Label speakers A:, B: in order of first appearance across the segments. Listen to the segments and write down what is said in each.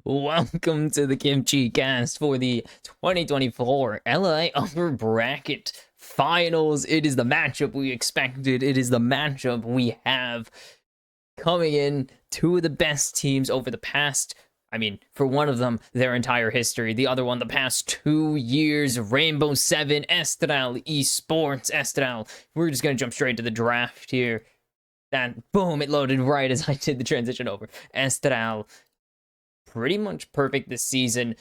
A: Welcome to the Kimchi Cast for the 2024 LLA Upper Bracket Finals. It is the matchup we expected. It is the matchup we have coming in. Two of the best teams over the past, for one of them, their entire history. The other one, the past 2 years. Rainbow Seven, Estral Esports, Estral. We're just going to jump straight to the draft here. And boom, it loaded right as I did the transition over. Estral, pretty much perfect this season,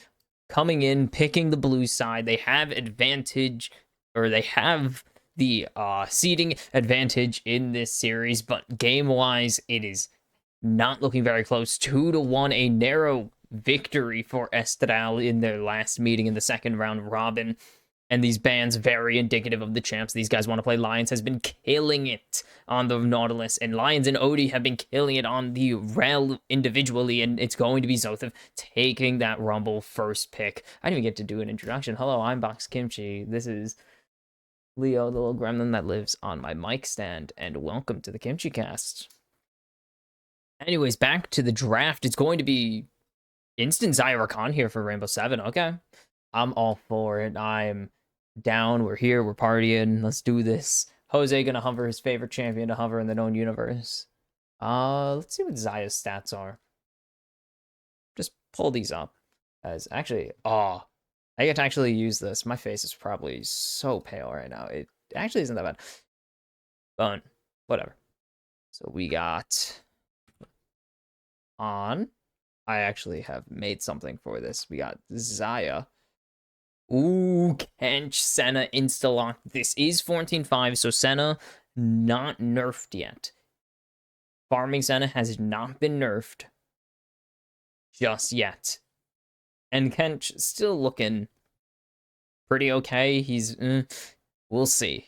A: coming in, picking the blue side. They have advantage, or they have the seeding advantage in this series, but game-wise, it is not looking very close. 2-1, a narrow victory for Estral in their last meeting in the second round robin. And these bans very indicative of the champs. These guys want to play. Lions has been killing it on the Nautilus, and Lions and Odie have been killing it on the Rel individually, and it's going to be Zothev taking that Rumble first pick. I didn't even get to do an introduction. Hello, I'm Box Kimchi. This is Leo, the little gremlin that lives on my mic stand, and welcome to the Kimchi Cast. Anyways, back to the draft. It's going to be instant Zyra Khan here for Rainbow Seven. Okay, I'm all for it. I'm down. We're here. We're partying. Let's do this. Jose gonna hover his favorite champion to hover in the known universe. Let's see what Zaya's stats are. Just pull these up. As actually, I get to actually use this. My face is probably so pale right now. It actually isn't that bad. But whatever. So we got on. I actually have made something for this. We got Zaya. Ooh, Kench, Senna, insta-lock. This is 14-5, so Senna not nerfed yet. Farming Senna has not been nerfed just yet. And Kench still looking pretty okay. He's, we'll see.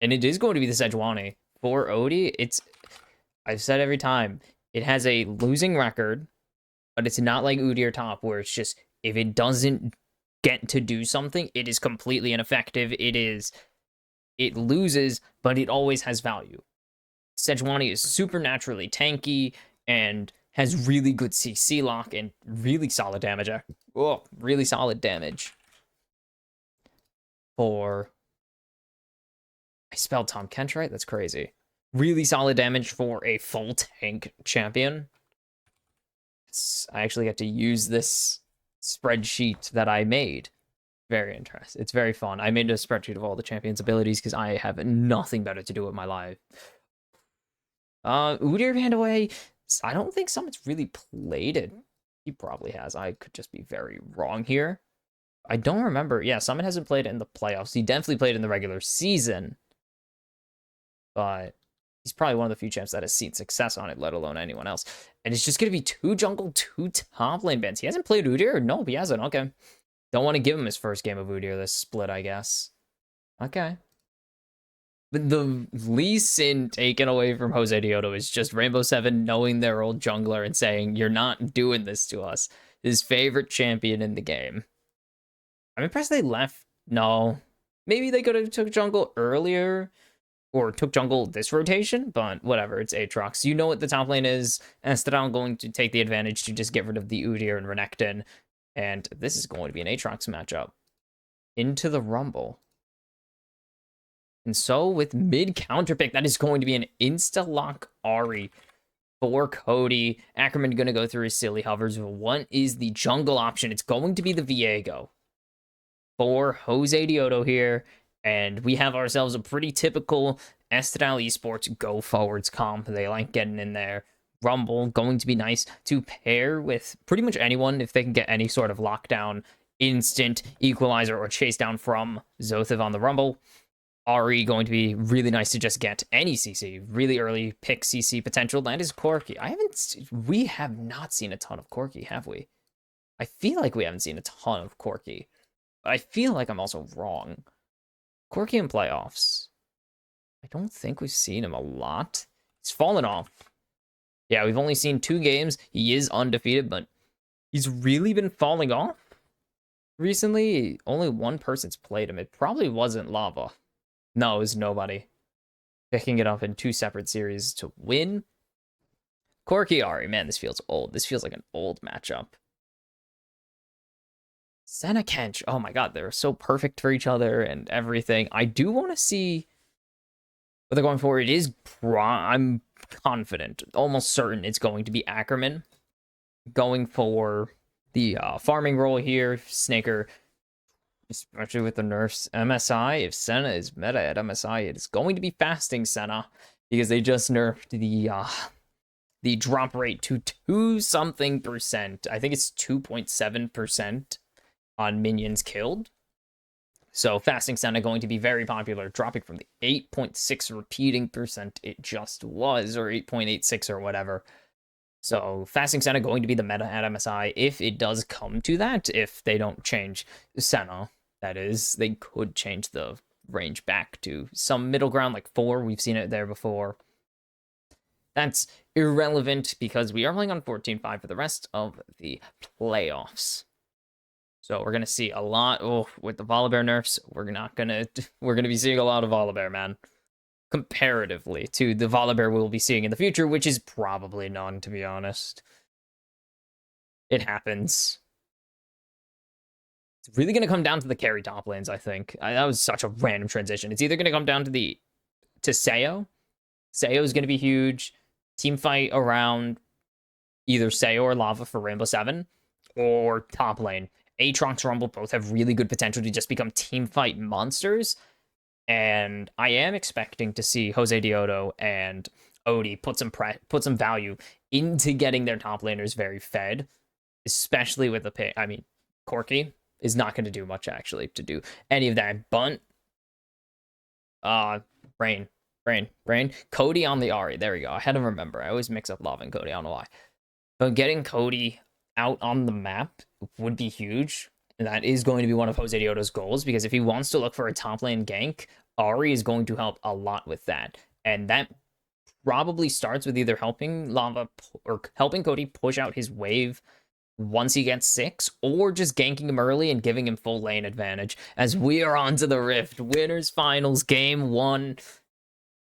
A: And it is going to be the Sejuani. For Odie, I've said every time, it has a losing record, but it's not like Udyr Top, where it's just, if it doesn't get to do something, it is completely ineffective. It loses, but it always has value. Sejuani is supernaturally tanky and has really good CC lock and really solid damage. Oh, really solid damage. I spelled Tom Kench right? That's crazy. Really solid damage for a full tank champion. I actually get to use this spreadsheet that I made. Very interesting. It's very fun. I made a spreadsheet of all the champions' abilities because I have nothing better to do with my life. Udyr ran away. I don't think Summit's really played it. He probably has. I could just be very wrong here. I don't remember. Yeah, Summit hasn't played it in the playoffs. He definitely played in the regular season. But he's probably one of the few champs that has seen success on it, let alone anyone else. And it's just going to be 2 jungle, 2 top lane bans. He hasn't played Udyr? No, he hasn't. Okay. Don't want to give him his first game of Udyr this split, I guess. Okay. But the least sin taken away from Jose Dioto is just Rainbow Seven knowing their old jungler and saying, you're not doing this to us. His favorite champion in the game. I'm impressed they left. No. Maybe they could have took jungle earlier, or took jungle this rotation, but whatever, it's Aatrox. You know what the top lane is, and Estral going to take the advantage to just get rid of the Udyr and Renekton, and this is going to be an Aatrox matchup. Into the Rumble. And so with mid counter pick, that is going to be an insta-lock Ahri for Cody. Ackerman going to go through his silly hovers. What is the jungle option? It's going to be the Viego for Jose Dioto here. And we have ourselves a pretty typical Estral Esports go forwards comp. They like getting in there. Rumble, going to be nice to pair with pretty much anyone if they can get any sort of lockdown, instant equalizer, or chase down from Zothev on the Rumble. Ahri going to be really nice to just get any CC. Really early pick CC potential. That is Corki. We have not seen a ton of Corki, have we? I feel like we haven't seen a ton of Corki. I feel like I'm also wrong. Corki in playoffs. I don't think we've seen him a lot. He's fallen off. Yeah, we've only seen 2 games. He is undefeated, but he's really been falling off recently. Only one person's played him. It probably wasn't Lava. No, it was nobody. Picking it up in 2 separate series to win. Corki Ari, man, this feels old. This feels like an old matchup. Senna Kench, oh my god, they're so perfect for each other and everything. I do want to see what they're going for. It is, I'm confident, almost certain it's going to be Ackerman going for the farming role here. Snaker, especially with the nerfs. MSI, if Senna is meta at MSI, it is going to be fasting Senna because they just nerfed the drop rate to 2 something percent. I think it's 2.7% on minions killed. So fasting Senna going to be very popular, dropping from the 8.6 repeating percent it just was, or 8.86 or whatever. So fasting Senna going to be the meta at MSI if it does come to that. If they don't change Senna, that is, they could change the range back to some middle ground like 4. We've seen it there before. That's irrelevant because we are playing on 14.5 for the rest of the playoffs. So we're gonna see a lot. Oh, with the Volibear nerfs, we're gonna be seeing a lot of Volibear, man. Comparatively to the Volibear we'll be seeing in the future, which is probably none, to be honest. It happens. It's really gonna come down to the carry top lanes, I think. That was such a random transition. It's either gonna come down to Sayo. Sayo is gonna be huge. Team fight around either Sayo or Lava for Rainbow 7, or top lane. Aatrox, Rumble both have really good potential to just become team fight monsters. And I am expecting to see Jose Diodo and Odie put some value into getting their top laners very fed, especially with the pick. I mean, Corki is not going to do much actually to do any of that. But Brain. Cody on the Ari. There we go. I had to remember. I always mix up Lava and Cody. I don't know why. But getting Cody out on the map would be huge. And that is going to be one of Jose Diodo's goals, because if he wants to look for a top lane gank, Ari is going to help a lot with that. And that probably starts with either helping Lava or helping Cody push out his wave once he gets 6, or just ganking him early and giving him full lane advantage. As we are on to the Rift. Winners finals, game 1.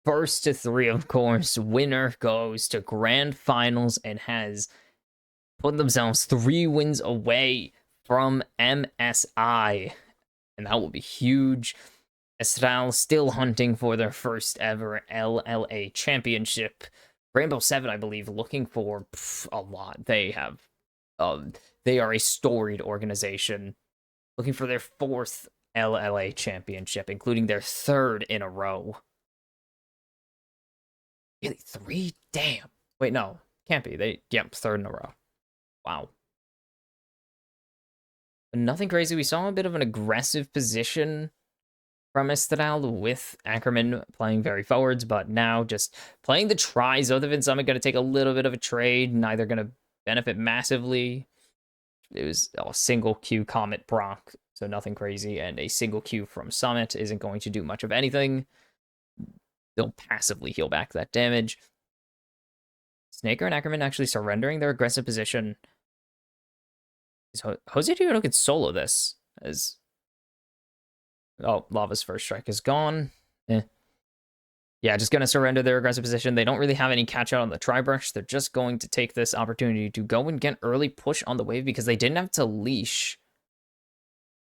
A: First to 3, of course. Winner goes to grand finals and has put themselves 3 wins away from MSI. And that will be huge. Estral still hunting for their first ever LLA championship. Rainbow 7, I believe, looking for a lot. They are a storied organization, looking for their 4th LLA championship, including their 3rd in a row. Really, 3? Damn. Wait, no, can't be. Yep, 3rd in a row. Wow. But nothing crazy. We saw a bit of an aggressive position from Estral with Ackerman playing very forwards, but now just playing the tries. Other than Summit going to take a little bit of a trade, neither going to benefit massively. It was a single Q Comet Brock, so nothing crazy, and a single Q from Summit isn't going to do much of anything. They'll passively heal back that damage. Snaker and Ackerman actually surrendering their aggressive position. Jose Diodo could solo this as... Oh, Lava's first strike is gone. Yeah, just going to surrender their aggressive position. They don't really have any catch out on the tri-brush. They're just going to take this opportunity to go and get early push on the wave because they didn't have to leash.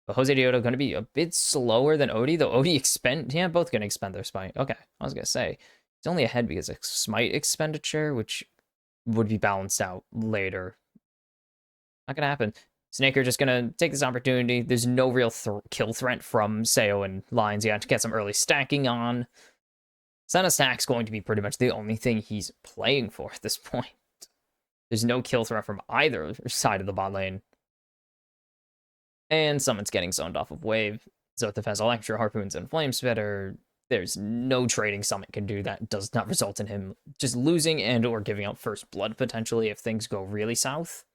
A: But Jose Diodo going to be a bit slower than Odie, though Odie yeah, both going to expend their smite. Okay, I was going to say, it's only ahead because of smite expenditure, which would be balanced out later. Not going to happen. Snaker just going to take this opportunity. There's no real kill threat from Sayo and Lions. You have to get some early stacking on. Senna stack's going to be pretty much the only thing he's playing for at this point. There's no kill threat from either side of the bot lane. And Summon's getting zoned off of wave. Zothif has Electro, Harpoons, and Flame Spitter. There's no trading Summon can do that does not result in him just losing and or giving out first blood potentially if things go really south.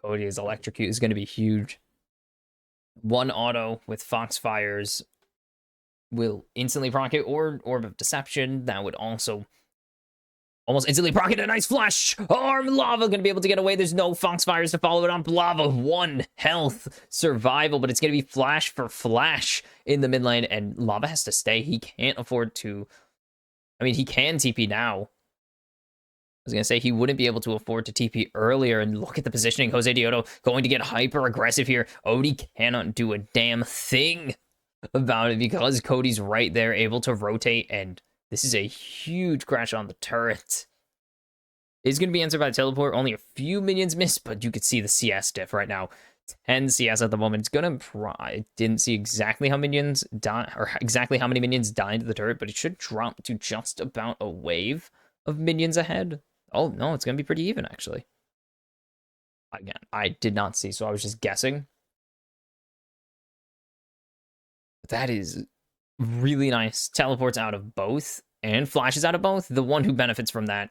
A: Cody's Electrocute is going to be huge. 1 auto with Foxfires will instantly proc it, or Orb of Deception. That would also Almost instantly proccing a nice flash. Arm Lava gonna be able to get away. There's no Foxfires to follow it on. Lava, 1 health survival, but it's gonna be flash for flash in the mid lane, and Lava has to stay. He can't afford to. I mean, he can TP now. I was gonna say he wouldn't be able to afford to TP earlier, and look at the positioning. Jose Dioto going to get hyper aggressive here. Odie cannot do a damn thing about it because Cody's right there, able to rotate, and this is a huge crash on the turret. It's going to be answered by the teleport. Only a few minions missed, but you could see the CS diff right now. 10 CS at the moment. It's going to... I didn't see exactly how minions die, or exactly how many minions died to the turret, but it should drop to just about a wave of minions ahead. Oh, no, it's going to be pretty even, actually. Again, I did not see, so I was just guessing. That is really nice. Teleports out of both and flashes out of both. The one who benefits from that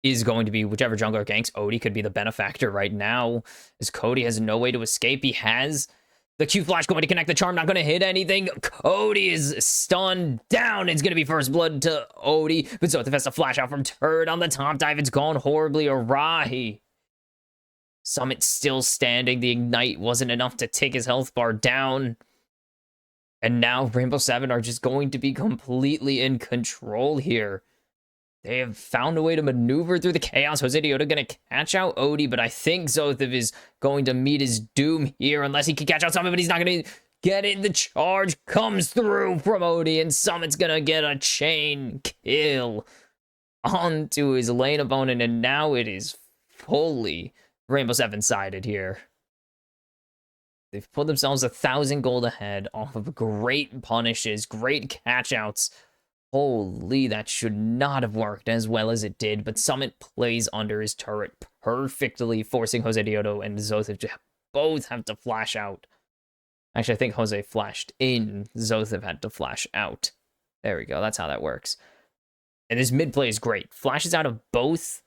A: is going to be whichever jungler ganks. Odie could be the benefactor right now, as Cody has no way to escape. He has the Q flash going to connect the charm, not going to hit anything. Cody is stunned down. It's going to be first blood to Odie, but Zothif has to flash out from turret on the top dive. It's gone horribly awry. Summit still standing. The ignite wasn't enough to take his health bar down. And now Rainbow Seven are just going to be completely in control here. They have found a way to maneuver through the chaos. Jose Dioto going to catch out Odie, but I think Zothif is going to meet his doom here unless he can catch out Summit, but he's not going to get it. The charge comes through from Odie, and Summit's going to get a chain kill onto his lane opponent, and now it is fully Rainbow Seven sided here. They've put themselves 1,000 gold ahead off of great punishes, great catchouts. Holy, that should not have worked as well as it did, but Summit plays under his turret perfectly, forcing Jose Dioto and Zothif to both have to flash out. Actually, I think Jose flashed in. Zothif had to flash out. There we go. That's how that works. And this mid play is great. Flashes out of both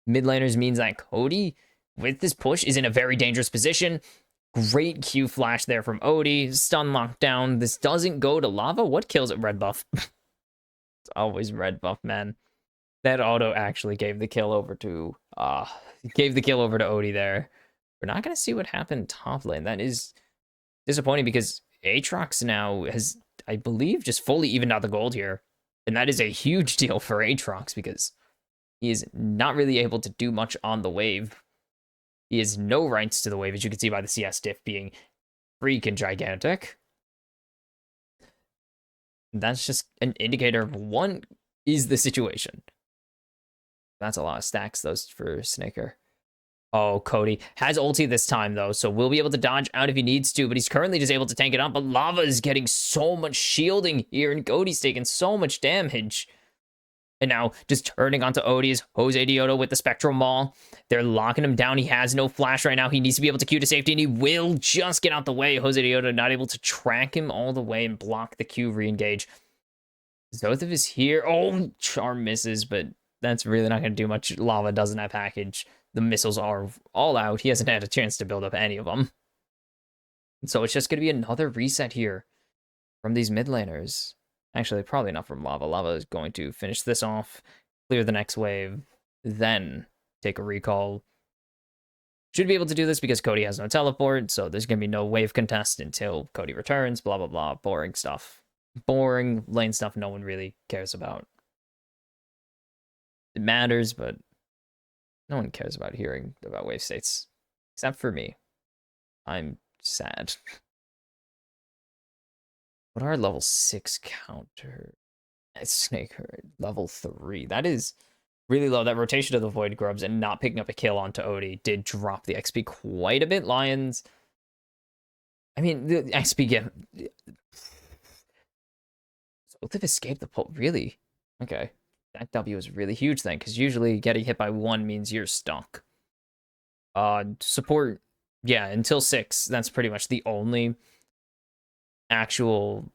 A: mid laners means that Cody, with this push, is in a very dangerous position. Great Q flash there from Odie. Stun lockdown. This doesn't go to Lava. What kills it? Red buff. It's always red buff, man. That auto actually gave the kill over to Odie there. We're not gonna see what happened top lane. That is disappointing because Aatrox now has, I believe, just fully evened out the gold here. And that is a huge deal for Aatrox because he is not really able to do much on the wave. He has no rights to the wave, as you can see by the CS diff being freaking gigantic. That's just an indicator of what is the situation. That's a lot of stacks, those for Snaker. Oh, Cody has ulti this time, though, so we'll be able to dodge out if he needs to, but he's currently just able to tank it up. But Lava is getting so much shielding here, and Cody's taking so much damage. And now, just turning onto Odie is Jose Dioto with the Spectral Maul. They're locking him down. He has no flash right now. He needs to be able to Q to safety, and he will just get out the way. Jose Dioto not able to track him all the way and block the Q re-engage. Zothif is here. Oh, charm misses, but that's really not going to do much. Lava doesn't have package. The missiles are all out. He hasn't had a chance to build up any of them. So it's just going to be another reset here from these mid laners. Actually, probably not from Lava. Lava is going to finish this off, clear the next wave, then take a recall. Should be able to do this because Cody has no teleport, so there's going to be no wave contest until Cody returns, blah, blah, blah. Boring stuff. Boring lane stuff no one really cares about. It matters, but no one cares about hearing about wave states, except for me. I'm sad. What are level 6 counter? Snake Herd, level 3. That is really low. That rotation of the Void Grubs and not picking up a kill onto Odie did drop the XP quite a bit. Lions. I mean, the XP get. Zothif escaped the pole. Really? Okay. That W is a really huge thing because usually getting hit by 1 means you're stuck. Support. Yeah, until 6. That's pretty much the only actual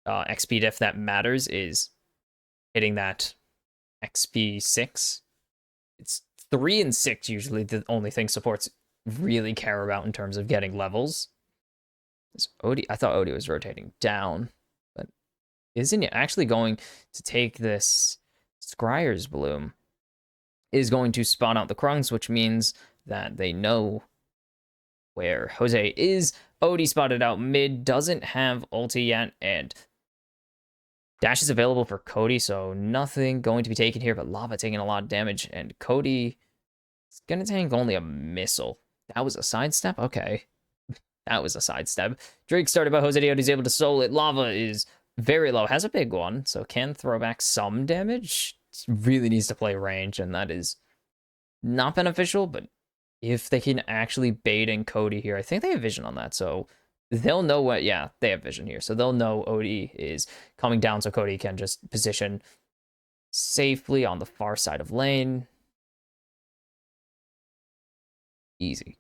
A: XP diff that matters is hitting that XP 6. It's 3 and 6 usually the only thing supports really care about in terms of getting levels. Odie, I thought Odie was rotating down, but isn't it actually going to take this Scryer's Bloom is going to spawn out the Krunks, which means that they know where Jose is. Odie spotted out mid, doesn't have ulti yet, and dash is available for Cody, so nothing going to be taken here, but Lava taking a lot of damage, and Cody is going to tank only a missile. That was a sidestep? Okay. That was a sidestep. Drake started by Jose Dioto's able to soul it. Lava is very low, has a big one, so can throw back some damage. Really needs to play range, and that is not beneficial, but if they can actually bait in Cody here, I think they have vision on that, so they'll know what, yeah, they have vision here, so they'll know Odie is coming down, so Cody can just position safely on the far side of lane. Easy.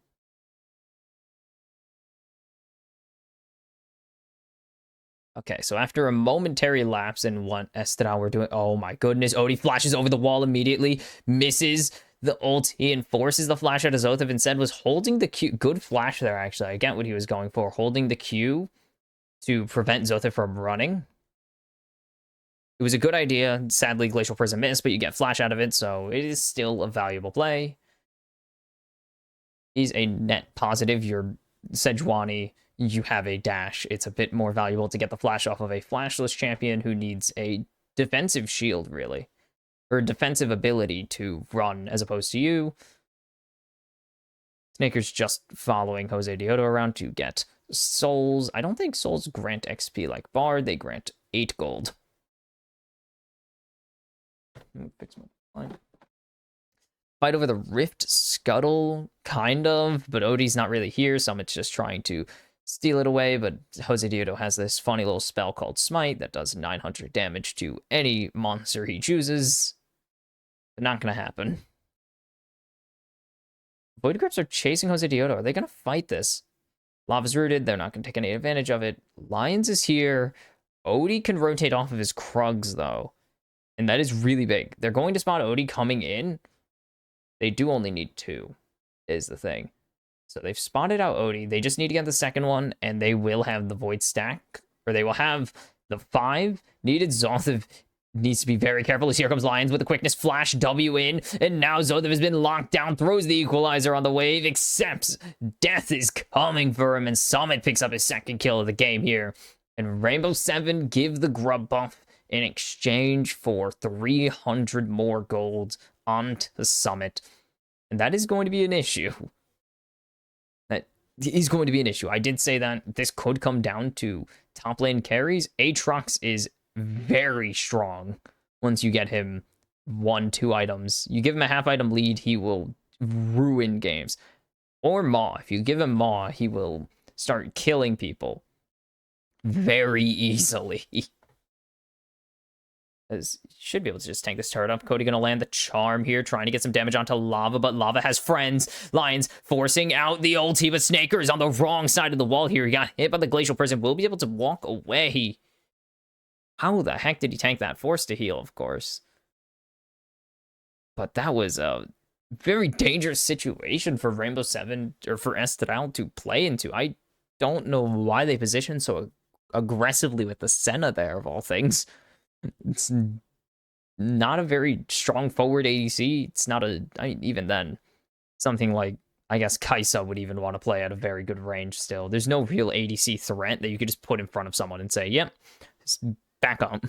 A: Okay, so after a momentary lapse in what Estrada we're doing, oh my goodness, Odie flashes over the wall immediately, misses the ult, he enforces the flash out of Zothif, instead was holding the Q, good flash there actually, I get what he was going for, holding the Q to prevent Zothif from running. It was a good idea, sadly Glacial Prism missed, but you get flash out of it, so it is still a valuable play. He's a net positive, you're Sejuani, you have a dash, it's a bit more valuable to get the flash off of a flashless champion who needs a defensive shield, really. Or defensive ability to run, as opposed to you. Snaker's just following Jose Dioto around to get souls. I don't think souls grant XP like Bard, they grant 8 gold. Fix my line. Fight over the Rift Scuttle, kind of, but Odie's not really here, Summit's just trying to steal it away, but Jose Dioto has this funny little spell called Smite that does 900 damage to any monster he chooses. Not gonna happen. Void Grips are chasing Jose Dioto. Are they gonna fight this? Lava's rooted, they're not gonna take any advantage of it. Lions is here. Odie can rotate off of his Krugs, though. And that is really big. They're going to spot Odie coming in. They do only need 2, is the thing. So they've spotted out Odie. They just need to get the second one, and they will have the Void stack. Or they will have the 5 needed. Zothif needs to be very careful as here comes Lions with a quickness flash W in. And now Zothif has been locked down, throws the equalizer on the wave, accepts death is coming for him, and Summit picks up his second kill of the game here. And Rainbow 7 give the grub buff in exchange for 300 more gold onto the Summit. And that is going to be an issue. That is going to be an issue. I did say that this could come down to top lane carries. Aatrox is very strong once you get him 1-2 items. You give him a half item lead, he will ruin games. Or Maw. If you give him Maw, he will start killing people very easily. As should be able to just tank this turret up. Cody gonna land the charm here, trying to get some damage onto Lava, but Lava has friends. Lions forcing out the ulti, but Snaker is on the wrong side of the wall here. He got hit by the Glacial Prism, will be able to walk away. How the heck did he tank that? Forced to heal, of course. But that was a very dangerous situation for Rainbow 7, or for Estral to play into. I don't know why they positioned so aggressively with the Senna there, of all things. It's not a very strong forward ADC. It's not a, I mean, even then, something like, I guess Kaisa would even want to play at a very good range still. There's no real ADC threat that you could just put in front of someone and say, yep, back up.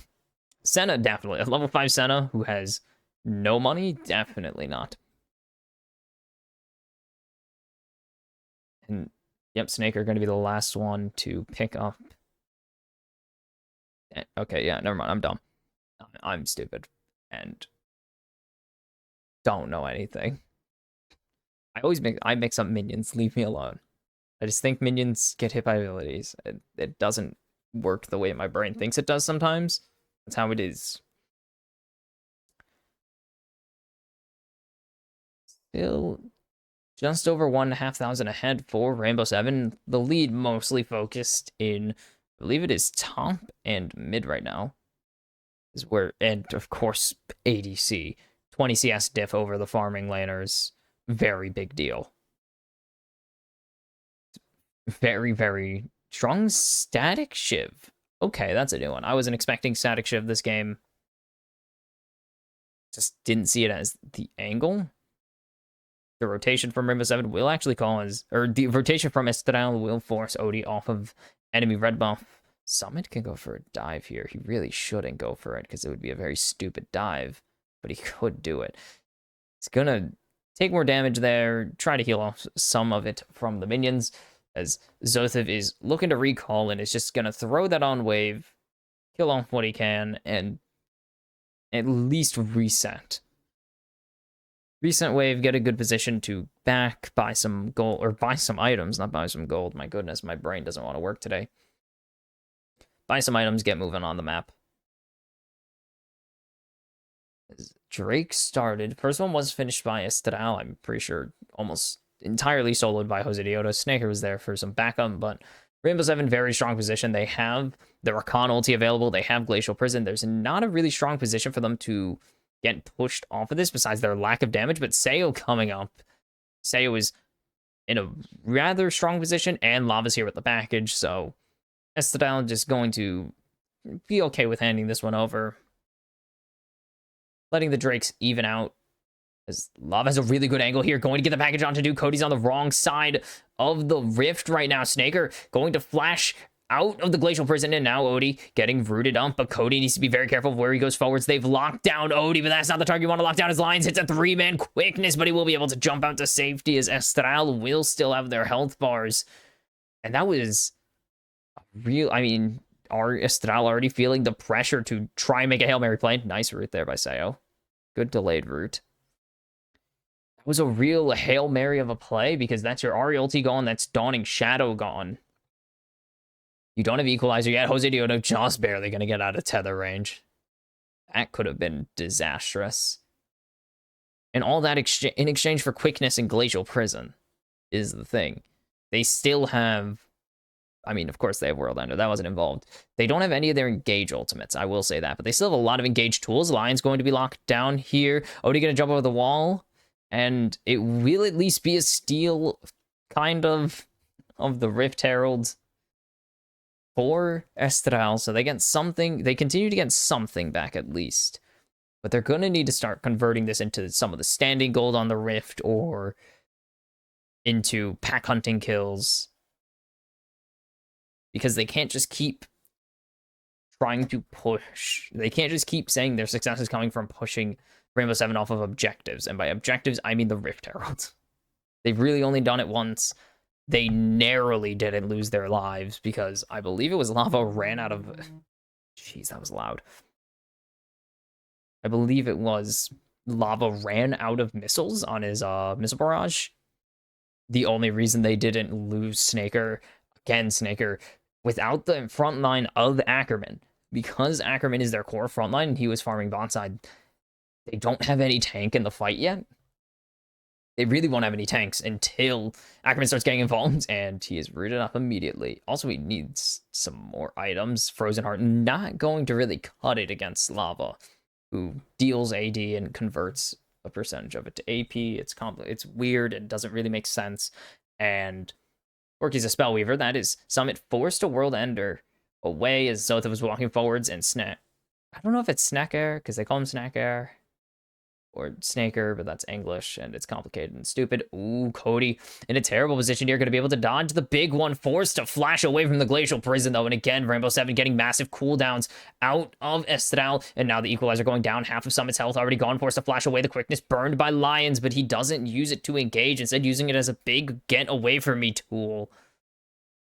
A: Senna, definitely. A level 5 Senna who has no money? Definitely not. And, yep, Snake are going to be the last one to pick up. Okay, yeah, never mind. I'm dumb. I'm stupid. And don't know anything. I mix up minions. Leave me alone. I just think minions get hit by abilities. It doesn't work the way my brain thinks it does sometimes. That's how it is. Still just over 1,500 ahead for Rainbow 7. The lead mostly focused in, I believe it is top and mid right now. Is where, and of course, ADC. 20 CS diff over the farming laners. Very big deal. Very, very strong Static Shiv. Okay, that's a new one. I wasn't expecting Static Shiv this game. just didn't see it as the angle. The rotation from Rainbow Seven will actually cause, or the rotation from Estral will force Odie off of enemy red buff. Summit can go for a dive here. He really shouldn't go for it because it would be a very stupid dive, but he could do it. He's gonna take more damage there, try to heal off some of it from the minions, as Zothev is looking to recall and is just gonna throw that on wave, kill off what he can, and at least reset. Reset wave, get a good position to back, buy some gold, or buy some items, not buy some gold. My goodness, my brain doesn't want to work today. Buy some items, get moving on the map. Drake started. First one was finished by Estral, I'm pretty sure almost entirely soloed by Jose Dioto. Snaker was there for some backup, but Rainbow Seven, very strong position. They have the Rakan ulti available. They have Glacial Prison. There's not a really strong position for them to get pushed off of this besides their lack of damage, but Sayo coming up. Sayo is in a rather strong position, and Lava's here with the package, so Estral just going to be okay with handing this one over. Letting the Drakes even out. As Lava has a really good angle here, going to get the package on to do. Cody's on the wrong side of the rift right now. Snaker going to flash out of the Glacial Prison, and now Odie getting rooted up, but Cody needs to be very careful of where he goes forwards. They've locked down Odie, but that's not the target you want to lock down. His lines hits a 3-man quickness, but he will be able to jump out to safety as Estral will still have their health bars. And that was real. I mean, are Estral already feeling the pressure to try and make a Hail Mary play? Nice route there by Sayo. Good delayed route. That was a real Hail Mary of a play because that's your Ahri ulti gone, that's Dawning Shadow gone. You don't have Equalizer yet. Jose Dioto just barely going to get out of tether range. That could have been disastrous. And all that in exchange for quickness and Glacial Prison is the thing. They still have... I mean, of course they have World Ender. That wasn't involved. They don't have any of their Engage ultimates. I will say that. But they still have a lot of Engage tools. Lion's going to be locked down here. Odie going to jump over the wall. And it will at least be a steal, kind of the Rift Herald for Estral, so they get something. They continue to get something back at least, but they're gonna need to start converting this into some of the standing gold on the Rift or into pack hunting kills, because they can't just keep trying to push. They can't just keep saying their success is coming from pushing Rainbow Seven off of objectives, and by objectives I mean the Rift Herald. They've really only done it once. They narrowly didn't lose their lives because I believe it was Lava ran out of... Jeez, that was loud. I believe it was Lava ran out of missiles on his missile barrage. The only reason they didn't lose Snaker, again, Snaker, without the front line of Ackerman, because Ackerman is their core front line and he was farming bot side, they don't have any tank in the fight yet. They really won't have any tanks until Ackerman starts getting involved, and he is rooted up immediately. Also, he needs some more items. Frozen Heart not going to really cut it against Lava, who deals AD and converts a percentage of it to AP. It's weird and doesn't really make sense. And Orky's a Spellweaver. That is Summit forced a World Ender away as Zothev was walking forwards, and Snack. I don't know if it's Snack Air, because they call him Snack Air. Or Snaker, but that's English, and it's complicated and stupid. Ooh, Cody in a terrible position here, going to be able to dodge the big one, forced to flash away from the Glacial Prison, though, and again, Rainbow Seven getting massive cooldowns out of Estral, and now the Equalizer going down, half of Summit's health already gone, forced to flash away, the quickness burned by Lions, but he doesn't use it to engage, instead using it as a big get away from me tool,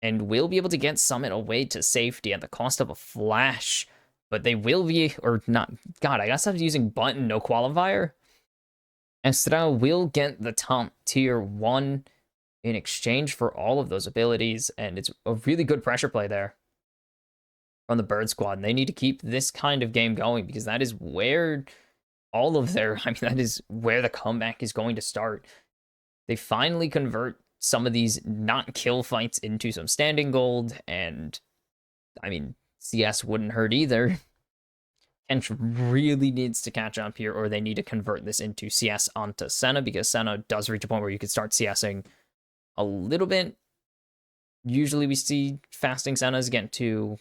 A: and will be able to get Summit away to safety at the cost of a flash, but they will be, or not, God, I guess I was using button, no qualifier. Estral will get the top tier 1 in exchange for all of those abilities, and it's a really good pressure play there from the Bird Squad, and they need to keep this kind of game going, because that is where all of their, I mean, that is where the comeback is going to start. They finally convert some of these not kill fights into some standing gold, and, I mean, CS wouldn't hurt either. Kench really needs to catch up here, or they need to convert this into CS onto Senna, because Senna does reach a point where you could start CSing a little bit. Usually we see fasting Sennas get to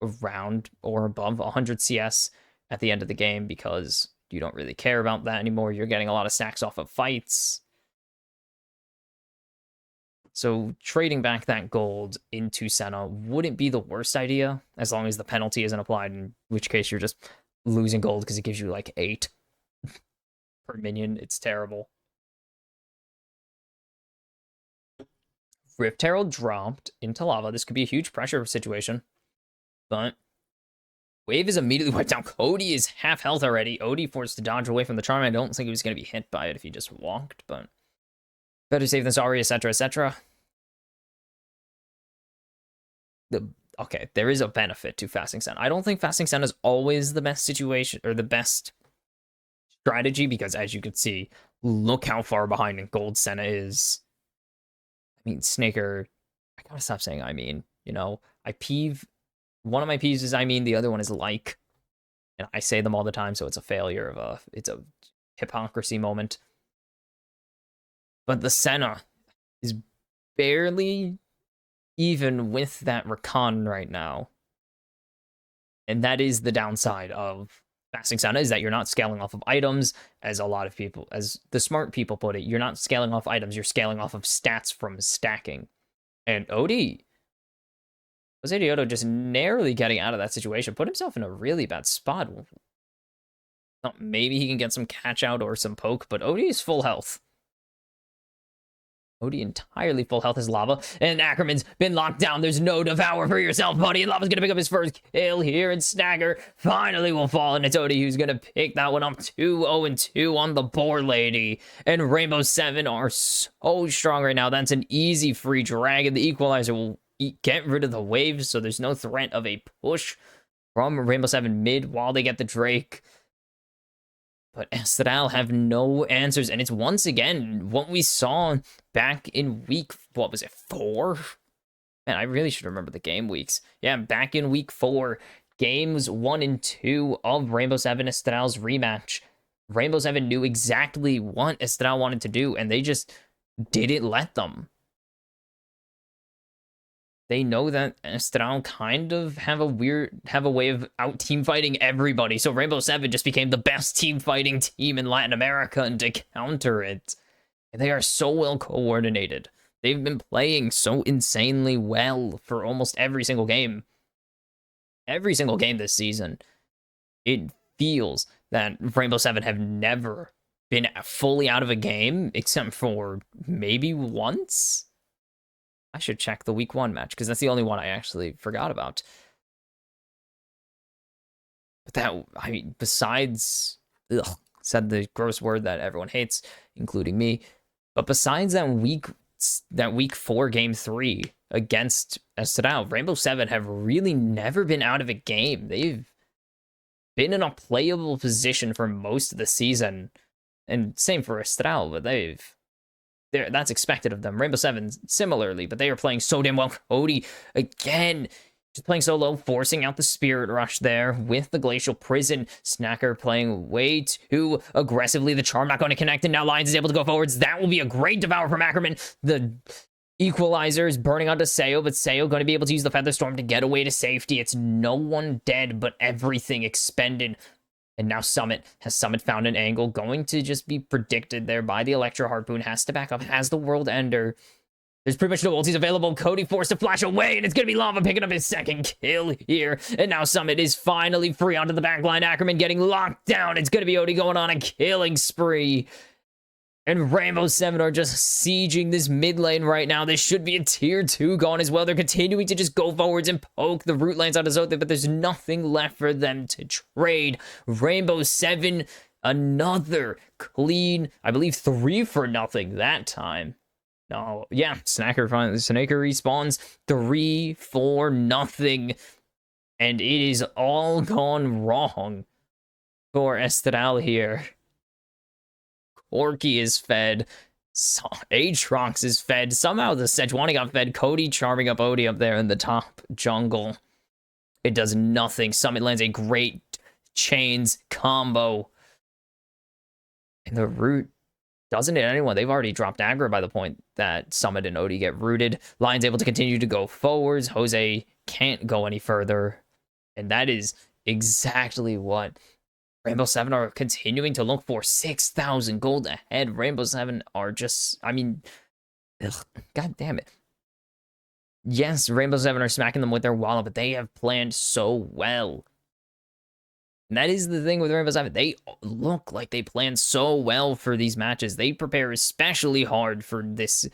A: around or above 100 CS at the end of the game, because You don't really care about that anymore. You're getting a lot of stacks off of fights. So trading back that gold into Senna wouldn't be the worst idea, as long as the penalty isn't applied, in which case you're just losing gold because it gives you like 8 per minion. It's terrible. Rift Herald dropped into lava. This could be a huge pressure situation, but Wave is immediately wiped down. Cody is half health already. Odie forced to dodge away from the charm. I don't think he was going to be hit by it if he just walked, but better safe than sorry, etc., etc. Okay, there is a benefit to fasting Senna. I don't think fasting Senna is always the best situation or the best strategy, because as you can see, look how far behind gold Senna is. I mean, Snaker, I gotta stop saying I mean, you know, I peeve. One of my peeves is I mean, the other one is like, and I say them all the time, so it's a failure of it's a hypocrisy moment. But the Senna is barely even with that Rakan right now. And that is the downside of fasting Senna, is that you're not scaling off of items, as a lot of people, as the smart people put it, you're not scaling off items, you're scaling off of stats from stacking. And Odie, Jose Dioto just narrowly getting out of that situation, put himself in a really bad spot. Maybe he can get some catch out or some poke, but Odie is full health. Odie entirely full health is lava, and Ackerman's been locked down. There's no devour for yourself, buddy. And Lava's gonna pick up his first kill here, and Snagger finally will fall, and it's Odie who's gonna pick that one up. 2-0-2 on the board, lady. And Rainbow 7 are so strong right now. That's an easy free dragon. The equalizer will get rid of the waves, so there's no threat of a push from Rainbow 7 mid while they get the Drake. But Estral have no answers, and it's once again what we saw back in week, what was it, 4? Man, I really should remember the game weeks. Yeah, back in week 4, games 1 and 2 of Rainbow 7 Estral's rematch. Rainbow 7 knew exactly what Estral wanted to do, and they just didn't let them. They know that Estral kind of have a way of out team fighting everybody. So Rainbow 7 just became the best team fighting team in Latin America, and to counter it, they are so well coordinated. They've been playing so insanely well for almost every single game. Every single game this season. It feels that Rainbow 7 have never been fully out of a game, except for maybe once. I should check the week 1 match, because that's the only one I actually forgot about. But that, I mean, besides, said the gross word that everyone hates, including me. But besides that week 4 game 3 against Estral, Rainbow 7 have really never been out of a game. They've been in a playable position for most of the season, and same for Estral, but that's expected of them. Rainbow 7 similarly, but they are playing so damn well. Cody, again, just playing so low, forcing out the Spirit Rush there with the Glacial Prison. Snacker playing way too aggressively. The Charm not going to connect, and now Lions is able to go forwards. That will be a great devour from Ackerman. The Equalizer is burning onto Seo, but Seo going to be able to use the Feather Storm to get away to safety. It's no one dead, but everything expended. And now has Summit found an angle, going to just be predicted there by the Electro Harpoon, has to back up, has the World Ender. There's pretty much no ultis available. Cody forced to flash away, and it's going to be Lava picking up his second kill here. And now Summit is finally free onto the backline. Ackerman getting locked down. It's going to be Odie going on a killing spree. And Rainbow 7 are just sieging this mid lane right now. This should be a tier 2 gone as well. They're continuing to just go forwards and poke the root lanes out of Zote, but there's nothing left for them to trade. Rainbow 7, another clean, I believe 3-0 that time. No, yeah, Snacker respawns 3-4, and it is all gone wrong for Estral here. Orky is fed. Aatrox is fed. Somehow the Sejuani got fed. Cody charming up Odie up there in the top jungle. It does nothing. Summit lands a great chains combo. And the root doesn't hit anyone. They've already dropped aggro by the point that Summit and Odie get rooted. Lion's able to continue to go forwards. Jose can't go any further. And that is exactly what Rainbow 7 are continuing to look for 6,000 gold ahead. Rainbow 7 are just, I mean, ugh, god damn it. Yes, Rainbow 7 are smacking them with their wallet, but they have planned so well. And that is the thing with Rainbow 7. They look like they plan so well for these matches. They prepare especially hard for this,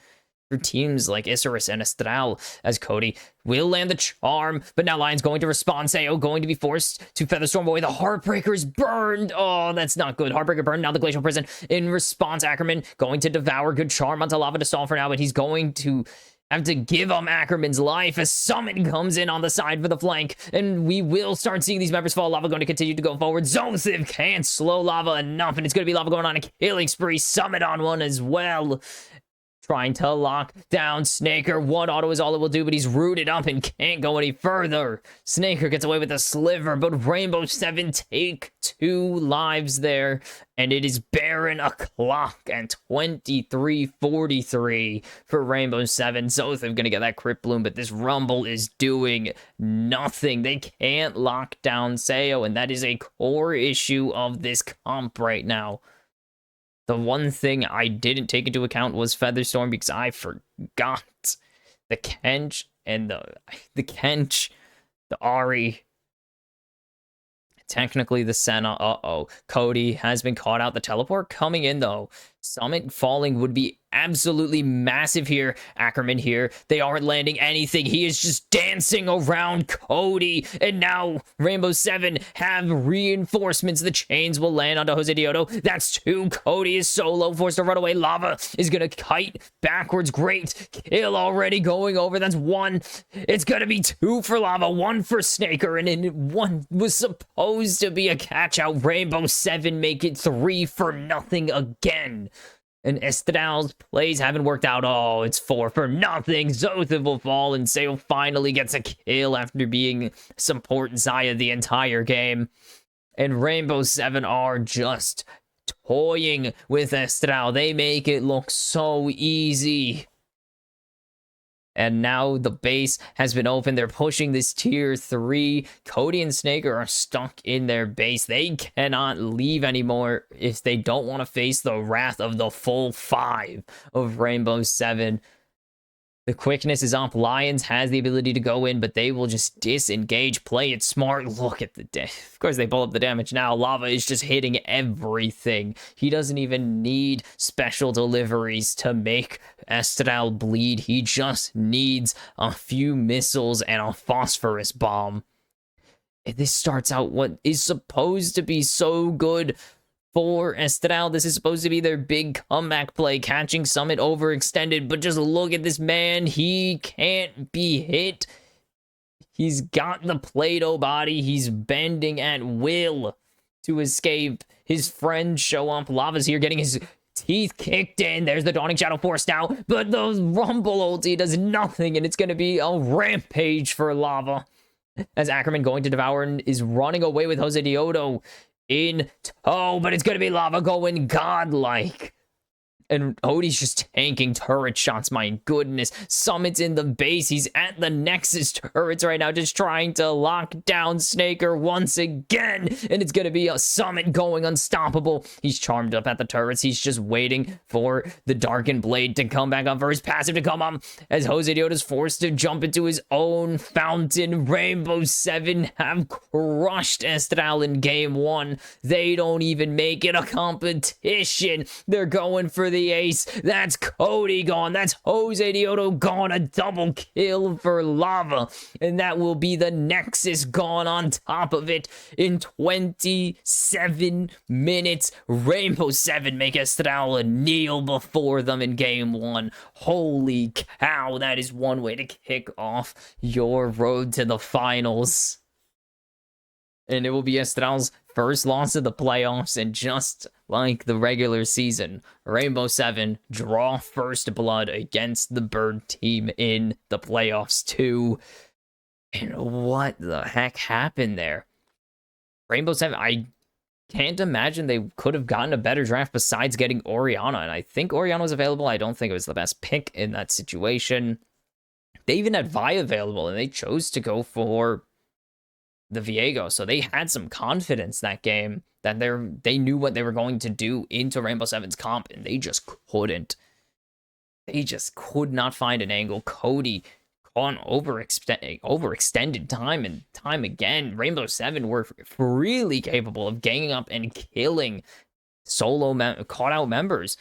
A: for teams like Isurus and Astral, as Cody will land the charm, but now Lion's going to respond. Sayo going to be forced to Featherstorm away. The Heartbreaker is burned. Oh, that's not good. Heartbreaker burned. Now the Glacial Prison. In response, Ackerman going to devour. Good charm onto Lava to stall for now, but he's going to have to give him Ackerman's life as Summit comes in on the side for the flank, and we will start seeing these members fall. Lava going to continue to go forward. Zothiv can't slow Lava enough, and it's going to be Lava going on a killing spree. Summit on one as well. Trying to lock down Snaker. One auto is all it will do, but he's rooted up and can't go any further. Snaker gets away with a sliver, but Rainbow 7 take 2 lives there, and it is Baron o'clock and 23:43 for Rainbow 7. Zotham gonna get that Crypt Bloom, but this Rumble is doing nothing. They can't lock down Sayo, and that is a core issue of this comp right now. The one thing I didn't take into account was Featherstorm because I forgot the Kench and the Kench, the Ari, technically the Senna. Cody has been caught out. The teleport coming in though. Summit falling would be absolutely massive here. Ackerman here. They aren't landing anything. He is just dancing around Cody. And now Rainbow 7 have reinforcements. The chains will land onto Jose Diodo. That's 2. Cody is solo, forced to run away. Lava is going to kite backwards. Great kill already going over. That's 1. It's going to be 2 for Lava, 1 for Snaker. And then 1 was supposed to be a catch out. Rainbow 7 make it 3 for nothing again. And Estral's plays haven't worked out. Oh, it's 4 for nothing. Zothiv will fall, and Sayo finally gets a kill after being support Zaya the entire game. And Rainbow 7 are just toying with Estral. They make it look so easy. And now the base has been opened. They're pushing this tier 3. Cody and Snaker are stuck in their base. They cannot leave anymore if they don't want to face the wrath of the full 5 of Rainbow 7. The quickness is up. Lions has the ability to go in, but they will just disengage, play it smart. Look at the of course, they pull up the damage now. Lava is just hitting everything. He doesn't even need special deliveries to make Estral bleed. He just needs a few missiles and a phosphorus bomb. And this starts out what is supposed to be so good for Estral. This is supposed to be their big comeback play, catching Summit overextended, but just look at this man. He can't be hit. He's got the Play-Doh body. He's bending at will to escape. His friends show up. Lava's here getting his teeth kicked in. There's the Dawning Shadow Force now, but the Rumble ulti does nothing, and it's going to be a rampage for Lava. As Ackerman going to devour and is running away with Jose Diodo in tow, but it's going to be Lava going godlike. And Odie's just tanking turret shots, my goodness. Summit's in the base. He's at the Nexus turrets right now, just trying to lock down Snaker once again. And it's going to be a Summit going unstoppable. He's charmed up at the turrets. He's just waiting for the Darkened Blade to come back up, for his passive to come up, as Jose Dioda's forced to jump into his own fountain. Rainbow 7 have crushed Estral in game 1. They don't even make it a competition. They're going for the ace. That's Cody gone. That's Jose Diodo gone. A double kill for Lava. And that will be the Nexus gone on top of it in 27 minutes. Rainbow 7 make Estral kneel before them in game 1. Holy cow, that is one way to kick off your road to the finals. And it will be Estral's first loss of the playoffs, and just like the regular season, Rainbow 7 draw first blood against the Bird team in the playoffs too. And what the heck happened there? Rainbow 7, I can't imagine they could have gotten a better draft besides getting Orianna, and I think Orianna was available. I don't think it was the best pick in that situation. They even had Vi available, and they chose to go for the Viego, so they had some confidence that game that they knew what they were going to do into Rainbow Seven's comp, and they just couldn't. They just could not find an angle. Cody on overextended time and time again. Rainbow Seven were really capable of ganging up and killing solo caught out members.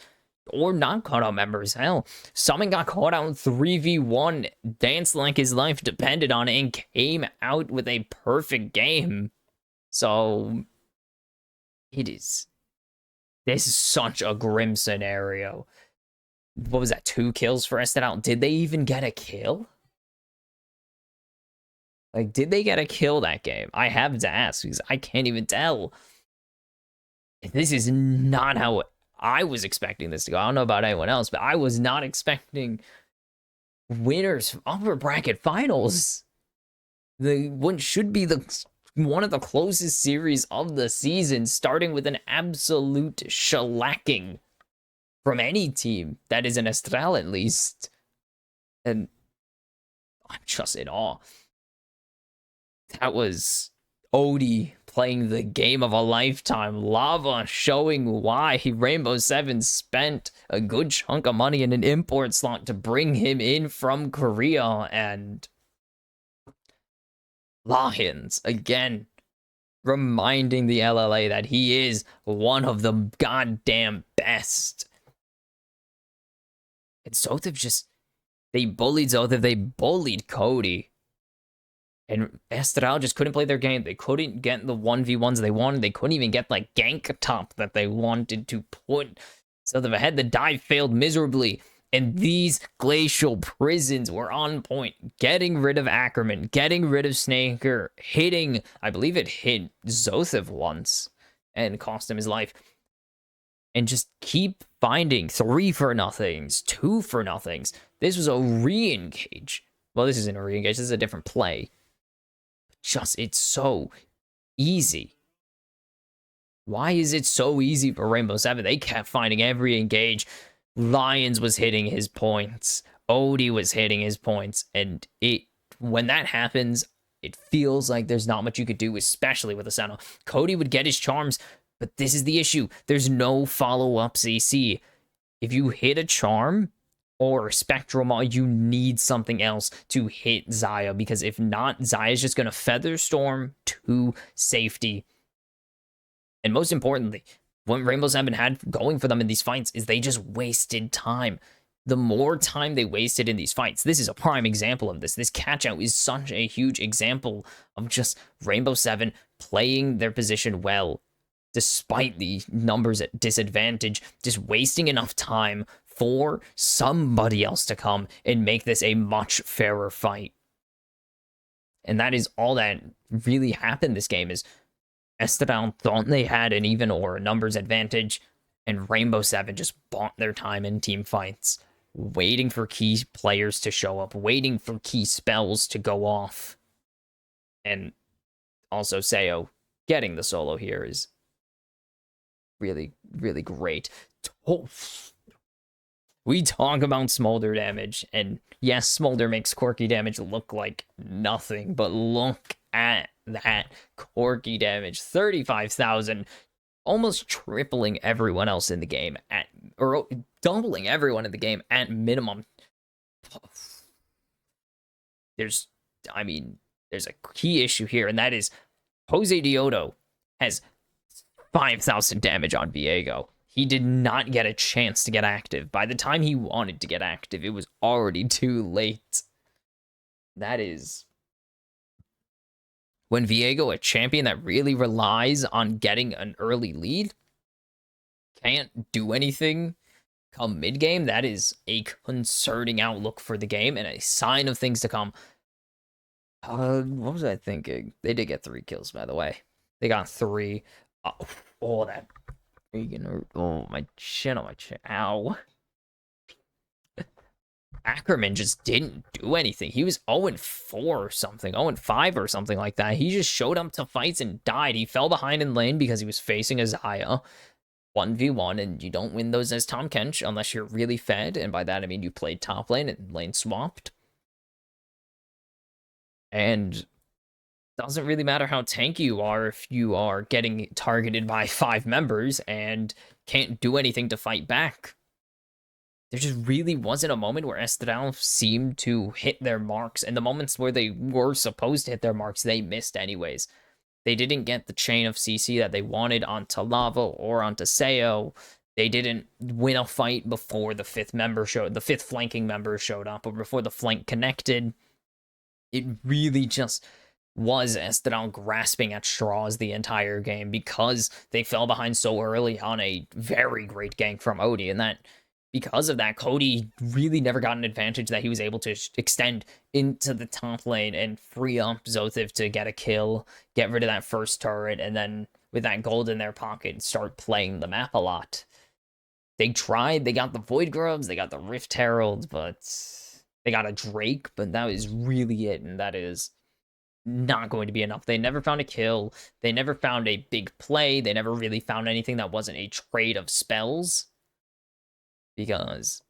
A: Or not caught out members. Hell, Summon got caught out in 3v1. Danced like his life depended on it and came out with a perfect game. So, this is such a grim scenario. What was that, 2 kills for Estedal? Did they even get a kill? Like, did they get a kill that game? I have to ask, because I can't even tell. This is not how I was expecting this to go. I don't know about anyone else, but I was not expecting winners upper bracket finals. What should be one of the closest series of the season, starting with an absolute shellacking from any team that is an Estral at least. And I'm just in awe. That was Odie playing the game of a lifetime. Lava showing why Rainbow Seven spent a good chunk of money in an import slot to bring him in from Korea. And Lions, again, reminding the LLA that he is one of the goddamn best. And Zothev they bullied Zothev, they bullied Cody. And Estral just couldn't play their game. They couldn't get the 1v1s they wanted. They couldn't even get like gank top that they wanted to put. So the head, the dive failed miserably. And these glacial prisons were on point. Getting rid of Ackerman, getting rid of Snaker, hitting, I believe it hit Zothev once and cost him his life. And just keep finding 3 for nothings, 2 for nothings. This was a re-engage. Well, this isn't a re-engage, this is a different play. It's so easy. Why is it so easy for Rainbow Seven? They kept finding every engage. Lions was hitting his points. Odie was hitting his points. And when that happens, it feels like there's not much you could do, especially with Asano. Cody would get his charms, but this is the issue. There's no follow-up CC. If you hit a charm or Spectral Maw, you need something else to hit Xayah, because if not, Xayah's just going to Feather Storm to safety. And most importantly, what Rainbow Seven had going for them in these fights is they just wasted time. The more time they wasted in these fights, this is a prime example of this. This catch-out is such a huge example of just Rainbow Seven playing their position well, despite the numbers at disadvantage, just wasting enough time for somebody else to come and make this a much fairer fight. And that is all that really happened this game, is Estebal thought they had an even or a numbers advantage, and Rainbow Seven just bought their time in team fights, waiting for key players to show up, waiting for key spells to go off. And also Sayo getting the solo here is really, really great. We talk about Smolder damage, and yes, Smolder makes Corky damage look like nothing, but look at that Corky damage. 35,000, almost tripling everyone else in the game or doubling everyone in the game at minimum. There's a key issue here, and that is Jose Diodo has 5,000 damage on Viego. He did not get a chance to get active. By the time he wanted to get active, it was already too late. That is... When Viego, a champion that really relies on getting an early lead, can't do anything come mid-game, that is a concerning outlook for the game and a sign of things to come. What was I thinking? They did get 3 kills, by the way. They got 3. Oh, that... Oh, my chin on my chin. Ow. Ackerman just didn't do anything. He was 0-4 or something. 0-5 or something like that. He just showed up to fights and died. He fell behind in lane because he was facing a Xayah. 1v1, and you don't win those as Tom Kench unless you're really fed. And by that, I mean you played top lane and lane swapped. And doesn't really matter how tanky you are if you are getting targeted by 5 members and can't do anything to fight back. There just really wasn't a moment where Estradal seemed to hit their marks, and the moments where they were supposed to hit their marks, they missed anyways. They didn't get the chain of CC that they wanted onto Lava or onto Seo. They didn't win a fight before the 5th flanking member showed up, or before the flank connected. It really just was Estradal grasping at straws the entire game because they fell behind so early on a very great gank from Odie, and that because of that, Cody really never got an advantage that he was able to extend into the top lane and free up Zothev to get a kill, get rid of that first turret, and then with that gold in their pocket, start playing the map a lot. They tried, they got the Void Grubs, they got the Rift Herald, but they got a Drake, but that was really it, and that is not going to be enough. They never found a kill, they never found a big play, they never really found anything that wasn't a trade of spells. Because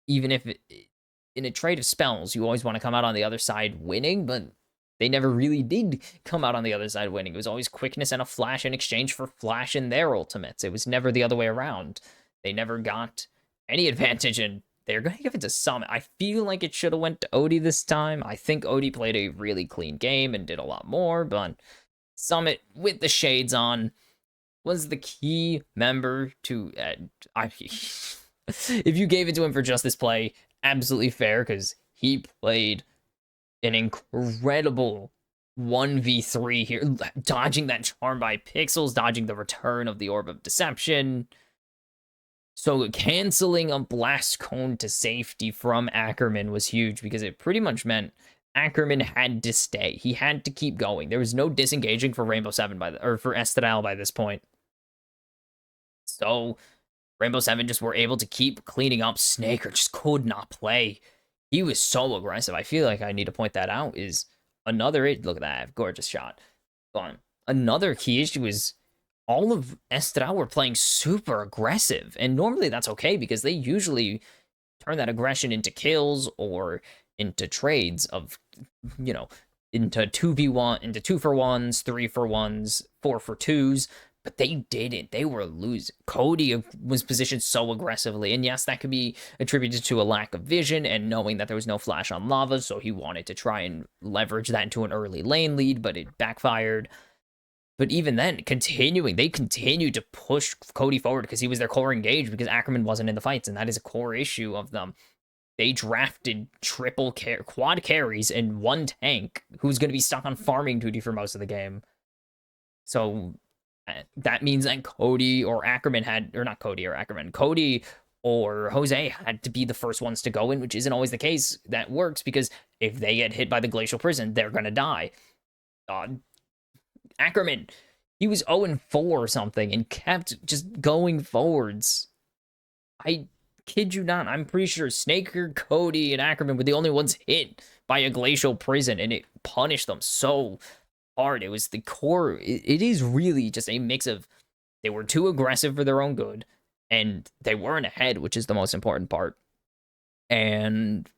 A: even if in a trade of spells, you always want to come out on the other side winning, but they never really did come out on the other side winning. It was always quickness and a flash in exchange for flash in their ultimates. It was never the other way around. They never got any advantage, and they're going to give it to Summit. I feel like it should have went to Odie this time. I think Odie played a really clean game and did a lot more, but Summit, with the shades on, was the key member to... if you gave it to him for just this play, absolutely fair, because he played an incredible 1v3 here, dodging that charm by pixels, dodging the return of the Orb of Deception. So canceling a blast cone to safety from Ackerman was huge, because it pretty much meant Ackerman had to stay. He had to keep going. There was no disengaging for Rainbow 7 for Estradal by this point. So Rainbow 7 just were able to keep cleaning up. Snaker just could not play. He was so aggressive. I feel like I need to point that out. Is another... Look at that. Gorgeous shot. But another key issue is all of Estradal were playing super aggressive. And normally that's okay, because they usually turn that aggression into kills or into trades of, you know, into 2v1, into 2-for-1s, 3-for-1s, 4-for-2s. But they didn't. They were losing. Cody was positioned so aggressively. And yes, that could be attributed to a lack of vision and knowing that there was no flash on Lava, so he wanted to try and leverage that into an early lane lead, but it backfired. But even then, they continued to push Cody forward because he was their core engaged, because Ackerman wasn't in the fights, and that is a core issue of them. They drafted quad carries and one tank who's going to be stuck on farming duty for most of the game. So that means that Cody or Jose had to be the first ones to go in, which isn't always the case. That works because if they get hit by the Glacial Prison, they're going to die. Ackerman, he was 0-4 or something and kept just going forwards. I kid you not, I'm pretty sure Snaker, Cody, and Ackerman were the only ones hit by a Glacial Prison, and it punished them so hard. It was the core. It is really just a mix of they were too aggressive for their own good, and they weren't ahead, which is the most important part. And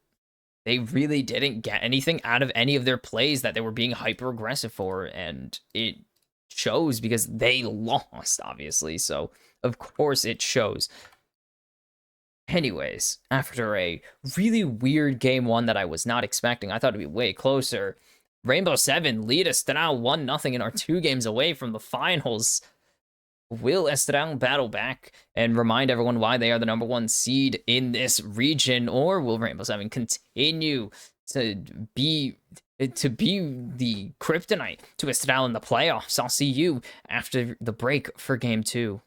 A: they really didn't get anything out of any of their plays that they were being hyper aggressive for, and it shows because they lost, obviously. So of course it shows. Anyways, after a really weird game one that I was not expecting, I thought it'd be way closer. Rainbow 7 lead Estradal 1-0 and are 2 games away from the finals. Will Estradal battle back and remind everyone why they are the #1 seed in this region, or will Rainbow 7 continue to be the kryptonite to Estradal in the playoffs? I'll see you after the break for game 2.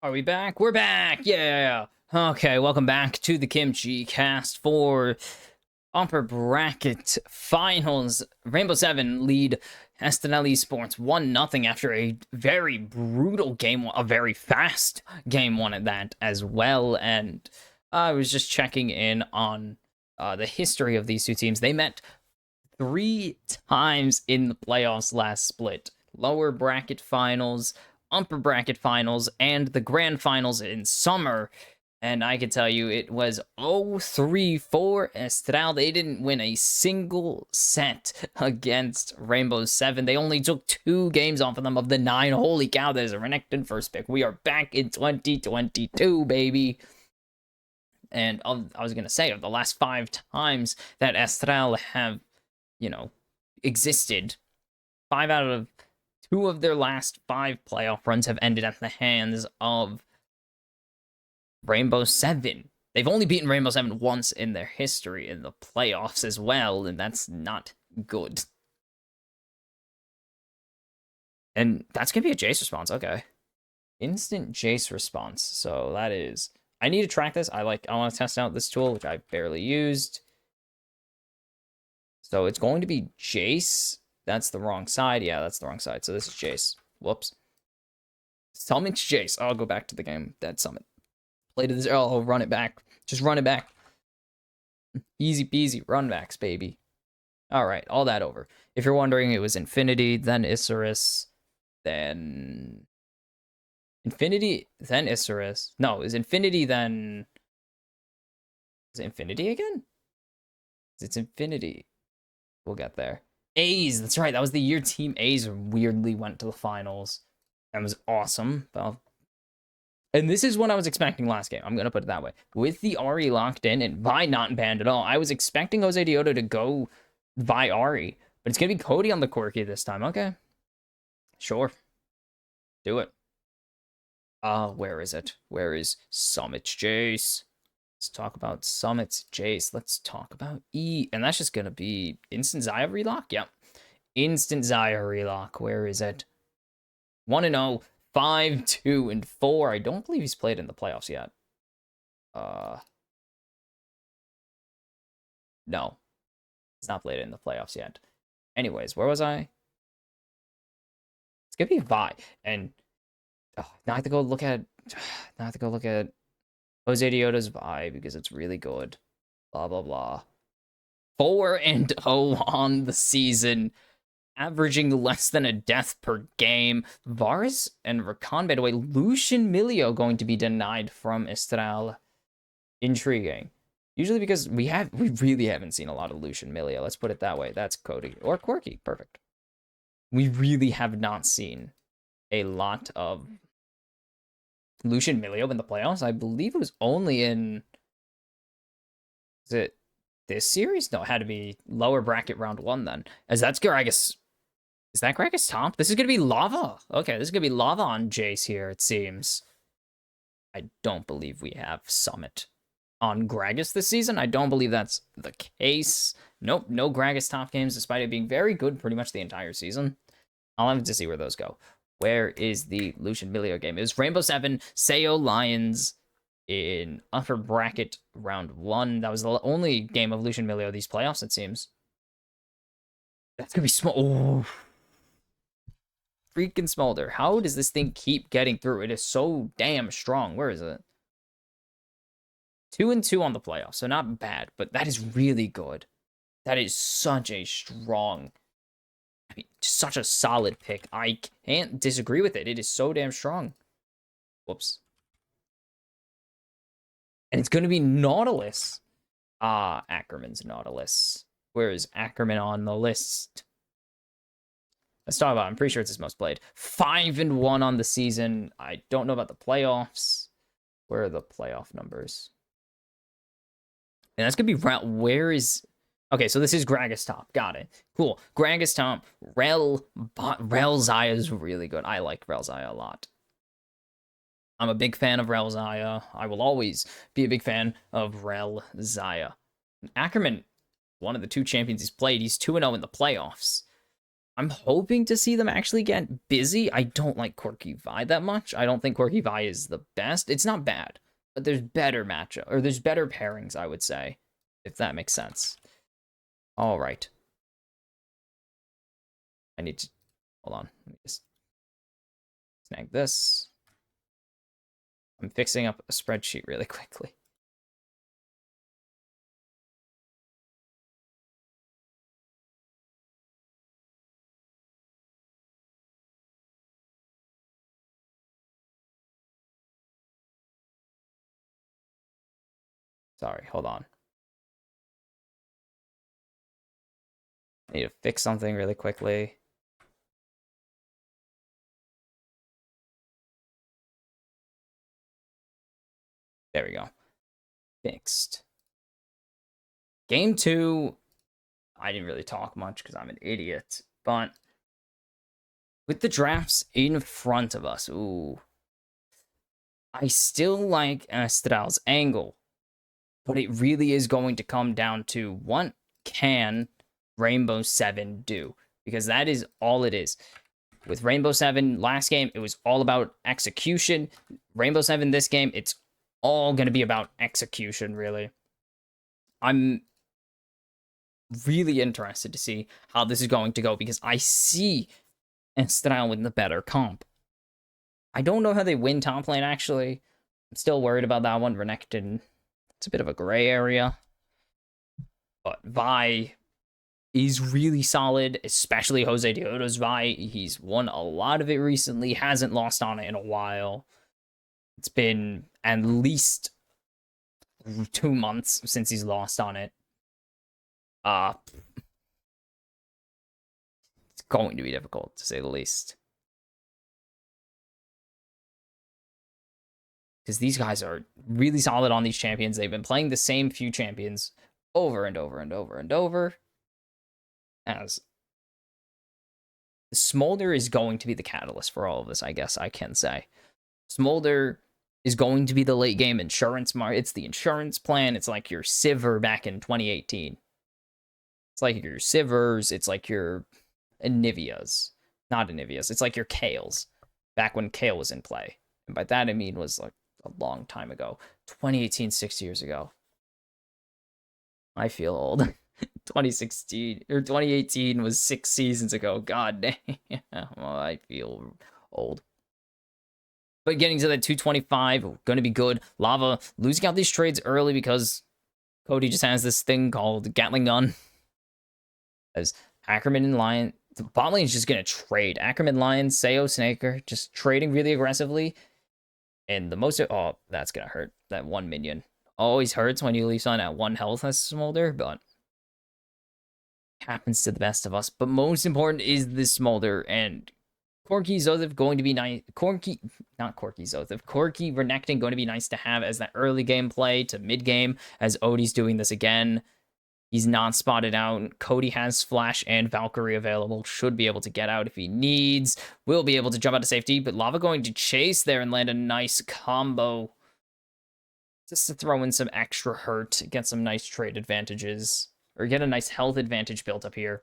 A: Are we back? We're back! Yeah! Okay, welcome back to the Kimchi Cast for upper bracket finals. Rainbow Seven lead Estanel Esports 1-0 after a very brutal game, a very fast game one at that as well. And I was just checking in on the history of these two teams. They met 3 times in the playoffs last split. Lower bracket finals, upper bracket finals, and the grand finals in summer. And I can tell you it was 0-3 for Estral. They didn't win a single set against Rainbow Seven. They only took 2 games off of them of the 9. Holy cow, there's a Renekton first pick. We are back in 2022, baby. And I was going to say, of the last 5 times that Estral have, existed, 5 out of 2 of their last 5 playoff runs have ended at the hands of Rainbow Seven. They've only beaten Rainbow Seven once in their history in the playoffs as well, and that's not good. And that's going to be a Jace response. Okay. Instant Jace response. So that is... I need to track this. I want to test out this tool, which I barely used. So it's going to be Jace. That's the wrong side. Yeah, that's the wrong side. So this is Jace. Whoops. Summon's Jace. I'll go back to the game. That summon. Play to this. Oh, I'll run it back. Just run it back. Easy peasy. Run backs, baby. All right. All that over. If you're wondering, it was Infinity, then Isurus, then... Infinity, then Isurus. No, it was Infinity, then... Is it Infinity again? It's Infinity. We'll get there. A's, that's right. That was the year Team A's weirdly went to the finals. That was awesome. Well, and this is what I was expecting last game. I'm going to put it that way. With the Ari locked in and Vi not banned at all, I was expecting Jose Dioto to go Vi Ari. But it's going to be Cody on the Quirky this time. Okay. Sure. Do it. Where is it? Where is Summit's Jace? Let's talk about Summit's Jace. Let's talk about E. And that's just going to be Instant Xayah relock? Yep. Instant Xayah relock. Where is it? 1-0, 5-2-4. I don't believe he's played in the playoffs yet. No. He's not played in the playoffs yet. Anyways, where was I? It's going to be Vi. And now I have to go look at... Now I have to go look at Jose Dioto's Vi because it's really good. Blah, blah, blah. 4-0 on the season. Averaging less than a death per game. Varus and Rakan, by the way. Lucian Milio going to be denied from Estral. Intriguing. Usually because we really haven't seen a lot of Lucian Milio. Let's put it that way. That's Cody. Or Quirky. Perfect. We really have not seen a lot of Lucian Milio in the playoffs. I believe it was only in... Is it this series? No, it had to be lower bracket round 1 then. As that's Gragas. Is that Gragas top? This is going to be Lava. Okay, this is going to be Lava on Jace here, it seems. I don't believe we have Summit on Gragas this season. I don't believe that's the case. Nope, no Gragas top games, despite it being very good pretty much the entire season. I'll have to see where those go. Where is the Lucian Milio game? It was Rainbow Seven, Sayo Lions in upper bracket round 1. That was the only game of Lucian Milio these playoffs, it seems. That's going to be small. Oh. Freaking Smolder. How does this thing keep getting through? It is so damn strong. Where is it? 2-2 on the playoffs, so not bad, but that is really good. That is such a strong... I mean, such a solid pick. I can't disagree with it. It is so damn strong. Whoops. And it's going to be Nautilus. Ackerman's Nautilus. Where is Ackerman on the list? Let's talk about it. I'm pretty sure it's his most played. 5-1 on the season. I don't know about the playoffs. Where are the playoff numbers? And that's going to be... Where is... Okay, so this is Gragas top. Got it. Cool. Gragas top. Rel Xayah is really good. I like Rel Xayah a lot. I'm a big fan of Rel Xayah. I will always be a big fan of Rel Xayah. Ackerman, one of the 2 champions he's played, he's 2-0 in the playoffs. I'm hoping to see them actually get busy. I don't like Corky Vi that much. I don't think Corky Vi is the best. It's not bad, but there's better matchup, or there's better pairings, I would say, if that makes sense. All right. I need to, hold on. Let me just snag this. I'm fixing up a spreadsheet really quickly. Sorry, hold on. I need to fix something really quickly. There we go. Fixed. Game 2, I didn't really talk much because I'm an idiot, but with the drafts in front of us, ooh, I still like Estrada's angle, but it really is going to come down to what can Rainbow 7 do, because that is all it is. With Rainbow 7 last game, it was all about execution. Rainbow 7 this game, it's all going to be about execution, really. I'm really interested to see how this is going to go, because I see Estrada with the better comp. I don't know how they win top lane, actually. I'm still worried about that one. Renekton, it's a bit of a gray area. But Vi is really solid, especially Jose Dioto's Vi. He's won a lot of it recently, hasn't lost on it in a while. It's been at least 2 months since he's lost on it. It's going to be difficult, to say the least. Because these guys are really solid on these champions. They've been playing the same few champions over and over and over and over. As Smolder is going to be the catalyst for all of this, I guess I can say. Smolder is going to be the late game insurance market. It's the insurance plan. It's like your Sivir back in 2018. It's like your Sivers. It's like your Anivias. Not Anivias. It's like your Kales. Back when Kale was in play. And by that I mean was like a long time ago. 2018, 6 years ago. I feel old. 2016 or 2018 was 6 seasons ago. God damn. Well, I feel old. But getting to that 225, going to be good. Lava losing out these trades early because Cody just has this thing called Gatling Gun. As Ackerman and Lion, the bot lane is just going to trade. Ackerman, Lion, Sayo, Snaker, just trading really aggressively. And the most, oh, that's going to hurt. That one minion always hurts when you leave someone at 1 health as Smolder, but happens to the best of us. But most important is this Smolder, and Corky Zothev going to be nice. Corky Renekton going to be nice to have as that early game play to mid game, as Odie's doing this again. He's not spotted out. Cody has Flash and Valkyrie available. Should be able to get out if he needs. Will be able to jump out of safety, but Lava going to chase there and land a nice combo. Just to throw in some extra hurt, get some nice trade advantages. Or get a nice health advantage built up here.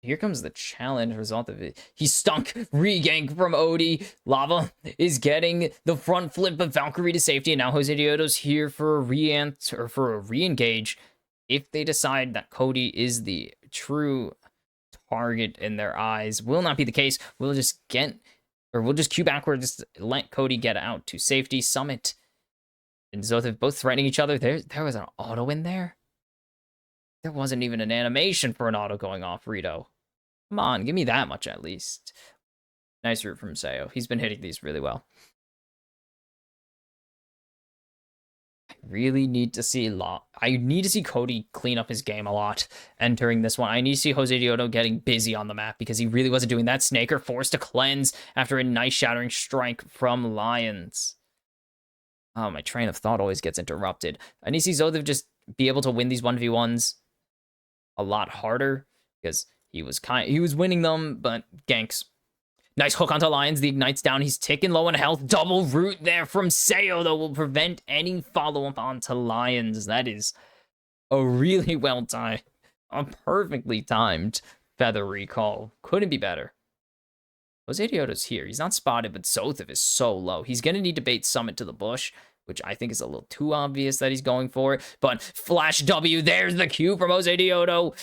A: Here comes the challenge result of it. He's stunk. Regank from Odie. Lava is getting the front flip of Valkyrie to safety. And now Jose Dioto's here for a re-engage. If they decide that Cody is the true target in their eyes, will not be the case. We'll just queue backwards, just let Cody get out to safety. Summit and Zothev both threatening each other. There was an auto in there. There wasn't even an animation for an auto going off, Rito. Come on, give me that much at least. Nice root from Sayo. He's been hitting these really well. I really need to see Cody clean up his game a lot entering this one. I need to see Jose Dioto getting busy on the map because he really wasn't doing that. Snaker forced to cleanse after a nice shattering strike from Lions. Oh, my train of thought always gets interrupted. I need to see Zothev just be able to win these 1v1s a lot harder because he was winning them, but ganks. Nice hook onto Lions. The Ignite's down. He's ticking low on health. Double root there from Sayo, though, will prevent any follow-up onto Lions. That is a really well timed A perfectly timed feather recall. Couldn't be better. Osadioto's here. He's not spotted, but Zothif is so low. He's going to need to bait Summit to the bush, which I think is a little too obvious that he's going for it. But Flash W, there's the Q from Osadioto.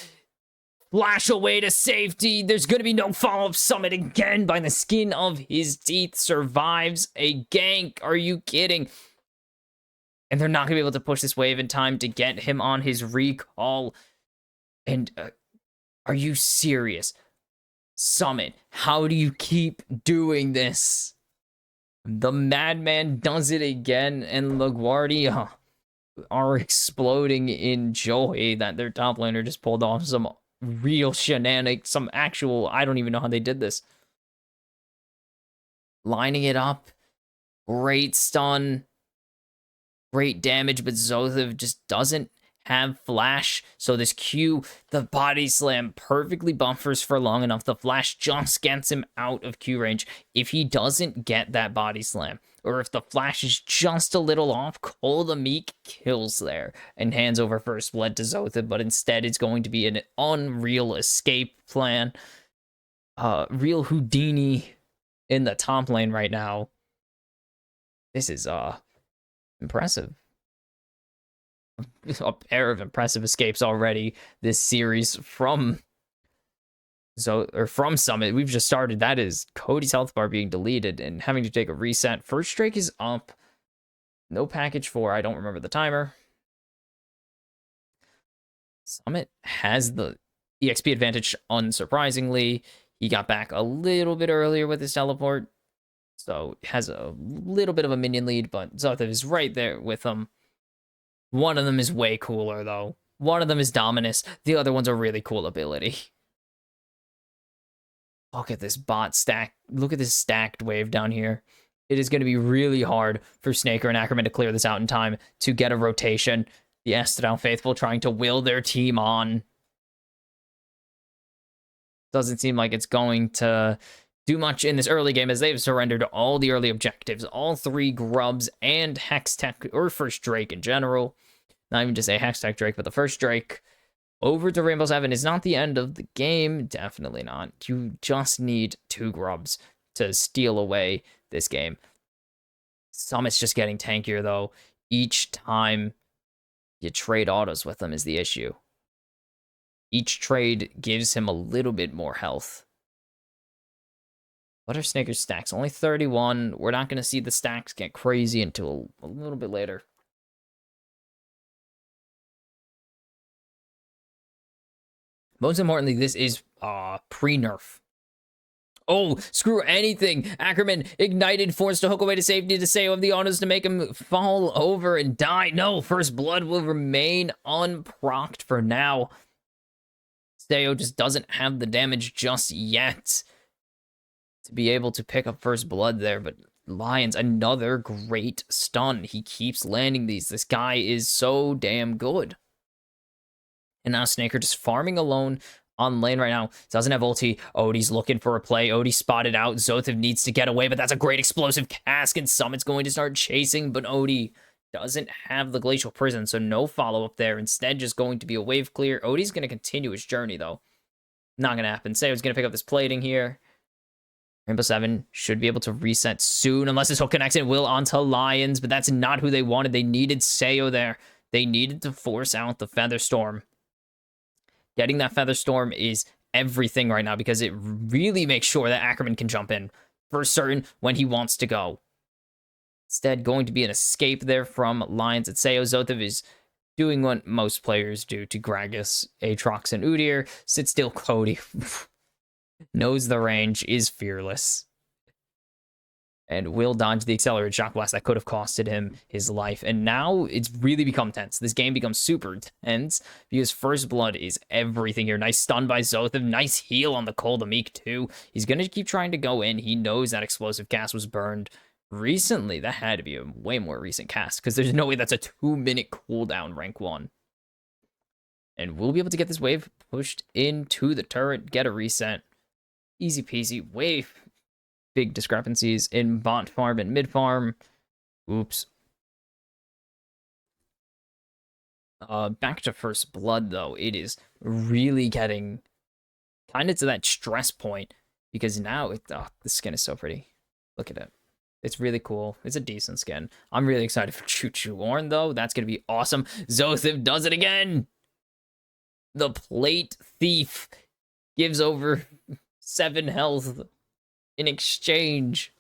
A: Flash away to safety. There's going to be no follow-up. Summit again by the skin of his teeth. Survives a gank. Are you kidding? And they're not going to be able to push this wave in time to get him on his recall. And are you serious? Summit, how do you keep doing this? The Madman does it again, and LaGuardia are exploding in joy that their top laner just pulled off some real shenanigans, some actual, I don't even know how they did this. Lining it up, great stun, great damage, but Zothif just doesn't have flash, so this Q, the body slam, perfectly buffers for long enough. The flash just gets him out of Q range. If he doesn't get that body slam, or if the flash is just a little off, Cole the Meek kills there and hands over first blood to Zothif, but instead it's going to be an unreal escape plan. Real Houdini in the top lane right now. This is impressive. A pair of impressive escapes already this series from Summit. We've just started. That is Cody's health bar being deleted and having to take a reset. First Drake is up. No package 4. I don't remember the timer. Summit has the EXP advantage, unsurprisingly. He got back a little bit earlier with his teleport, so has a little bit of a minion lead, but Zothif is right there with him. One of them is way cooler, though. One of them is Dominus. The other one's a really cool ability. Look at this bot stack. Look at this stacked wave down here. It is going to be really hard for Snaker and Ackerman to clear this out in time to get a rotation. The Estadal Faithful trying to will their team on. Doesn't seem like it's going to do much in this early game, as they've surrendered all the early objectives, all 3 grubs and Hextech, or first Drake in general. Not even just a Hextech Drake, but the first Drake. Over to Rainbow 7 is not the end of the game. Definitely not. You just need 2 grubs to steal away this game. Summit's just getting tankier, though. Each time you trade autos with him is the issue. Each trade gives him a little bit more health. What are Snaker's stacks? Only 31. We're not going to see the stacks get crazy until a little bit later. Most importantly, this is pre-nerf. Oh, screw anything. Ackerman ignited, forced to hook away to safety to Sayo of the autos to make him fall over and die. No, first blood will remain unprocced for now. Sayo just doesn't have the damage just yet to be able to pick up first blood there, but Lions, another great stun. He keeps landing these. This guy is so damn good. And now Snaker just farming alone on lane right now. Doesn't have ulti. Odie's looking for a play. Odie spotted out. Zothif needs to get away, but that's a great explosive cask, and Summit's going to start chasing, but Odie doesn't have the Glacial Prison, so no follow-up there. Instead, just going to be a wave clear. Odie's going to continue his journey, though. Not going to happen. Sayo's going to pick up this plating here. Rainbow 7 should be able to reset soon, unless this hook connects and will onto Lions, but that's not who they wanted. They needed Sayo there. They needed to force out the Featherstorm. Getting that Featherstorm is everything right now, because it really makes sure that Ackerman can jump in for certain when he wants to go. Instead, going to be an escape there from Lions and Sayo. Zothif is doing what most players do to Gragas, Aatrox, and Udyr. Sit still, Cody. Knows the range, is fearless, and will dodge the accelerated shock blast that could have costed him his life. And now it's really become tense. This game becomes super tense because first blood is everything here. Nice stun by Zothif. Nice heal on the Cole the Meek, too. He's going to keep trying to go in. He knows that explosive cast was burned recently. That had to be a way more recent cast, because there's no way that's a 2-minute cooldown rank 1. And we'll be able to get this wave pushed into the turret, get a reset. Easy peasy. Way big discrepancies in bot farm and mid farm. Oops. Back to First Blood, though, it is really getting kind of to that stress point because now the skin is so pretty. Look at it. It's really cool. It's a decent skin. I'm really excited for Choo Choo Orn, though. That's going to be awesome. Zothiv does it again. The Plate Thief gives over 7 health in exchange.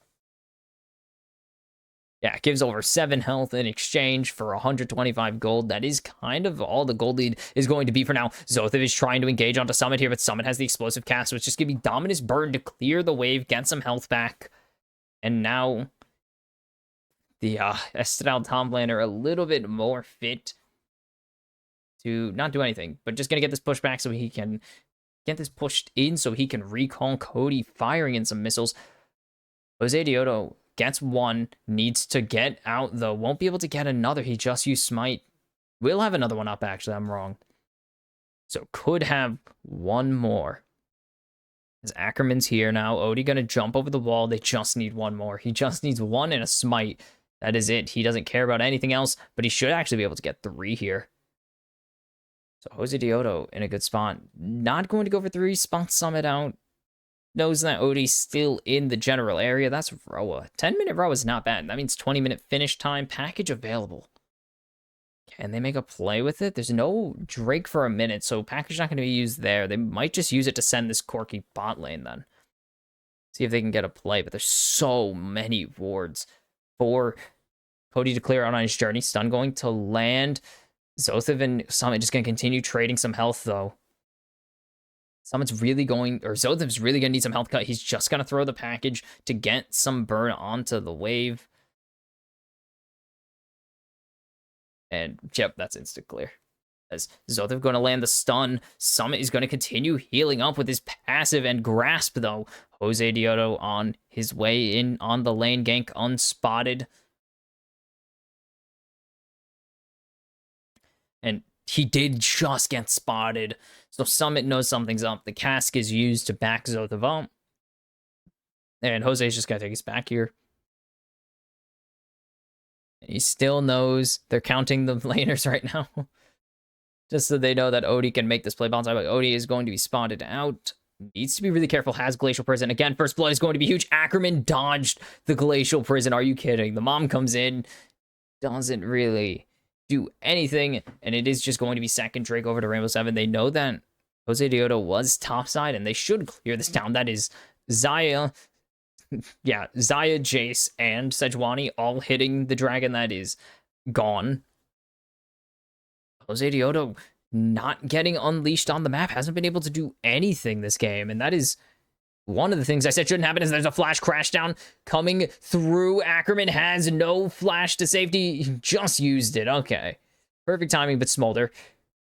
A: Yeah, it gives over 7 health in exchange for 125 gold. That is kind of all the gold lead is going to be for now. Zothiv is trying to engage onto Summit here, but Summit has the explosive cast, so it's just going to be Dominus Burn to clear the wave, get some health back. And now the Estelle Tomlander a little bit more fit to not do anything, but just going to get this push back so he can get this pushed in so he can recall Cody firing in some missiles. Jose Dioto gets one, needs to get out, though. Won't be able to get another. He just used Smite. Will have another one up, actually. I'm wrong. So could have one more. As Ackerman's here now. Odie going to jump over the wall. They just need one more. He just needs one and a Smite. That is it. He doesn't care about anything else, but he should actually be able to get 3 here. So Jose Dioto in a good spot. Not going to go for 3. Spots Summit out. Knows that Odie's still in the general area. That's Roa. 10-minute Roa is not bad. That means 20-minute finish time. Package available. Can they make a play with it? There's no Drake for a minute, so package not going to be used there. They might just use it to send this Corky bot lane then. See if they can get a play, but there's so many wards for Cody to clear out on his journey. Stun going to land. Zothiv and Summit just going to continue trading some health, though. Summit's really going, or Zothiv's really going to need some health cut. He's just going to throw the package to get some burn onto the wave. And, yep, that's instant clear. As Zothiv going to land the stun, Summit is going to continue healing up with his passive and grasp, though. Jose Dioto on his way in on the lane gank, unspotted. And he did just get spotted. So Summit knows something's up. The cask is used to back Zothiv up. And Jose's just going to take his back here. He still knows they're counting the laners right now. Just so they know that Odie can make this play bounce out. But Odie is going to be spotted out. Needs to be really careful. Has Glacial Prison. Again, First Blood is going to be huge. Ackerman dodged the Glacial Prison. Are you kidding? The mom comes in. Doesn't really do anything. And it is just going to be second Drake over to Rainbow 7. They know that Jose Dioto was topside. And they should clear this down. That is Zaya. Yeah, Zaya, Jace, and Sejuani all hitting the dragon that is gone. Jose Dioto not getting unleashed on the map, hasn't been able to do anything this game, and that is one of the things I said shouldn't happen. Is there's a flash crash down coming through. Ackerman has no flash to safety, he just used it. Okay, perfect timing, but Smolder,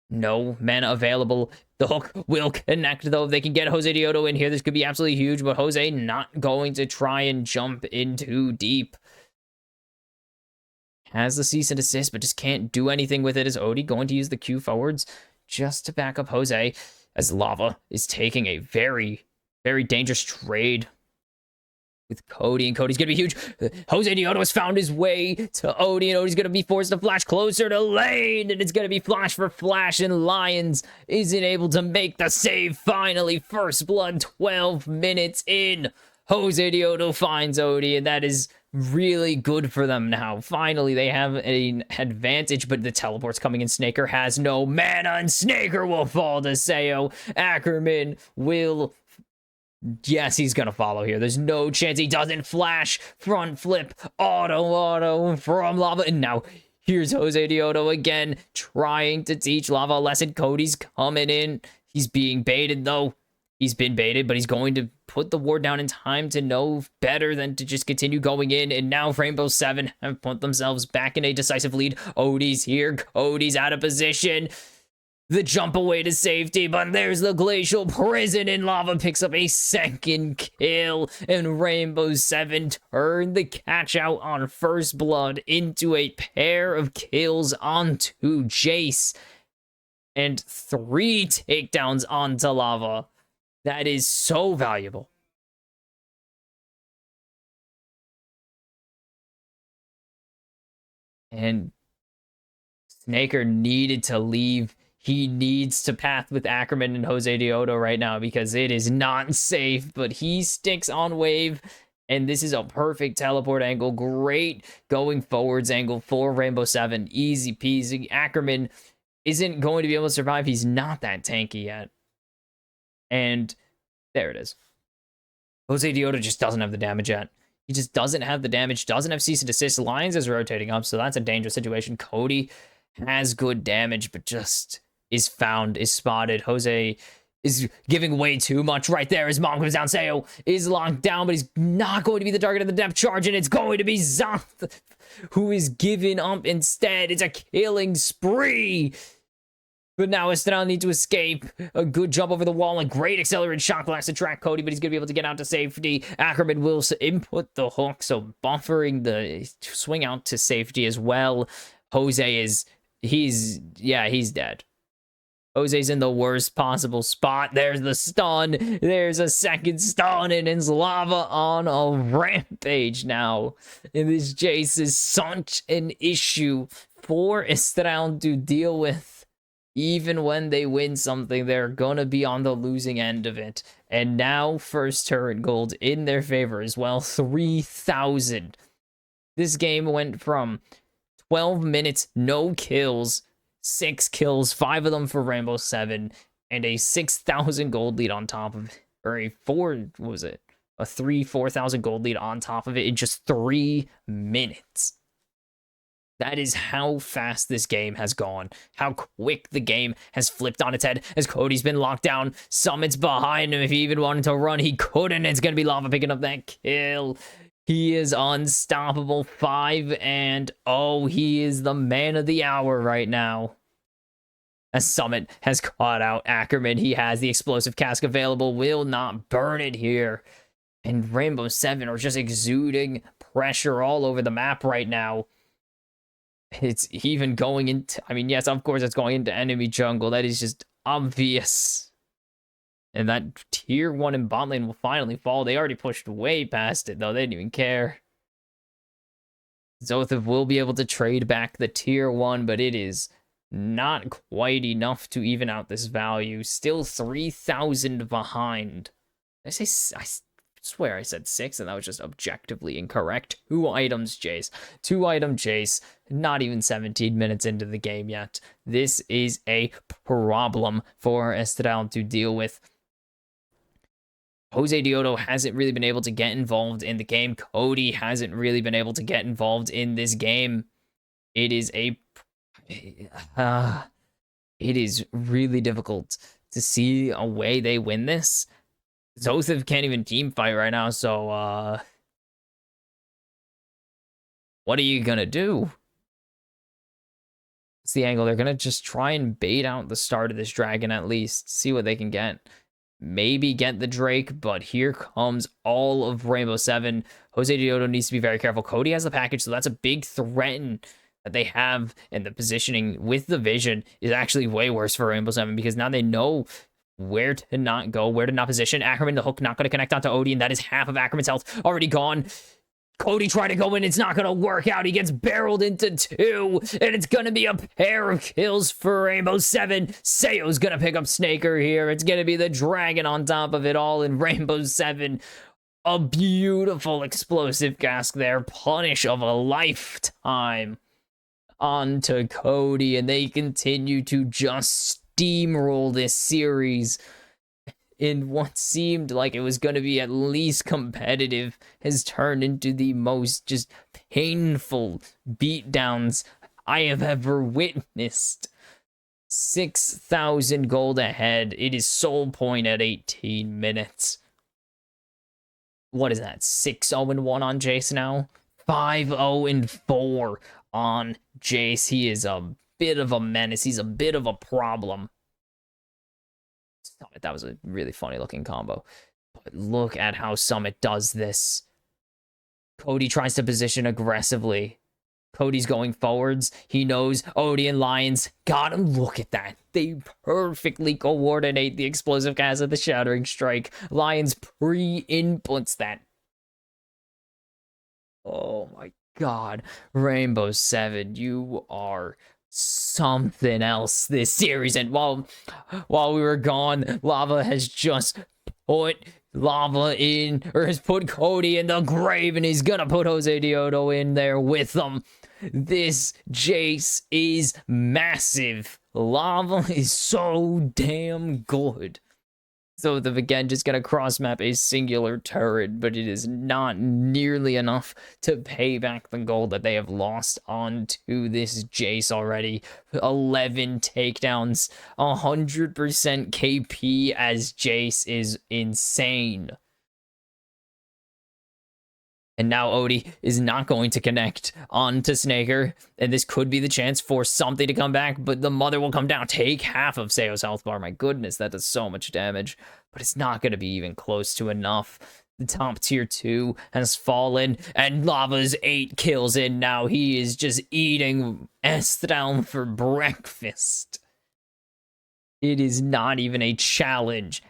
A: no mana available. The hook will connect, though. If they can get Jose Dioto in here, this could be absolutely huge, but Jose not going to try and jump in too deep. Has the cease and desist, but just can't do anything with it. Is Odie going to use the Q forwards just to back up Jose, as Lava is taking a very, very dangerous trade with Cody, and Cody's going to be huge. Jose Dioto has found his way to Odie, and Odie's going to be forced to flash closer to lane, and it's going to be flash for flash, and Lions isn't able to make the save. Finally, First Blood 12 minutes in. Jose Dioto finds Odie, and that is really good for them now. Finally, they have an advantage, but the teleport's coming in. Snaker has no mana, and Snaker will fall to Sayo. Ackerman will... Yes, he's going to follow here. There's no chance he doesn't flash. Front flip. Auto from Lava. And now here's Jose Dioto again, trying to teach Lava a lesson. Cody's coming in. He's being baited, though. He's been baited, but he's going to put the ward down in time to know better than to just continue going in. And now Rainbow 7 have put themselves back in a decisive lead. Odie's here. Odie's out of position. The jump away to safety, but there's the Glacial Prison, and Lava picks up a second kill, and Rainbow 7 turn the catch out on First Blood into a pair of kills onto Jace, and 3 takedowns onto Lava. That is so valuable. And Snaker needed to leave. He needs to path with Ackerman and Jose Dioto right now because it is not safe, but he sticks on wave. And this is a perfect teleport angle. Great going forwards angle for Rainbow 7. Easy peasy. Ackerman isn't going to be able to survive. He's not that tanky yet. And there it is. Jose Dioto just doesn't have the damage yet. He just doesn't have the damage, doesn't have cease and desist. Lions is rotating up, so that's a dangerous situation. Cody has good damage, but just is spotted. Jose is giving way too much right there. His mom comes down. Sayo is locked down, but he's not going to be the target of the depth charge, and it's going to be Zoth who is giving up instead. It's a killing spree. But now Estrella needs to escape. A good jump over the wall. A great accelerated shock blast to track Cody, but he's going to be able to get out to safety. Ackerman will input the hook, so buffering the swing out to safety as well. Jose is... he's dead. Jose's in the worst possible spot. There's the stun. There's a second stun, and it's lava on a rampage now. And this Jace is such an issue for Estrella to deal with. Even when they win something, they're gonna be on the losing end of it. And now, first turret gold in their favor as well. 3,000. This game went from 12 minutes, no kills, 6 kills, 5 of them for Rainbow 7, and a 6,000 gold lead on top of it. Or a 4,000 gold lead on top of it in just 3 minutes. That is how fast this game has gone. How quick the game has flipped on its head as Cody's been locked down. Summit's behind him. If he even wanted to run, he couldn't. It's going to be Lava picking up that kill. He is unstoppable. 5-0. He is the man of the hour right now. As Summit has caught out Ackerman. He has the explosive cask available. Will not burn it here. And Rainbow 7 are just exuding pressure all over the map right now. It's even going into... I mean, yes, of course it's going into enemy jungle. That is just obvious. And that tier 1 in bot lane will finally fall. They already pushed way past it, though. They didn't even care. Zothif will be able to trade back the tier 1, but it is not quite enough to even out this value. Still 3,000 behind. Did I say... I swear I said 6, and that was just objectively incorrect. 2 items, Jace. 2 item Jace. Not even 17 minutes into the game yet. This is a problem for Estrella to deal with. Jose Dioto hasn't really been able to get involved in the game. Cody hasn't really been able to get involved in this game. It is it is really difficult to see a way they win this. Zothif can't even team fight right now, so, what are you gonna do? It's the angle. They're gonna just try and bait out the start of this dragon at least. See what they can get. Maybe get the Drake, but here comes all of Rainbow 7. Jose Dioto needs to be very careful. Cody has the package, so that's a big threat that they have, and the positioning with the vision is actually way worse for Rainbow 7 because now they know where to not go, where to not position. Ackerman, the hook not going to connect onto Odie, and that is half of Ackerman's health already gone. Cody tried to go in, it's not going to work out. He gets barreled into 2, and it's going to be a pair of kills for Rainbow 7. Sayo's going to pick up Snaker here. It's going to be the dragon on top of it all in Rainbow 7. A beautiful explosive cask there. Punish of a lifetime onto Cody, and they continue to just steamroll this series in what seemed like it was going to be at least competitive has turned into the most just painful beatdowns I have ever witnessed. 6,000 gold ahead. It is soul point at 18 minutes. What is that? 6-0-1 on Jace now? 5-0-4 on Jace. He is a bit of a menace. He's a bit of a problem. That was a really funny looking combo. But look at how Summit does this. Cody tries to position aggressively. Cody's going forwards. He knows Odie and Lions got him. Look at that. They perfectly coordinate the explosive cast of the Shattering Strike. Lions pre-inputs that. Oh my god. Rainbow 7, you are something else this series. And while we were gone, Lava has just put Lava in, or has put Cody in the grave, and he's gonna put Jose Dioto in there with them. This Jace is massive. Lava is so damn good. So the again just gonna cross map a singular turret, but it is not nearly enough to pay back the gold that they have lost onto this Jace already. 11 takedowns, 100% KP as Jace is insane. And now Odie is not going to connect onto Snaker. And this could be the chance for something to come back. But the mother will come down. Take half of Seo's health bar. My goodness, that does so much damage. But it's not going to be even close to enough. The top tier 2 has fallen. And Lava's 8 kills in now. He is just eating Estral for breakfast. It is not even a challenge.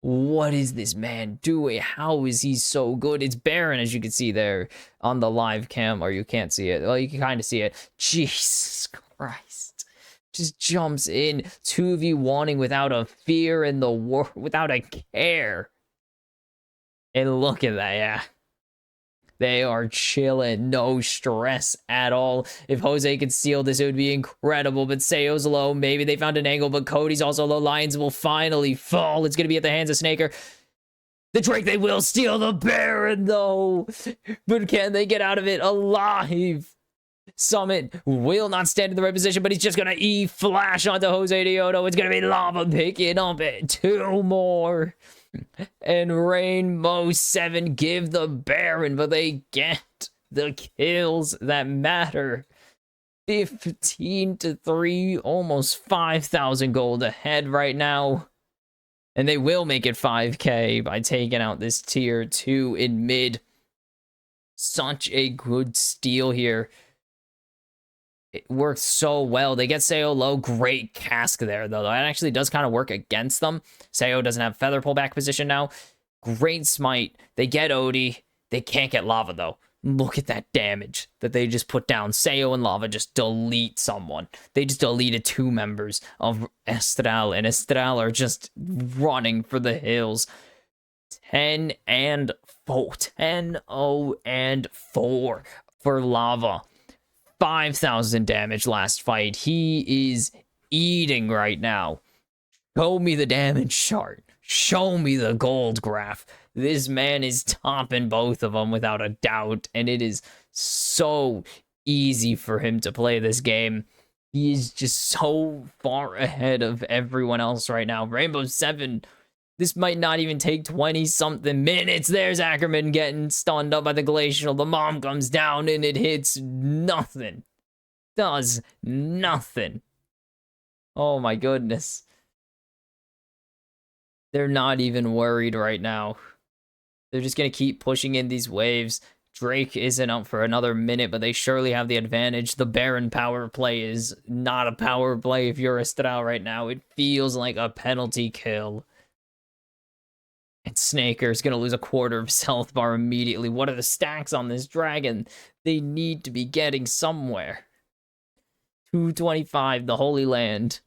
A: What is this man doing? How is he so good? It's Baron, as you can see there on the live cam, or you can't see it. Well, you can kind of see it. Jesus Christ. Just jumps in, 2v1ing without a fear in the world, without a care. And look at that, yeah. They are chilling, no stress at all. If Jose could steal this, it would be incredible. But Seo's low. Maybe they found an angle, but Cody's also low. Lions will finally fall. It's going to be at the hands of Snaker. The Drake, they will steal the Baron, though. But can they get out of it alive? Summit will not stand in the right position, but he's just going to E-flash onto Jose Dioto. It's going to be Lava picking up it. 2 more. And Rainbow 7 give the Baron, but they get the kills that matter. 15-3, almost 5,000 gold ahead right now. And they will make it 5k by taking out this tier 2 in mid. Such a good steal here. It works so well. They get Seo low. Great cask there, though. That actually does kind of work against them. Seo doesn't have feather pullback position now. Great smite. They get Odie. They can't get Lava, though. Look at that damage that they just put down. Seo and Lava just delete someone. They just deleted 2 members of Estral, and Estral are just running for the hills. 10-0 and 4 for Lava. 5,000 damage last fight. He is eating right now. Show me the damage chart. Show me the gold graph. This man is topping both of them without a doubt, and it is so easy for him to play this game. He is just so far ahead of everyone else right now. Rainbow 7, this might not even take 20-something minutes. There's Ackerman getting stunned up by the Glacial. The mom comes down and it hits nothing. Does nothing. Oh my goodness. They're not even worried right now. They're just going to keep pushing in these waves. Drake isn't up for another minute, but they surely have the advantage. The Baron power play is not a power play if you're Estral right now. It feels like a penalty kill. And Snaker's going to lose a quarter of his health bar immediately. What are the stacks on this dragon? They need to be getting somewhere. 225, the Holy Land.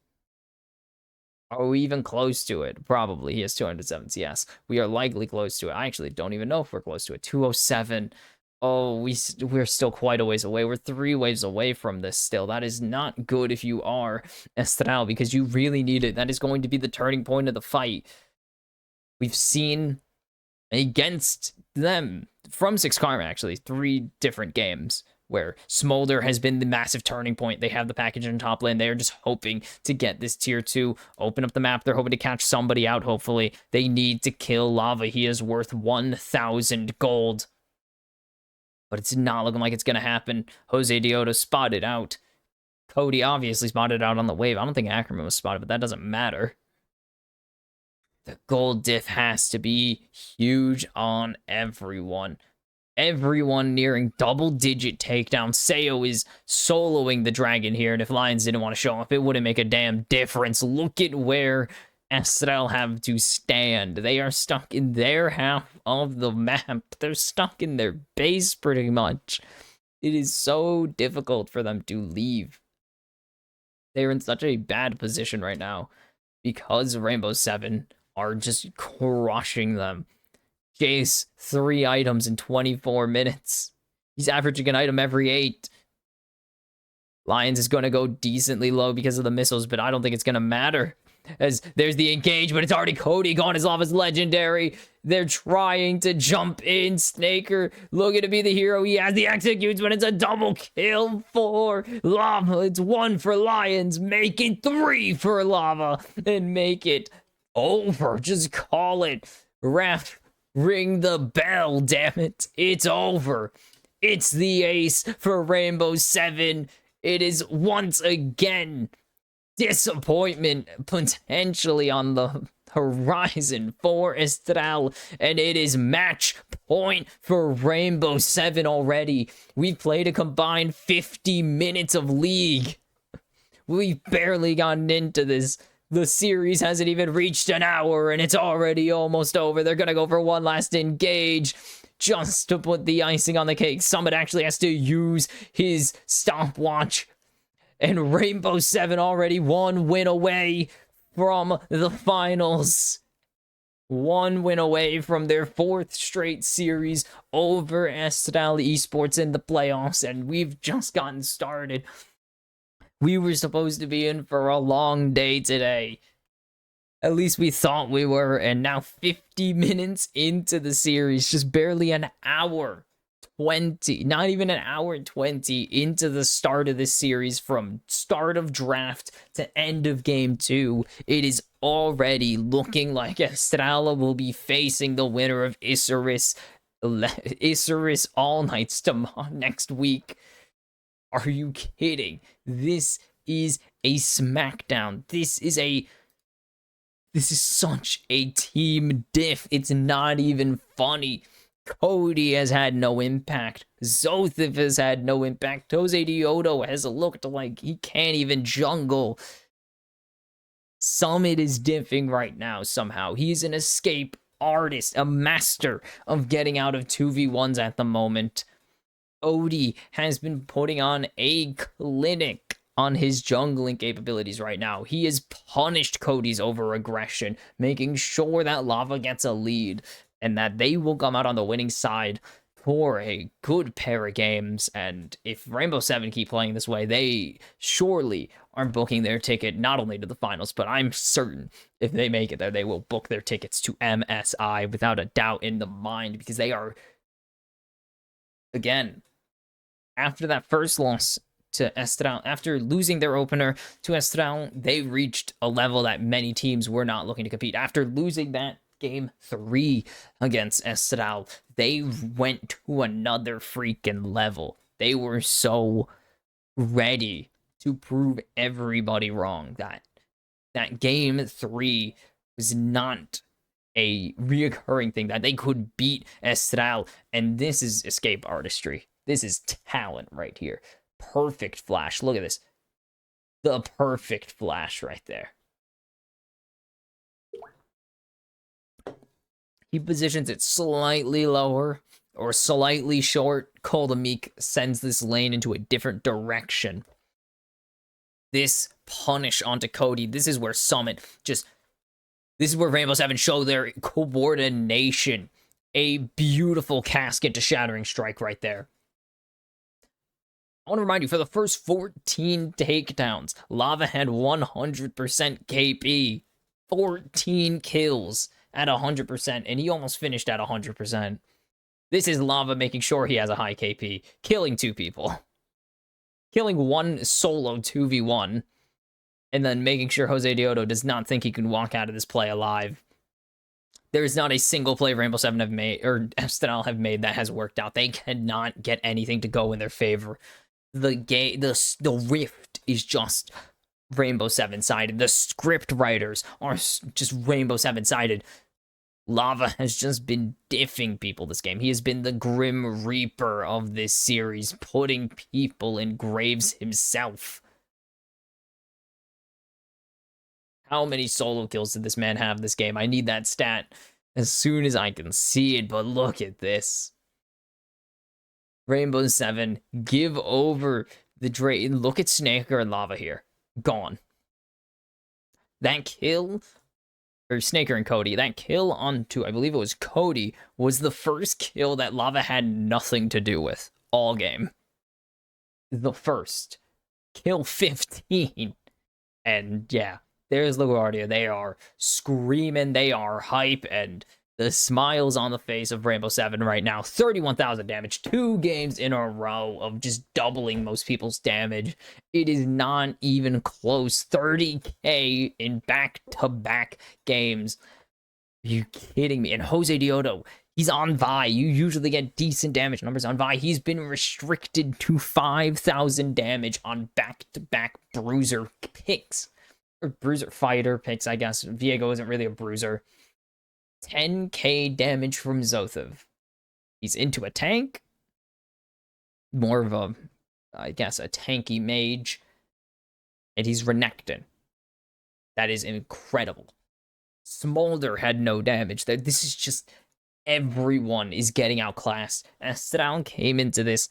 A: Are we even close to it? Probably. He has 207 CS. We are likely close to it. I actually don't even know if we're close to it. 207. Oh, we're still quite a ways away. We're 3 waves away from this still. That is not good if you are Estral, because you really need it. That is going to be the turning point of the fight. We've seen against them from 6 Karma, actually, 3 different games where Smolder has been the massive turning point. They have the package in top lane. They're just hoping to get this tier 2, open up the map. They're hoping to catch somebody out, hopefully. They need to kill Lava. He is worth 1,000 gold. But it's not looking like it's going to happen. Jose Dioto spotted out. Cody obviously spotted out on the wave. I don't think Ackerman was spotted, but that doesn't matter. The gold diff has to be huge on everyone. Everyone nearing double-digit takedowns. Seo is soloing the dragon here, and if Lions didn't want to show up, it wouldn't make a damn difference. Look at where Estral have to stand. They are stuck in their half of the map. They're stuck in their base, pretty much. It is so difficult for them to leave. They're in such a bad position right now because Rainbow Seven are just crushing them. Jace, 3 items in 24 minutes. He's averaging an item every 8. Lions is going to go decently low because of the missiles, but I don't think it's going to matter. As there's the engage, but it's already Cody gone. His lava's legendary. They're trying to jump in. Snaker looking to be the hero. He has the executes, but it's a double kill for Lava. It's 1 for Lions. Make it 3 for Lava. And make it over. Just call it. Ref, ring the bell, damn it. It's over. It's the ace for Rainbow Seven. It is once again disappointment potentially on the horizon for Estral, and it is match point for Rainbow Seven already. We've played a combined 50 minutes of League. We've barely gotten into this. The series hasn't even reached an hour, and it's already almost over. They're gonna go for one last engage. Just to put the icing on the cake, Summit actually has to use his stopwatch. And Rainbow Seven already 1 win away from the finals. 1 win away from their 4th straight series over Estral Esports in the playoffs. And we've just gotten started. We were supposed to be in for a long day today. At least we thought we were, and now 50 minutes into the series, just barely an hour 20, not even an hour and 20 into the start of this series, from start of draft to end of game 2, it is already looking like Estrella will be facing the winner of Isuris All Nights next week. Are you kidding? This is a smackdown. This is such a team diff. It's not even funny. Cody has had no impact. Zothif has had no impact. Jose Diodo has looked like he can't even jungle. Summit is diffing right now somehow. He's an escape artist, a master of getting out of 2v1s at the moment. Odie has been putting on a clinic on his jungling capabilities right now. He has punished Cody's over-aggression, making sure that Lava gets a lead and that they will come out on the winning side for a good pair of games. And if Rainbow Seven keep playing this way, they surely are booking their ticket not only to the finals, but I'm certain if they make it there, they will book their tickets to MSI without a doubt in the mind, because they are, again, after that first loss to Estral, after losing their opener to Estral, they reached a level that many teams were not looking to compete. After losing that game 3 against Estral, they went to another freaking level. They were so ready to prove everybody wrong that game 3 was not a reoccurring thing, that they could beat Estral. And this is escape artistry. This is talent right here. Perfect flash. Look at this. The perfect flash right there. He positions it slightly lower or slightly short. Koldemeek sends this lane into a different direction. This punish onto Cody. This is where Summit just... This is where Rainbow Seven show their coordination. A beautiful casket to Shattering Strike right there. I want to remind you, for the first 14 takedowns, Lava had 100% KP. 14 kills at 100%, and he almost finished at 100%. This is Lava making sure he has a high KP. Killing 2 people. Killing 1 solo 2v1. And then making sure Jose Diodo does not think he can walk out of this play alive. There is not a single play Rainbow Seven have made, or Estral have made, that has worked out. They cannot get anything to go in their favor. The rift is just Rainbow Seven sided. The script writers are just Rainbow Seven sided. Lava has just been diffing people this game. He has been the Grim Reaper of this series, putting people in graves himself. How many solo kills did this man have this game? I need that stat as soon as I can see it, but look at this. Rainbow Seven, give over the Drake. Look at Snaker and Lava here. gone. That kill, or Snaker and Cody, that kill onto, I believe it was Cody, was the first kill that Lava had nothing to do with all game. The first. Kill 15. And yeah, there's LaGuardia. They are screaming, they are hype, and the smiles on the face of Rainbow Seven right now. 31,000 damage, 2 games in a row of just doubling most people's damage. It is not even close. 30k in back-to-back games. Are you kidding me? And Jose Dioto, he's on Vi. You usually get decent damage numbers on Vi. He's been restricted to 5,000 damage on back-to-back bruiser picks. Or bruiser fighter picks, I guess. Viego isn't really a bruiser. 10k damage from Zothev. He's into a tank. More of a, I guess, a tanky mage. And he's Renekton. That is incredible. Smolder had no damage. This is just, everyone is getting outclassed. Astral came into this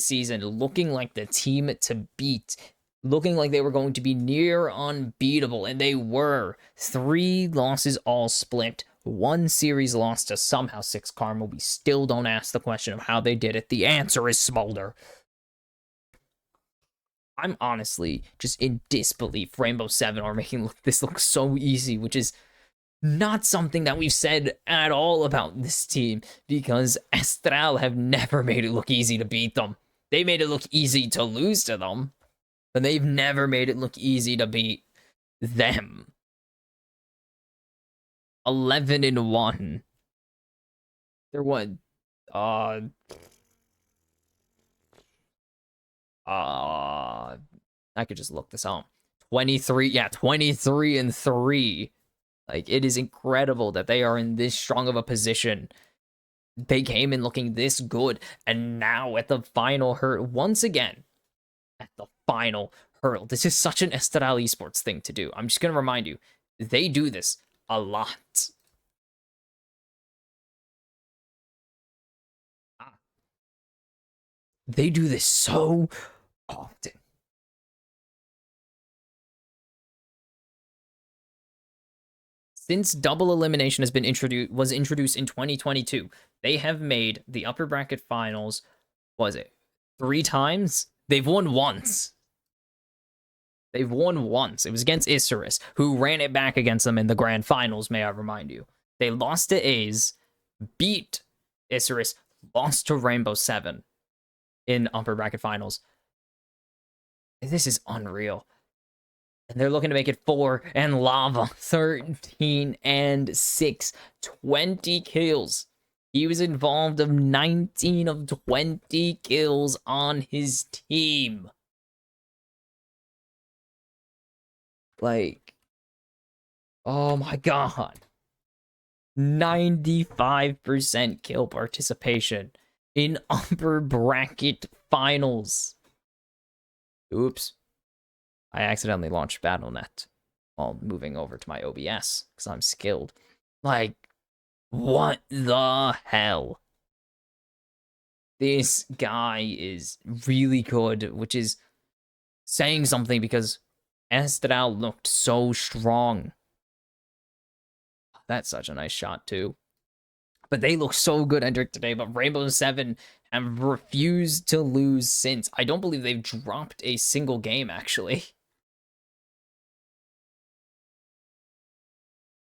A: season looking like the team to beat, looking like they were going to be near unbeatable, and they were. 3 losses all split, 1 series loss to somehow 6 Karma. We still don't ask the question of how they did it. The answer is Smolder. I'm honestly just in disbelief Rainbow 7 are making this look so easy, which is not something that we've said at all about this team, because Astral have never made it look easy to beat them. They made it look easy to lose to them, but they've never made it look easy to beat them. 11-1. They're what? I could just look this up. 23-3. Like, it is incredible that they are in this strong of a position. They came in looking this good, and now at the final hurdle, once again, at the final hurdle. This is such an Estral Esports thing to do. I'm just going to remind you, they do this a lot. They do this so often. Since double elimination was introduced in 2022, they have made the upper bracket finals, was it 3 times? They've won once. They've won once. It was against Isurus, who ran it back against them in the grand finals, may I remind you. They lost to A's, beat Isurus, lost to Rainbow 7 in upper bracket finals. This is unreal. And they're looking to make it 4, and Lava 13-6, 20 kills. He was involved of 19 of 20 kills on his team. Like, oh my god. 95% kill participation in upper bracket finals. Oops. I accidentally launched BattleNet while moving over to my OBS because I'm skilled. Like, what the hell? This guy is really good, which is saying something because Estral looked so strong. That's such a nice shot, too. But they look so good entered today, but Rainbow 7 have refused to lose since. I don't believe they've dropped a single game, actually.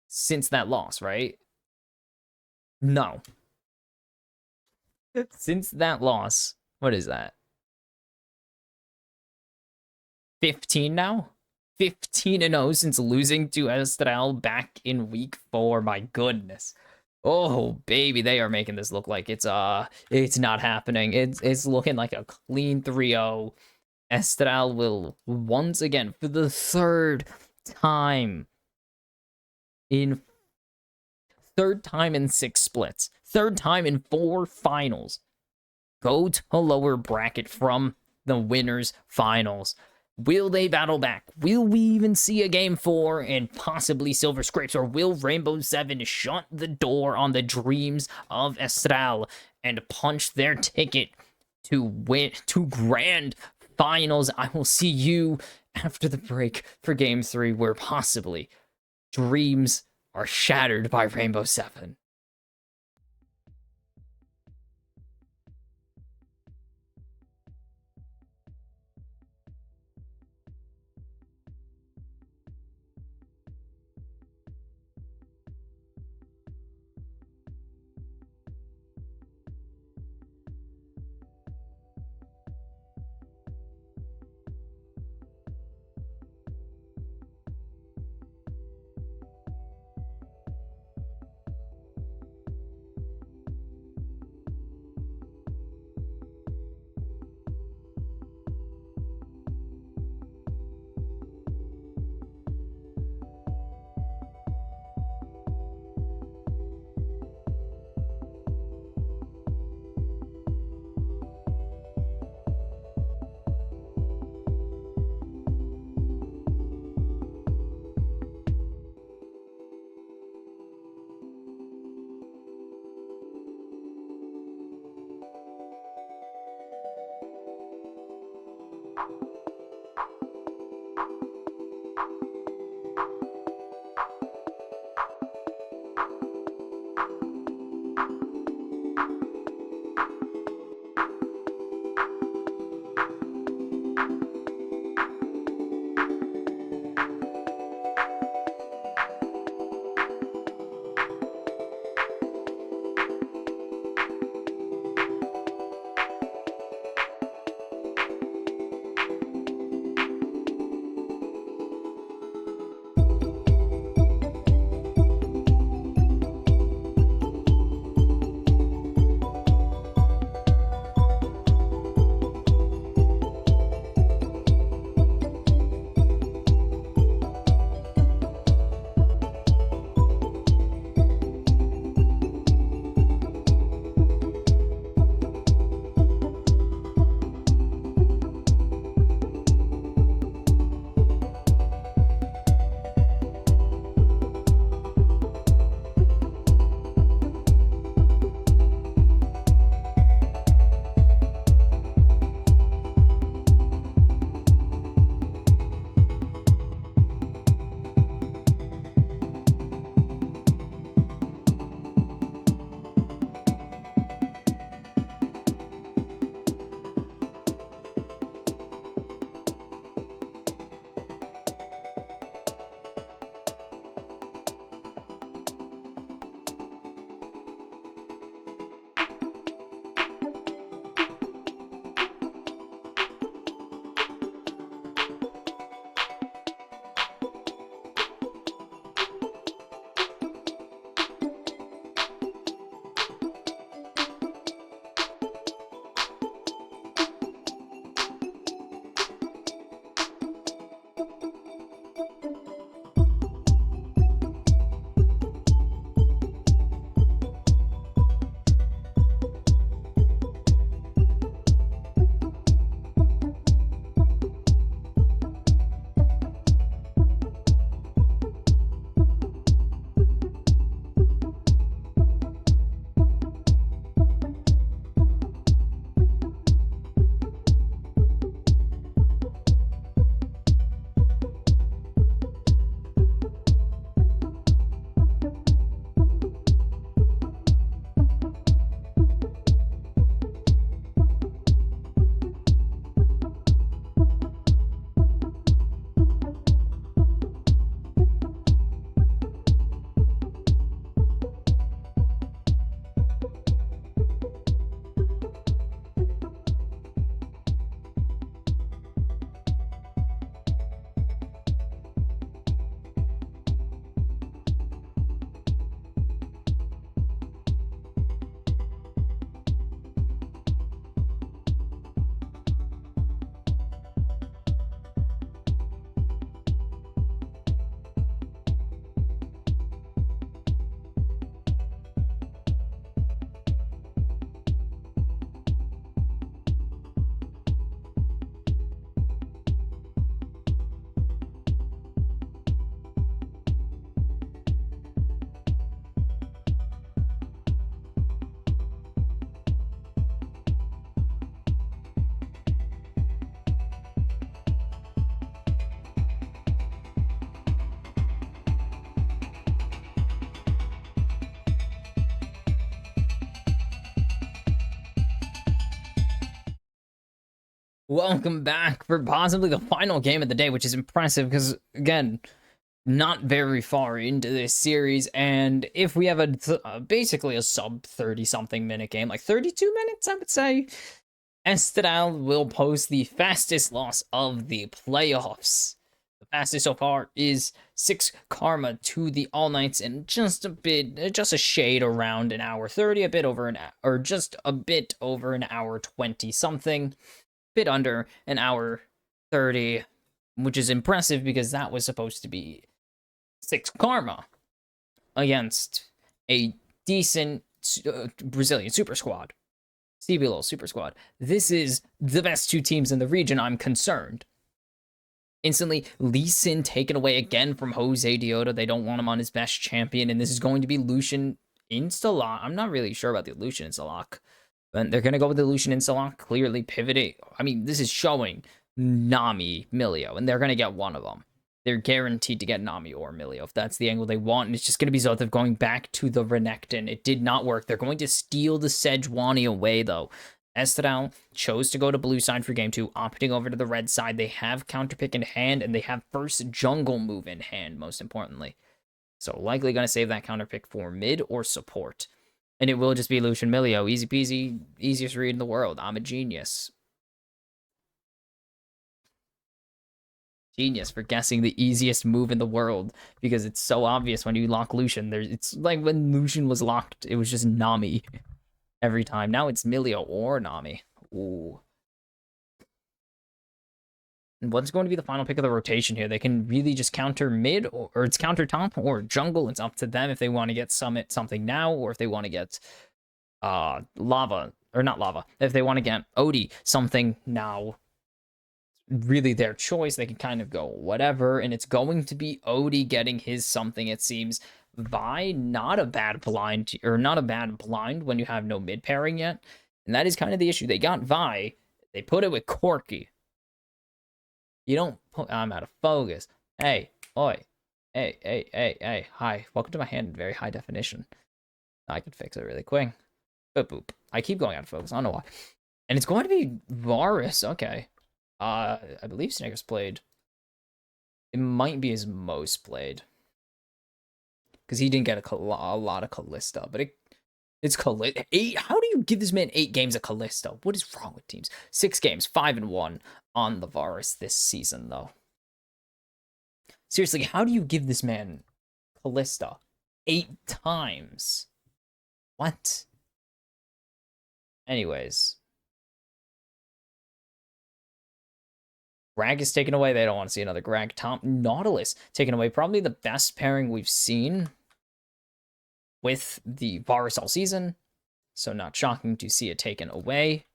A: Since that loss, right? No. Since that loss, what is that? 15 now? 15-0 since losing to Estral back in week 4. My goodness. Oh, baby, they are making this look like it's not happening. It's looking like a clean 3-0. Estral will once again, for the 3rd time in 6 splits, 3rd time in 4 finals, go to a lower bracket from the winners finals. Will they battle back? Will we even see a game 4 and possibly Silver Scrapes, or will Rainbow 7 shut the door on the dreams of Estral and punch their ticket to win to grand finals. I will see you after the break for game 3, where possibly dreams are shattered by Rainbow Seven. Welcome back for possibly the final game of the day, which is impressive because, again, not very far into this series. And if we have basically a sub 30 something minute game, like 32 minutes, I would say, Estadal will post the fastest loss of the playoffs. The fastest so far is 6 Karma to the All Knights, and just a shade around an hour 30, a bit over an hour, or just a bit over an hour 20 something, bit under an hour 30, which is impressive because that was supposed to be 6 Karma against a decent Brazilian super squad. CBLOL Super Squad. This is the best two teams in the region, I'm concerned. Instantly, Lee Sin taken away again from Jose Diota. They don't want him on his best champion, and this is going to be Lucian Instalock. I'm not really sure about the Lucian Instalock, but they're going to go with the Lucian Instalock, clearly pivoting. I mean, this is showing Nami, Milio, and they're going to get one of them. They're guaranteed to get Nami or Milio if that's the angle they want. And it's just going to be Zothev going back to the Renekton. It did not work. They're going to steal the Sejuani away, though. Estadal chose to go to blue side for game 2, opting over to the red side. They have counterpick in hand, and they have first jungle move in hand, most importantly. So likely going to save that counterpick for mid or support. And it will just be Lucian Milio. Easy peasy, easiest read in the world. I'm a genius. Genius for guessing the easiest move in the world because it's so obvious when you lock Lucian. It's like when Lucian was locked, it was just Nami every time. Now it's Milio or Nami. Ooh. And what's going to be the final pick of the rotation here? They can really just counter mid or it's counter top or jungle. It's up to them if they want to get Summit something now or if they want to get lava or not lava. If they want to get Odie something now. Really their choice. They can kind of go whatever, and it's going to be Odie getting his something, it seems. Vi, not a bad blind, or not a bad blind when you have no mid pairing yet. And that is kind of the issue. They got Vi, they put it with Corki. You don't put, I'm out of focus. Hey, oi. Hey. Hi. Welcome to my hand in very high definition. I can fix it really quick. Boop, boop. I keep going out of focus. I don't know why. And it's going to be Varus. Okay. I believe Snickers played. It might be his most played. Because he didn't get a lot of Callista. But it's Callista. 8. How do you give this man 8 games of Callista? What is wrong with teams? 6 games, 5-1 on the Varus this season, though. Seriously, how do you give this man Callista 8 times? What? Anyways. Greg is taken away. They don't want to see another Greg. Nautilus taken away. Probably the best pairing we've seen with the Varus all season. So not shocking to see it taken away.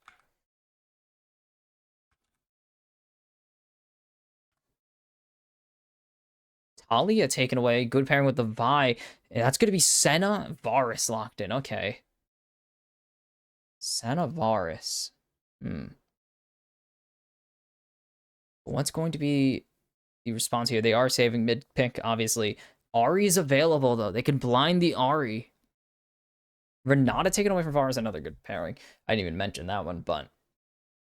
A: Talia taken away. Good pairing with the Vi. That's going to be Senna. Varus locked in. Okay. Senna Varus. What's going to be the response here? They are saving mid pick, obviously. Ahri is available, though. They can blind the Ahri. Renata taken away from Varus, another good pairing. I didn't even mention that one, but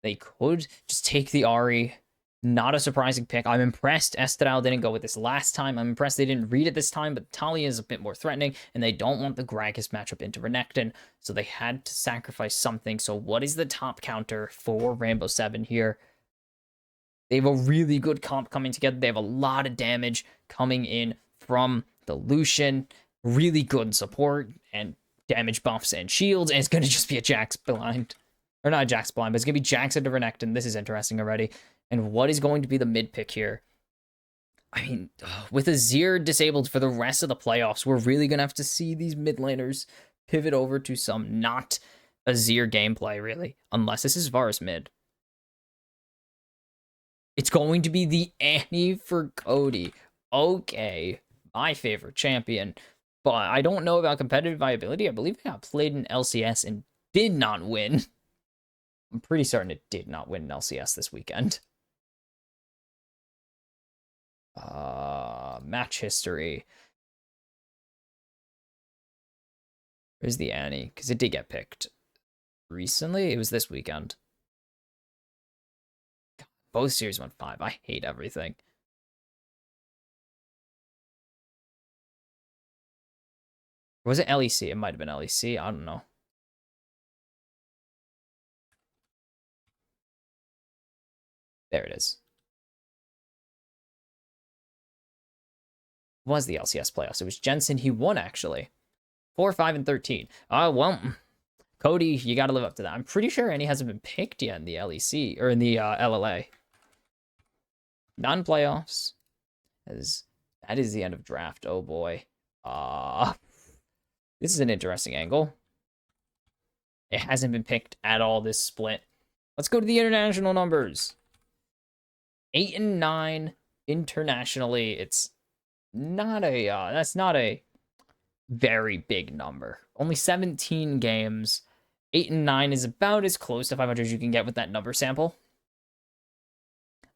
A: they could just take the Ahri. Not a surprising pick. I'm impressed Estadal didn't go with this last time. I'm impressed they didn't read it this time, but Talia is a bit more threatening, and they don't want the Gragas matchup into Renekton, so they had to sacrifice something. So what is the top counter for Rainbow 7 here? They have a really good comp coming together. They have a lot of damage coming in from the Lucian. Really good support and damage buffs and shields. And it's going to just be a Jax blind. Or not a Jax blind, but it's going to be Jax into Renekton. This is interesting already. And what is going to be the mid pick here? I mean, with Azir disabled for the rest of the playoffs, we're really going to have to see these mid laners pivot over to some not Azir gameplay, really. Unless this is Varus mid. It's going to be the Annie for Cody. Okay, my favorite champion. But I don't know about competitive viability. I believe it got played in LCS and did not win. I'm pretty certain it did not win in LCS this weekend. Match history. Where's the Annie? Because it did get picked recently. It was this weekend. both series went 5. I hate everything. Or was it LEC? It might have been LEC. I don't know. There it is. It was the LCS playoffs. It was Jensen. He won, actually. 4, 5, and 13. Well, Cody, you got to live up to that. I'm pretty sure Annie hasn't been picked yet in the LEC, or in the LLA. Non-playoffs. That is the end of draft. Oh, boy. This is an interesting angle. It hasn't been picked at all, this split. Let's go to the international numbers. 8 and 9 internationally. It's not a, that's not a very big number. Only 17 games. 8 and 9 is about as close to 500 as you can get with that number sample.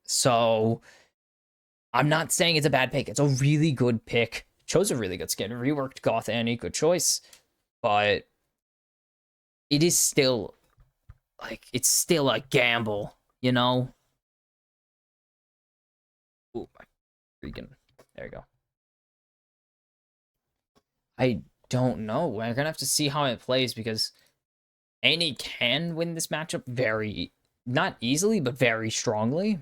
A: So, I'm not saying it's a bad pick. It's a really good pick. Chose a really good skin. Reworked Goth Annie, good choice. But it is still, like, it's still a gamble, you know? Ooh, freaking, there you go. I don't know. We're gonna have to see how it plays, because Annie can win this matchup very, not easily, but very strongly.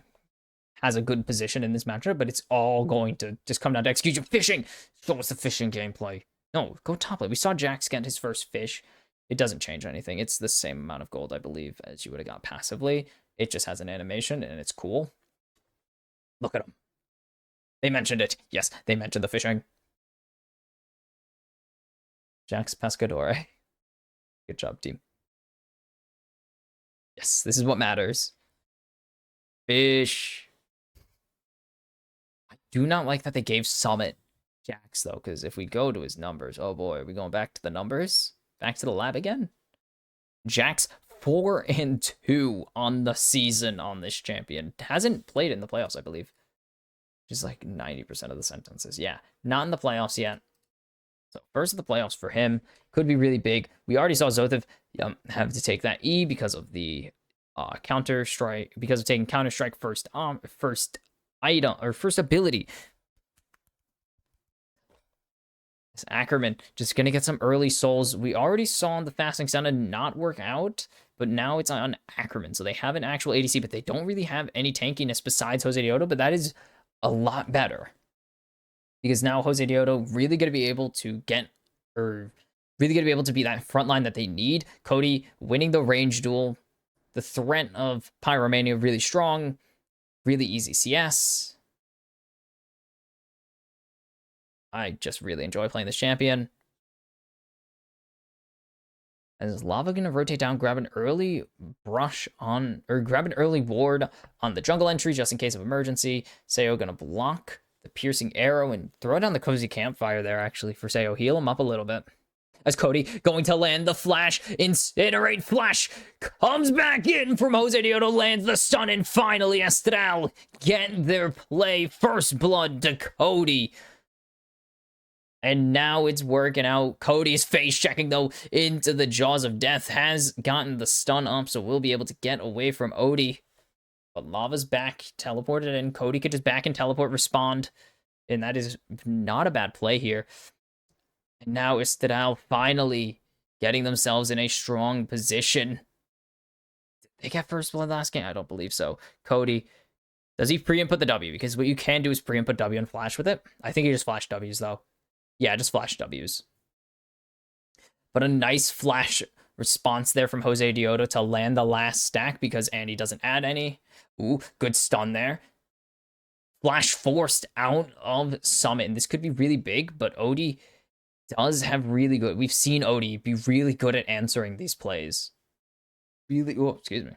A: Has a good position in this matchup, but it's all going to just come down to execution. Fishing! So what's the fishing gameplay? No, go top lane. We saw Jax get his first fish. It doesn't change anything. It's the same amount of gold, I believe, as you would have got passively. It just has an animation, and it's cool. Look at them. They mentioned it. Yes, they mentioned the fishing. Jax Pescadore. Good job, team. Yes, this is what matters. Fish. I do not like that they gave Summit Jax, though, because if we go to his numbers, oh boy, are we going back to the numbers? Back to the lab again? Jax 4 and 2 on the season on this champion. Hasn't played in the playoffs, I believe. Just like 90% of the sentences. Yeah, not in the playoffs yet. So first of the playoffs for him could be really big. We already saw Zothev have to take that E because of the counter strike, because of taking counter strike first item or first ability. This Ackerman just gonna get some early souls. We already saw the fasting sound not work out, but now it's on Ackerman. So they have an actual ADC, but they don't really have any tankiness besides Jose Dioto, but that is a lot better. Because now Jose Dioto really going to be able to get, or really going to be able to be that front line that they need. Cody winning the range duel. The threat of Pyromania really strong. Really easy CS. I just really enjoy playing this champion. And is Lava going to rotate down, grab an early brush on, or grab an early ward on the jungle entry just in case of emergency. Seo going to block the piercing arrow and throw down the cozy campfire there, actually, for Seo. Heal him up a little bit. As Cody going to land the flash, incinerate flash, comes back in from Jose Dioto, lands the stun, and finally Astral get their play. First blood to Cody. And now it's working out. Cody's face checking, though, into the jaws of death. Has gotten the stun up, so we'll be able to get away from Odie. But Lava's back, teleported in. Cody could just back and teleport, respond. And that is not a bad play here. And now Istadal finally getting themselves in a strong position. Did they get first blood last game? I don't believe so. Cody, does he pre-input the W? Because what you can do is pre-input W and flash with it. I think he just flashed Ws, though. Yeah, just flash Ws. But a nice flash response there from Jose Dioto to land the last stack because Andy doesn't add any. Ooh, good stun there. Flash forced out of Summit. And this could be really big, but Odie does have really good... We've seen Odie be really good at answering these plays. Oh, excuse me.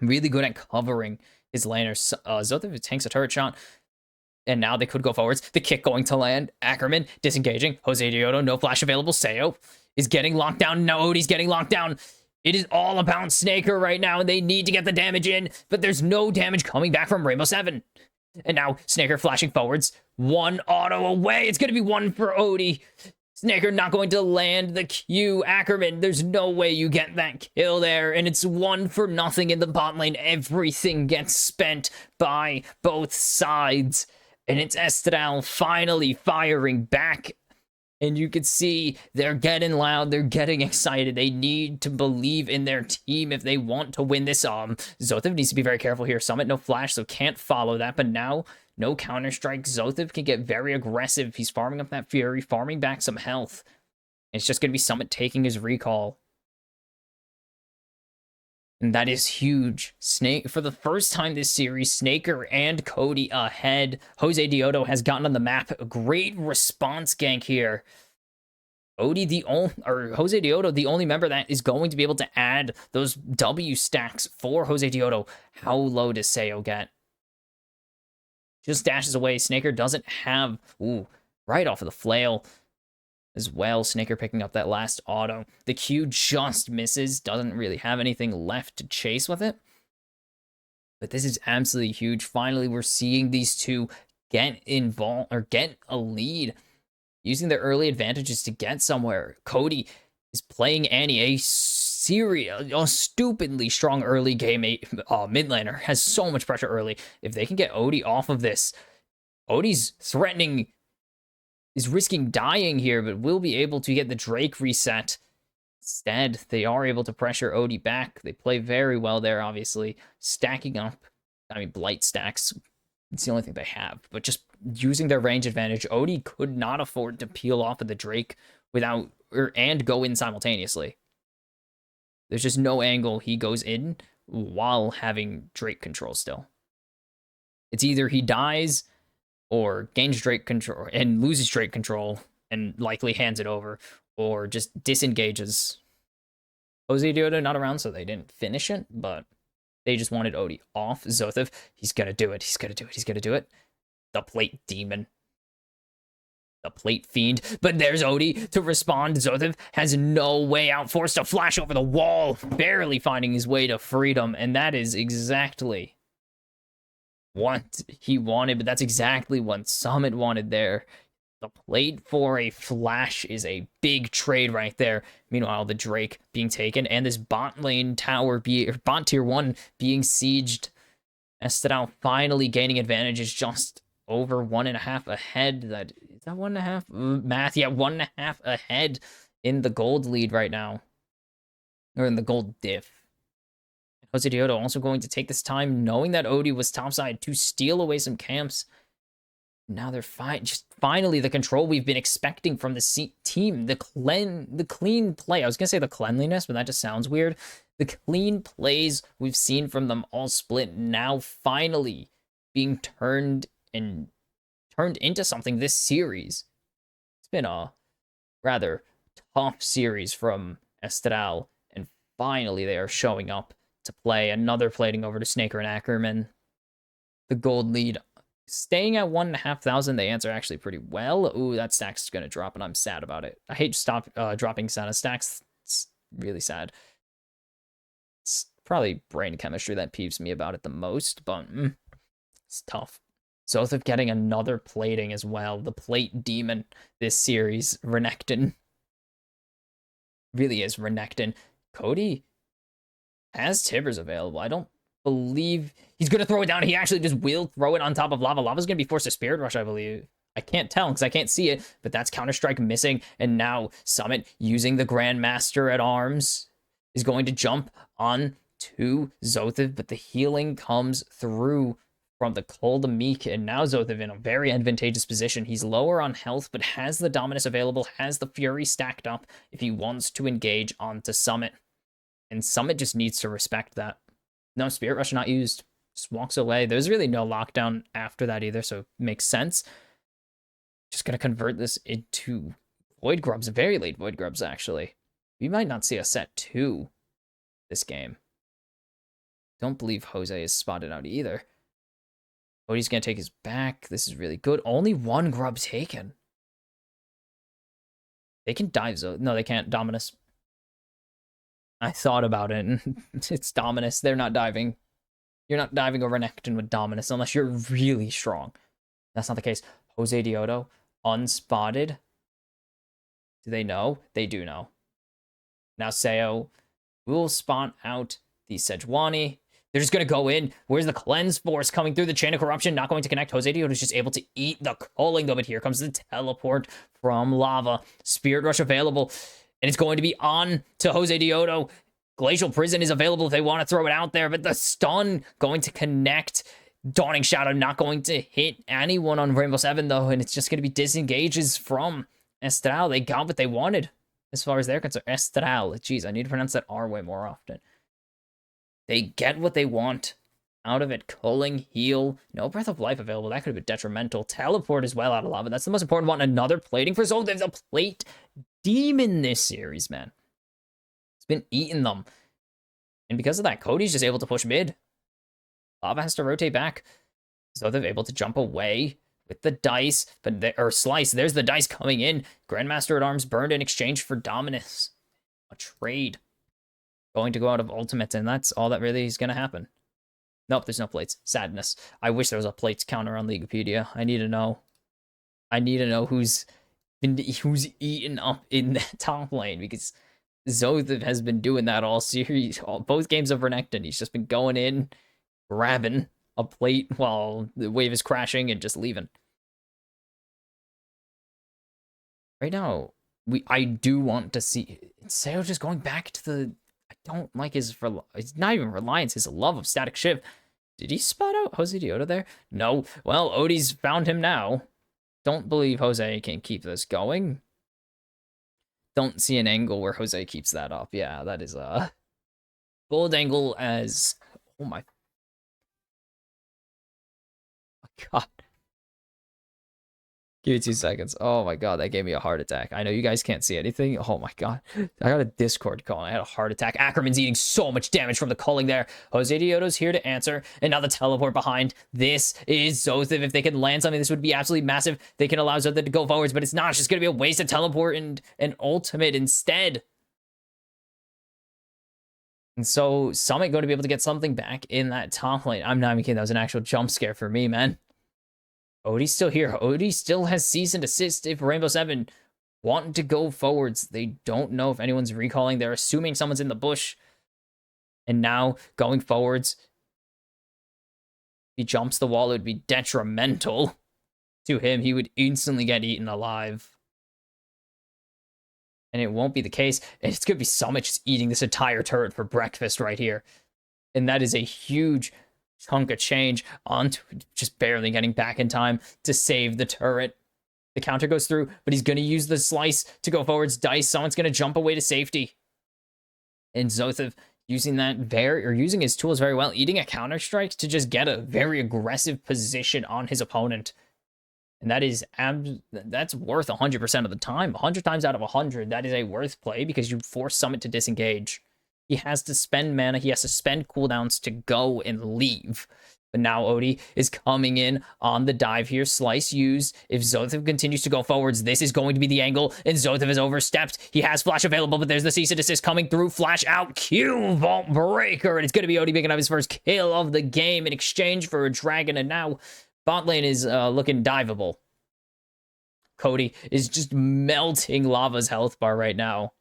A: Really good at covering his laners. Zothev tanks a turret shot. And now they could go forwards. The kick going to land. Ackerman disengaging. Jose Dioto, no flash available. Seo is getting locked down. Now Odie's getting locked down. It is all about Snaker right now, and they need to get the damage in, but there's no damage coming back from Rainbow 7. And now Snaker flashing forwards. One auto away. It's going to be one for Odie. Snaker not going to land the Q. Ackerman, there's no way you get that kill there, and it's 1-0 in the bot lane. Everything gets spent by both sides, and it's Estral finally firing back. And you can see they're getting loud, they're getting excited. They need to believe in their team if they want to win this. Zothev needs to be very careful here. Summit, no flash, so can't follow that. But now, no counter-strike. Zothev can get very aggressive. He's farming up that Fury, farming back some health. It's just going to be Summit taking his recall. And that is huge. Snake, for the first time this series, Snaker and Cody ahead. Jose Diodo has gotten on the map. A great response gank here. Jose Diodo, the only member that is going to be able to add those W stacks for Jose Diodo. How low does Sayo get? Just dashes away. Snaker doesn't have... Ooh, right off of the flail as well. Snaker picking up that last auto. The Q just misses. Doesn't really have anything left to chase with it. But this is absolutely huge. Finally, we're seeing these two get involved or get a lead, using their early advantages to get somewhere. Cody is playing Annie, a stupidly strong early game mid laner. Has so much pressure early. If they can get Odie off of this, Odie's threatening... is risking dying here, but will be able to get the Drake reset. Instead, they are able to pressure Odie back. They play very well there, obviously. Stacking up, Blight stacks. It's the only thing they have. But just using their range advantage, Odie could not afford to peel off of the Drake and go in simultaneously. There's just no angle he goes in while having Drake control still. It's either he dies or gains Drake control and loses Drake control and likely hands it over, or just disengages. Jose Diodo not around, so they didn't finish it, but they just wanted Odie off. Zothev, he's gonna do it, he's gonna do it, he's gonna do it. The plate demon. The plate fiend, but there's Odie to respond. Zothev has no way out, forced to flash over the wall, barely finding his way to freedom, and that is exactly what he wanted, but that's exactly what Summit wanted there. The plate for a flash is a big trade right there. Meanwhile, the Drake being taken, and this bot lane tower, bot tier 1 being sieged. Estral finally gaining advantages, just over 1.5 ahead. Is that 1.5? Math, yeah, 1.5 ahead in the gold lead right now. Or in the gold diff. Jose Diodo also going to take this time, knowing that Odie was topside, to steal away some camps. Now they're fine. Just finally the control we've been expecting from the team. The clean play. I was going to say the cleanliness, but that just sounds weird. The clean plays we've seen from them all split, now finally being turned into something this series. It's been a rather tough series from Estral, and finally they are showing up to play. Another plating over to Snaker and Ackerman. The gold lead staying at 1,500. They answer actually pretty well. Ooh, that stack's gonna drop, and I'm sad about it. I hate dropping Santa stacks. It's really sad. It's probably brain chemistry that peeves me about it the most, but it's tough. Zothev getting another plating as well. The plate demon this series. Renekton. Really is Renekton. Cody has Tibbers available. I don't believe he's going to throw it down. He actually just will throw it on top of Lava. Lava's going to be forced to Spirit Rush, I believe. I can't tell because I can't see it, but that's Counter-Strike missing. And now Summit, using the Grandmaster at arms, is going to jump on to Zothev, but the healing comes through from the Cold Meek, and now Zothev in a very advantageous position. He's lower on health, but has the Dominus available, has the Fury stacked up if he wants to engage onto Summit. And Summit just needs to respect that. No, Spirit Rush not used. Just walks away. There's really no lockdown after that either, so it makes sense. Just going to convert this into Void Grubs, very late Void Grubs, actually. We might not see a set 2 this game. Don't believe Jose is spotted out either. Cody's going to take his back. This is really good. Only 1 grub taken. They can dive. No, they can't. Dominus. I thought about it. It's Dominus. They're not diving. You're not diving over Renekton with Dominus unless you're really strong. That's not the case. Jose Diodo, unspotted. Do they know? They do know. Now Seo will spawn out the Sejuani. They're just going to go in. Where's the Cleanse Force coming through the Chain of Corruption? Not going to connect. Jose Dioto is just able to eat the culling, though. But here comes the teleport from Lava. Spirit Rush available. And it's going to be on to Jose Dioto. Glacial Prison is available if they want to throw it out there. But the stun going to connect. Dawning Shadow not going to hit anyone on Rainbow 7, though. And it's just going to be disengages from Estral. They got what they wanted as far as they're concerned. Estral. Jeez, I need to pronounce that R way more often. They get what they want out of it. Culling, heal, no Breath of Life available. That could have been detrimental. Teleport as well out of Lava. That's the most important one. Another plating for Zol. There's a plate demon this series, man. It's been eating them. And because of that, Cody's just able to push mid. Lava has to rotate back. So they're able to jump away with the dice. Or Slice. There's the dice coming in. Grandmaster at Arms burned in exchange for Dominus. A trade. Going to go out of ultimates, and that's all that really is going to happen. Nope, there's no plates. Sadness. I wish there was a plates counter on Leaguepedia. I need to know. I need to know who's eaten up in that top lane, because Zoth has been doing that all series, both games of Renekton. He's just been going in, grabbing a plate while the wave is crashing and just leaving. Right now, I do want to see Seo just going back to the. I don't like his. It's not even reliance. His love of Static Shiv. Did he spot out Jose Dioto there? No. Well, Odie's found him now. Don't believe Jose can keep this going. Don't see an angle where Jose keeps that up. Yeah, that is a gold angle as. Oh my God. Give me 2 seconds. Oh my God, that gave me a heart attack. I know you guys can't see anything. Oh my God. I got a Discord call and I had a heart attack. Ackerman's eating so much damage from the culling there. Jose Dioto's here to answer. And now the teleport behind. This is Zothev. If they can land something, this would be absolutely massive. They can allow Zothev to go forwards, but it's not. It's just going to be a waste of teleport and an ultimate instead. And so Summit going to be able to get something back in that top lane. I'm not even kidding. That was an actual jump scare for me, man. Odie's still here. Odie still has cease and desist if Rainbow 7 want to go forwards. They don't know if anyone's recalling. They're assuming someone's in the bush. And now going forwards. If he jumps the wall, it would be detrimental to him. He would instantly get eaten alive. And it won't be the case. It's going to be Summit just eating this entire turret for breakfast right here. And that is a huge chunk of change onto just barely getting back in time to save the turret. The counter goes through, but he's going to use the slice to go forwards. Dice, someone's going to jump away to safety. And Zothev using using his tools very well, eating a counter strike to just get a very aggressive position on his opponent. And that is that's worth 100% of the time. 100 times out of 100, that is a worth play because you force Summit to disengage. He has to spend mana. He has to spend cooldowns to go and leave. But now Odie is coming in on the dive here. Slice used. If Zothev continues to go forwards, this is going to be the angle. And Zothev has overstepped. He has flash available, but there's the cease and desist coming through. Flash out. Q Vault Breaker. And it's going to be Odie picking up his first kill of the game in exchange for a dragon. And now bot lane is looking diveable. Cody is just melting Lava's health bar right now.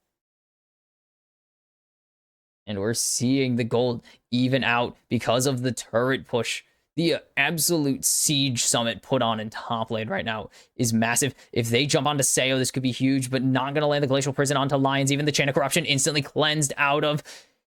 A: And we're seeing the gold even out because of the turret push. The absolute siege Summit put on in top lane right now is massive. If they jump onto Seo, this could be huge, but not going to land the Glacial Prison onto Lions. Even the Chain of Corruption instantly cleansed out of.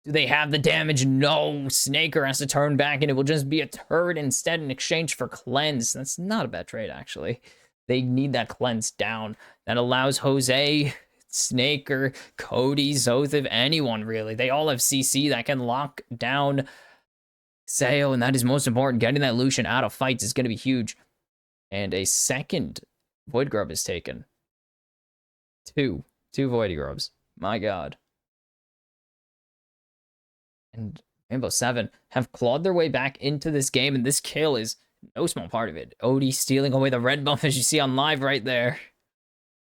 A: Do they have the damage? No. Snaker has to turn back, and it will just be a turret instead in exchange for cleanse. That's not a bad trade, actually. They need that cleanse down. That allows Jose, Snaker, Cody, Zothev, anyone really. They all have CC that can lock down Seo, and that is most important. Getting that Lucian out of fights is going to be huge. And a second Void Grub is taken. Two Void Grubs. My God. And Rainbow 7 have clawed their way back into this game, and this kill is no small part of it. Odie stealing away the red buff, as you see on live right there.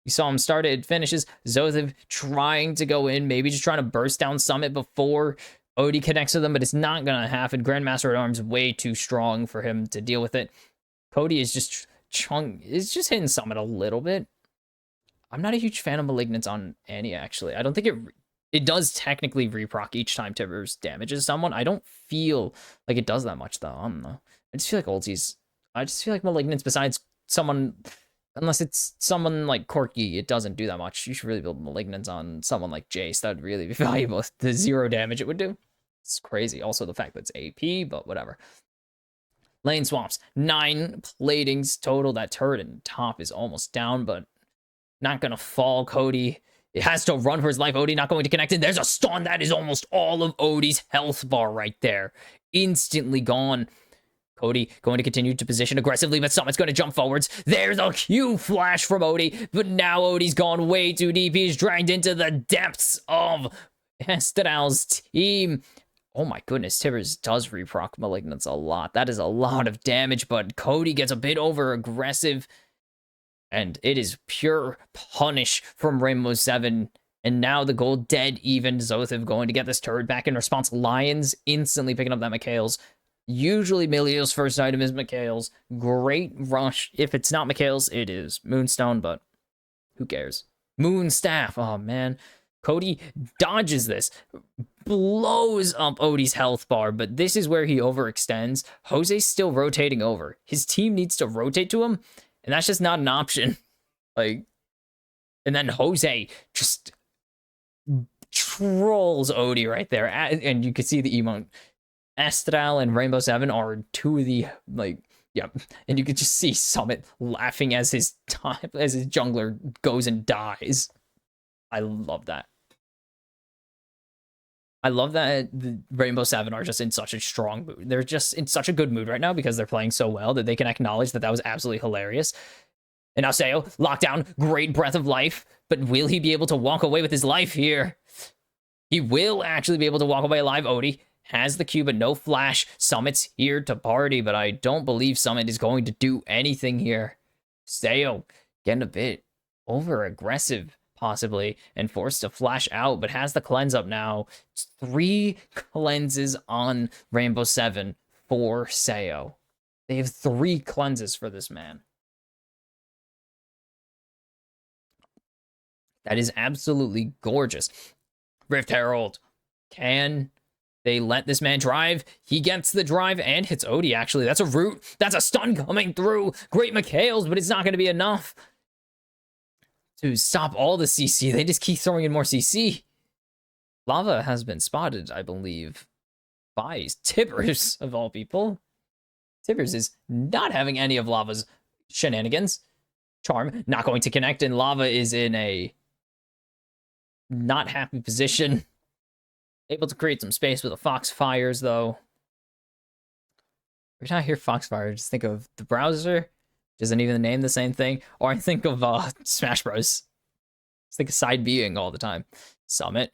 A: You saw him start it, finishes. Zothev trying to go in, maybe just trying to burst down Summit before Odie connects with them, but it's not going to happen. Grandmaster at Arms way too strong for him to deal with it. Cody is just hitting Summit a little bit. I'm not a huge fan of Malignance on Annie, actually. I don't think it does technically reproc each time Tibbers damages someone. I don't feel like it does that much, though. I don't know. I just feel like ultis... I just feel like Malignance, besides someone... Unless it's someone like Corky, it doesn't do that much. You should really build Malignance on someone like Jace. That would really be valuable. The 0 damage it would do. It's crazy. Also, the fact that it's AP, but whatever. Lane swaps. 9 platings total. That turret in top is almost down, but not going to fall. Cody, it has to run for his life. Odie not going to connect in. There's a stun. That is almost all of Odie's health bar right there. Instantly gone. Cody going to continue to position aggressively, but Summit's going to jump forwards. There's a Q flash from Odie, but now Odie's gone way too deep. He's dragged into the depths of Estadal's team. Oh my goodness, Tibbers does reproc Malignance a lot. That is a lot of damage, but Cody gets a bit over aggressive, and it is pure punish from Rainbow 7. And now the gold dead even. Zothiv going to get this turret back in response. Lions instantly picking up that Mikhail's. Usually Milio's first item is Mikhail's. Great rush. If it's not Mikhail's, it is Moonstone, but who cares? Moonstaff. Oh, man. Cody dodges this. Blows up Odie's health bar, but this is where he overextends. Jose's still rotating over. His team needs to rotate to him, and that's just not an option. Like, and then Jose just trolls Odie right there. And you can see the emote. Estral and Rainbow 7 are two of the, like, yeah, and you could just see Summit laughing as his jungler goes and dies. I love that. I love that the Rainbow 7 are just in such a strong mood. They're just in such a good mood right now because they're playing so well that they can acknowledge that that was absolutely hilarious. And now Sayo, lockdown, great breath of life, but will he be able to walk away with his life here? He will actually be able to walk away alive. Odie has the Q, but no flash. Summit's here to party, but I don't believe Summit is going to do anything here. Sayo getting a bit over-aggressive, possibly, and forced to flash out, but has the cleanse up now. 3 cleanses on Rainbow 7 for Sayo. They have 3 cleanses for this man. That is absolutely gorgeous. Rift Herald. Can they let this man drive? He gets the drive and hits Odie, actually. That's a root. That's a stun coming through. Great Mikhail's, but it's not going to be enough to stop all the CC. They just keep throwing in more CC. Lava has been spotted, I believe, by Tibbers, of all people. Tibbers is not having any of Lava's shenanigans. Charm not going to connect, and Lava is in a not happy position. Able to create some space with a Foxfires, though. Every time I hear Foxfire, I just think of the browser. Doesn't even name the same thing. Or I think of Smash Bros. Just think of side Bing all the time. Summit.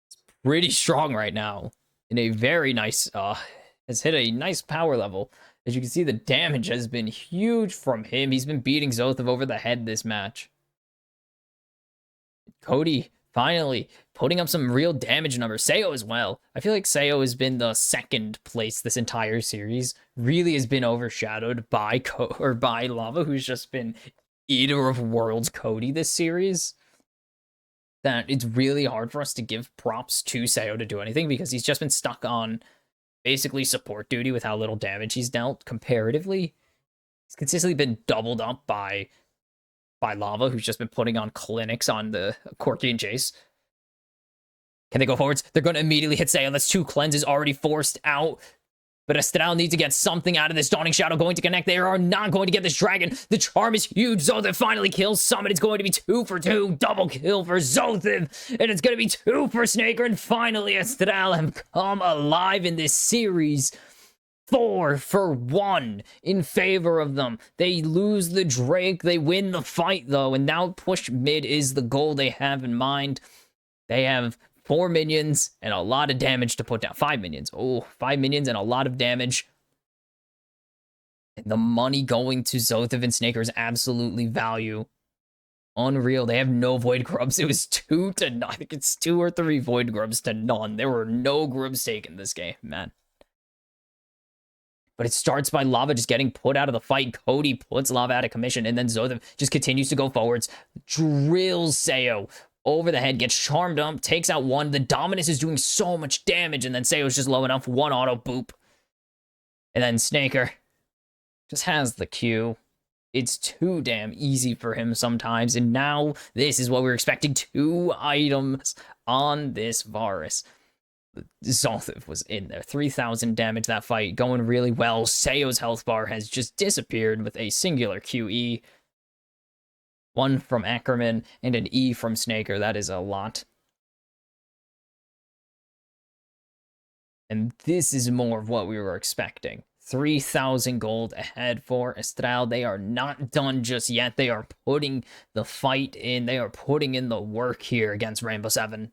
A: It's pretty strong right now. In a very nice, has hit a nice power level. As you can see, the damage has been huge from him. He's been beating Zothiv over the head this match. Cody finally putting up some real damage numbers. Sayo as well. I feel like Sayo has been the second place this entire series. Really has been overshadowed by by Lava, who's just been eater of worlds Cody this series. That it's really hard for us to give props to Sayo to do anything because he's just been stuck on basically support duty with how little damage he's dealt comparatively. He's consistently been doubled up by Lava, who's just been putting on clinics on the Corky and Jace. Can they go forwards? They're going to immediately hit Sayo. That's 2 cleanses already forced out. But Estral needs to get something out of this. Dawning Shadow going to connect. They are not going to get this dragon. The charm is huge. Zothiv finally kills Summit. It's going to be 2 for 2. Double kill for Zothiv. And it's going to be 2 for Snaker. And finally, Estral have come alive in this series. 4 for 1 in favor of them. They lose the Drake. They win the fight, though. And now push mid is the goal they have in mind. They have 4 minions and a lot of damage to put down. 5 minions. Oh, 5 minions and a lot of damage. And the money going to Zothiv and Snaker is absolutely value. Unreal. They have no Void Grubs. It was 2 to none. I think it's 2 or 3 Void Grubs to none. There were no grubs taken this game, man. But it starts by Lava just getting put out of the fight. Cody puts Lava out of commission, and then Zothev just continues to go forwards, drills Sayo over the head, gets charmed up, takes out one. The Dominus is doing so much damage, and then Sayo's just low enough. One auto boop. And then Snaker just has the Q. It's too damn easy for him sometimes, and now this is what we're expecting. 2 items on this Varus. Zothev was in there. 3,000 damage that fight, going really well. Sayo's health bar has just disappeared with a singular QE. 1 from Ackerman and an E from Snaker. That is a lot. And this is more of what we were expecting. 3,000 gold ahead for Estral. They are not done just yet. They are putting the fight in. They are putting in the work here against Rainbow Seven.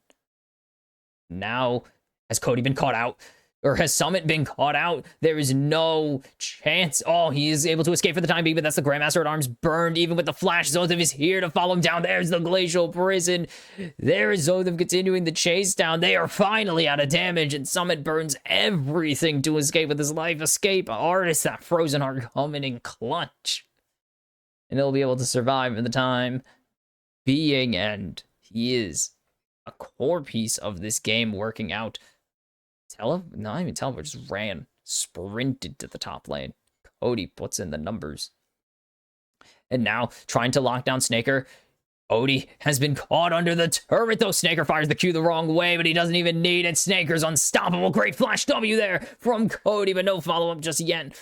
A: Now, has Cody been caught out? Or has Summit been caught out? There is no chance. Oh, he is able to escape for the time being, but that's the Grandmaster at Arms burned, even with the flash. Zothev is here to follow him down. There's the Glacial Prison. There is Zothev continuing the chase down. They are finally out of damage, and Summit burns everything to escape with his life. Escape artist, that Frozen Heart coming in clutch. And he'll be able to survive in the time being, and he is a core piece of this game working out. Not even teleport, just ran, sprinted to the top lane. Cody puts in the numbers. And now, trying to lock down Snaker. Odie has been caught under the turret, though. Snaker fires the Q the wrong way, but he doesn't even need it. Snaker's unstoppable. Great flash W there from Cody, but no follow-up just yet.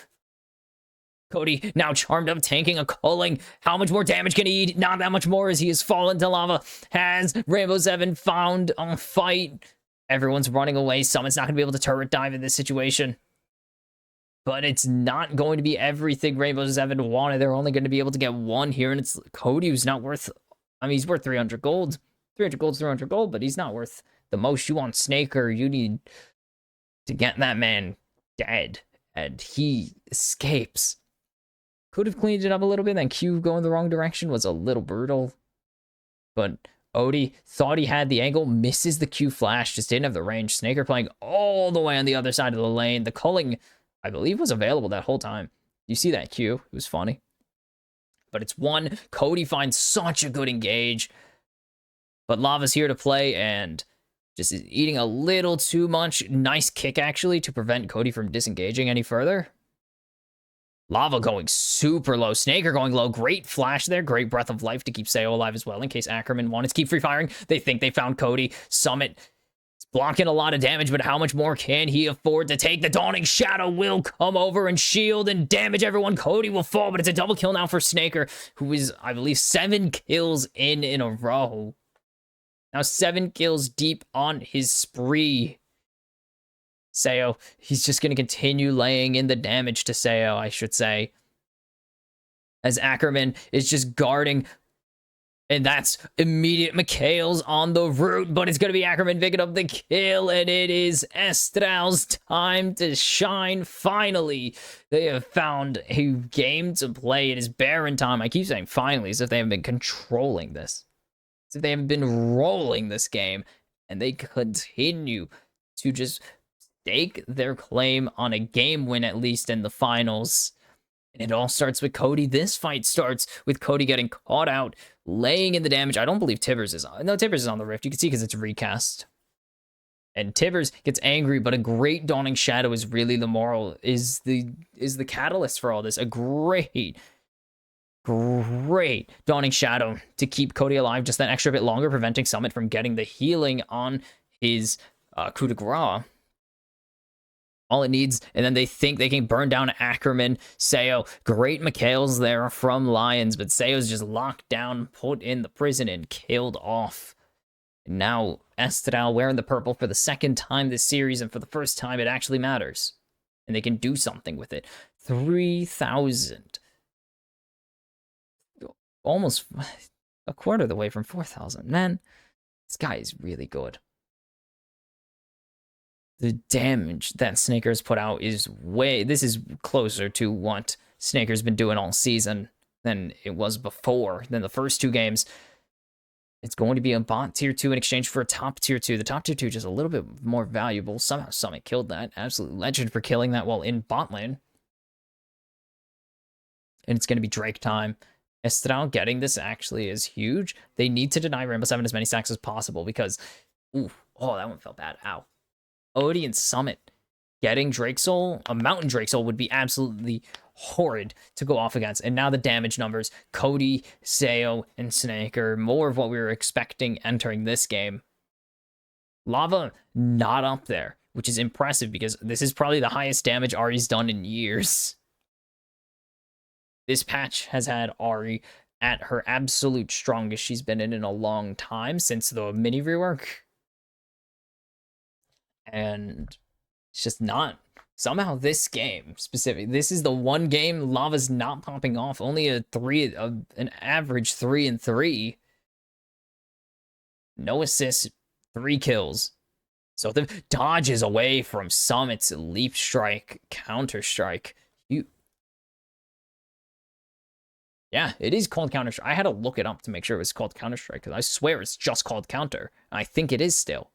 A: Cody now charmed up, tanking a culling. How much more damage can he eat? Not that much more as he has fallen to lava. Has Rainbow Seven found a fight? Everyone's running away. Summit's not going to be able to turret dive in this situation. But it's not going to be everything Rainbow Seven wanted. They're only going to be able to get 1 here, and it's Cody who's not worth... I mean, he's worth 300 gold. 300 gold's 300 gold, but he's not worth the most. You want Snaker, you need to get that man dead. And he escapes. Could have cleaned it up a little bit, then Q going the wrong direction was a little brutal. But Odie thought he had the angle, misses the Q flash, just didn't have the range. Snaker playing all the way on the other side of the lane. The culling, I believe, was available that whole time. You see that Q, it was funny. But it's 1. Cody finds such a good engage. But Lava's here to play and just is eating a little too much. Nice kick, actually, to prevent Cody from disengaging any further. Lava going super low. Snaker going low. Great flash there. Great breath of life to keep Sayo alive as well in case Ackerman wanted to keep free firing. They think they found Cody. Summit is blocking a lot of damage, but how much more can he afford to take? The Dawning Shadow will come over and shield and damage everyone. Cody will fall, but it's a double kill now for Snaker, who is, I believe, 7 kills in a row. Now 7 kills deep on his spree. Sayo, he's just going to continue laying in the damage to Sayo, I should say. As Ackerman is just guarding. And that's immediate Mikhail's on the route, but it's going to be Ackerman picking up the kill, and it is Estral's time to shine. Finally, they have found a game to play. It is Baron time. I keep saying finally, as if they haven't been controlling this. As if they haven't been rolling this game, and they continue to just stake their claim on a game win, at least in the finals. And it all starts with Cody. This fight starts with Cody getting caught out, laying in the damage. I don't believe Tibbers is on. No, Tibbers is on the Rift. You can see because it's recast. And Tibbers gets angry, but a great Dawning Shadow is really the moral, is the catalyst for all this. A great Dawning Shadow to keep Cody alive just that extra bit longer, preventing Summit from getting the healing on his coup de grace. All it needs, and then they think they can burn down Ackerman. Sayo, great Mikhail's there from Lions, but Sayo's just locked down, put in the prison, and killed off. And now Estral wearing the purple for the 2nd time this series, and for the first time it actually matters. And they can do something with it. 3,000. Almost a quarter of the way from 4,000. Man, this guy is really good. The damage that Snaker's put out is this is closer to what Snaker's been doing all season than it was before, than the first 2 games. It's going to be a bot tier 2 in exchange for a top tier 2. The top tier 2 is just a little bit more valuable. Somehow Summit killed that. Absolute legend for killing that while in bot lane. and it's going to be Drake time. Estral getting this actually is huge. They need to deny Rainbow 7 as many stacks as possible because, ooh, oh, that one felt bad. Ow. Odie and Summit getting Drake Soul, a Mountain Drake Soul would be absolutely horrid to go off against. And now the damage numbers, Cody, Sayo, and Snake are more of what we were expecting entering this game. Lava not up there, which is impressive because this is probably the highest damage Ari's done in years. This patch has had Ari at her absolute strongest she's been in a long time since the mini rework. And it's just not. Somehow this game specific, this is the one game Lava's not popping off. Only an average 3 and 3. No assists, 3 kills. So the dodges away from Summit's leap strike, counter strike. Yeah, it is called counter strike. I had to look it up to make sure it was called counter strike because I swear it's just called counter. I think it is still.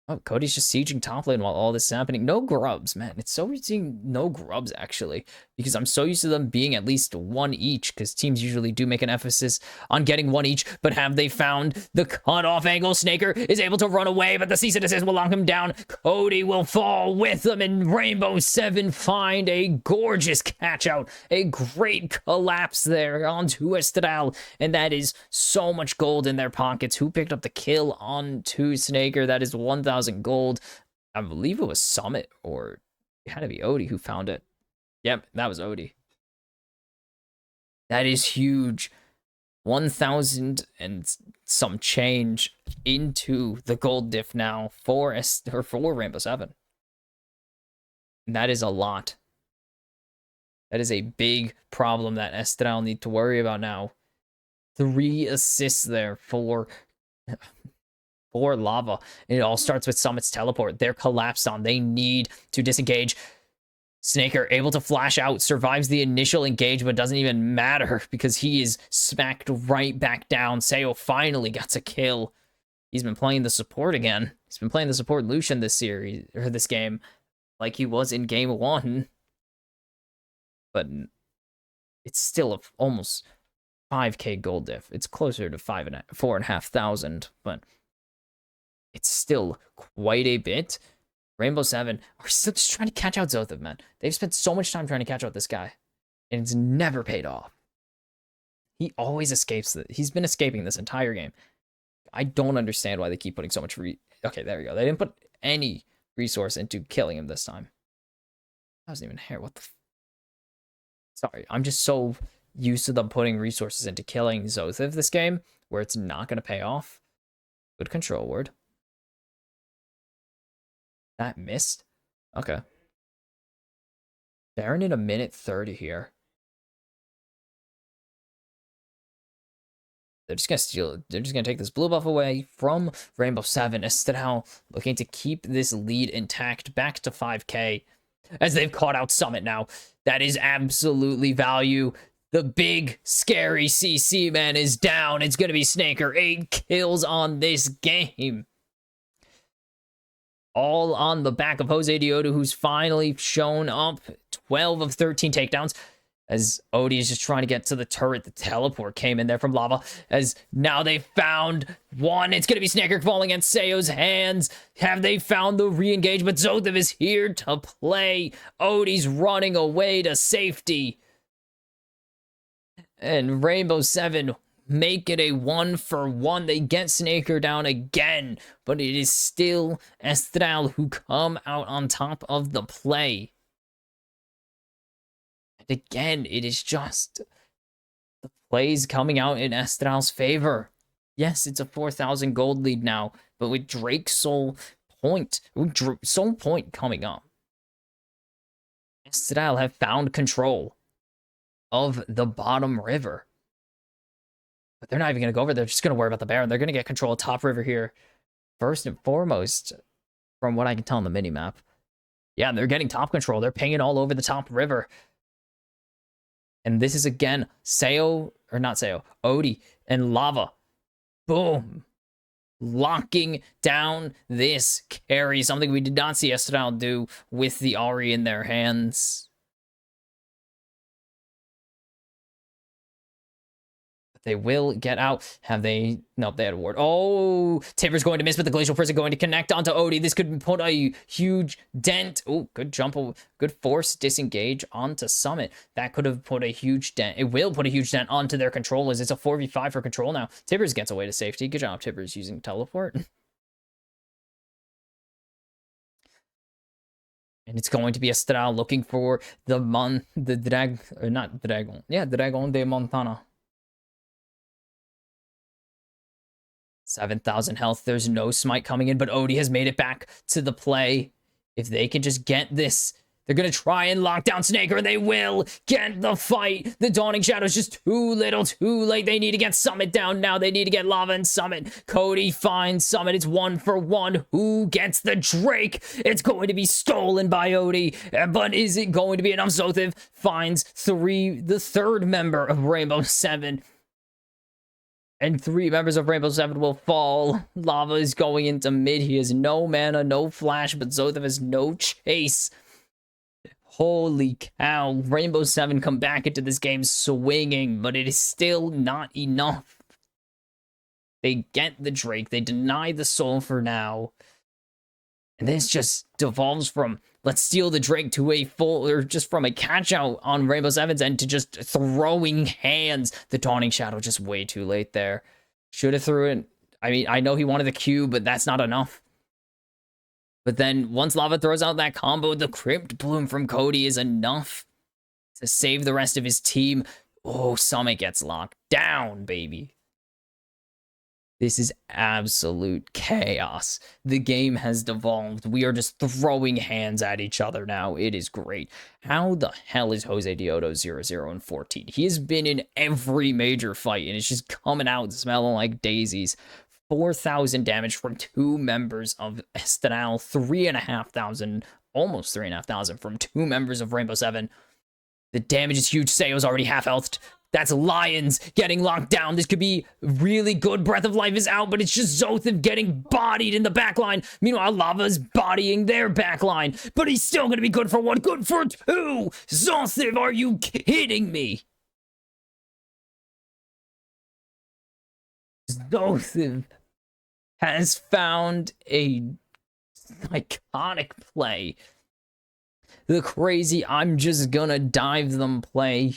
A: Oh, Cody's just sieging top lane while all this is happening. No grubs, man. It's so weird seeing no grubs, actually, because I'm so used to them being at least 1 each, because teams usually do make an emphasis on getting 1 each, but have they found the cutoff angle? Snaker is able to run away, but the cease and desist will lock him down. Cody will fall with them, and Rainbow 7 find a gorgeous catch out. A great collapse there onto Estral, and that is so much gold in their pockets. Who picked up the kill onto Snaker? That is 1,000 gold. I believe it was Summit, or it had to be Odie who found it. Yep, that was Odie. That is huge. 1,000 and some change into the gold diff now for Rainbow 7. And that is a lot. That is a big problem that Estral need to worry about now. 3 assists there for Lava. And it all starts with Summit's teleport. They're collapsed on. They need to disengage. Snaker able to flash out, survives the initial engagement, doesn't even matter because he is smacked right back down. Sayo finally gets a kill. He's been playing the support again. He's been playing the support Lucian this series, or this game, like he was in game 1. But it's still almost 5k gold diff. It's closer to 4,500, but it's still quite a bit. Rainbow 7 are still just trying to catch out Zothif, man. They've spent so much time trying to catch out this guy, and it's never paid off. He always escapes. He's been escaping this entire game. I don't understand why they keep putting so much okay, there we go. They didn't put any resource into killing him this time. That wasn't even hair. What the Sorry, I'm just so used to them putting resources into killing Zothif this game, where it's not going to pay off. Good control word. That missed? Okay. Baron in 1:30 here. They're just gonna steal it. They're just gonna take this blue buff away from Rainbow 7. Estral looking to keep this lead intact back to 5k as they've caught out Summit now. That is absolutely value. The big, scary CC man is down. It's gonna be Snaker. 8 kills on this game. All on the back of Jose Diodo, who's finally shown up. 12 of 13 takedowns. As Odie is just trying to get to the turret. The teleport came in there from Lava. As now they found one. It's going to be Snaker falling in Sayo's hands. Have they found the re-engagement? Zothif is here to play. Odie's running away to safety. And Rainbow 7 make it a 1-for-1. They get Snaker down again, but it is still Estral who come out on top of the play. And again, it is just the plays coming out in Estral's favor. Yes, it's a 4,000 gold lead now, but with Drake's Soul Point coming up, Estral have found control of the bottom river. But they're not even going to go over there. They're just going to worry about the Baron. They're going to get control of top river here. First and foremost, from what I can tell on the minimap. Yeah, they're getting top control. They're pinging all over the top river. And this is, again, Odie and Lava. Boom. Locking down this carry. Something we did not see Estral do with the Ahri in their hands. They will get out. Have they? Nope, they had a ward. Oh, Tibbers going to miss, but the Glacial Prison going to connect onto Odie. This could put a huge dent. Oh, good jump. Good force disengage onto Summit. That could have put a huge dent. It will put a huge dent onto their controllers. It's a 4v5 for control now. Tibbers gets away to safety. Good job, Tibbers, using teleport. And it's going to be Estrella looking for the Dragon de Montana. 7,000 health. There's no smite coming in, but Odie has made it back to the play. If they can just get this, they're going to try and lock down Snaker. They will get the fight. The Dawning Shadow's just too little, too late. They need to get Summit down now. They need to get Lava and Summit. Cody finds Summit. It's 1-for-1. Who gets the Drake? It's going to be stolen by Odie. But is it going to be enough? Zothiv finds the third member of Rainbow 7. And 3 members of Rainbow 7 will fall. Lava is going into mid. He has no mana, no flash, but Zothiv has no chase. Holy cow. Rainbow 7 come back into this game swinging, but it is still not enough. They get the Drake. They deny the soul for now. And this just devolves from let's steal the Drake to a full, or just from a catch out on Rainbow 7's end to just throwing hands. The Dawning Shadow just way too late there. Should have threw it. I mean, I know he wanted the Q, but that's not enough. But then once Lava throws out that combo, the Crypt Bloom from Cody is enough to save the rest of his team. Oh, Summit gets locked down, baby. This is absolute chaos. The game has devolved. We are just throwing hands at each other now. It is great. How the hell is Jose Diodo 0-0-14? He has been in every major fight, and it's just coming out smelling like daisies. 4,000 damage from 2 members of Estanal. 3,500, almost 3,500 from 2 members of Rainbow 7. The damage is huge. Seo's already half-healthed. That's Lions getting locked down. This could be really good. Breath of Life is out, but it's just Zothiv getting bodied in the backline. Meanwhile, Lava's bodying their backline, but he's still going to be good for 1, good for 2. Zothiv, are you kidding me? Zothiv has found a iconic play. The crazy, I'm just gonna dive them play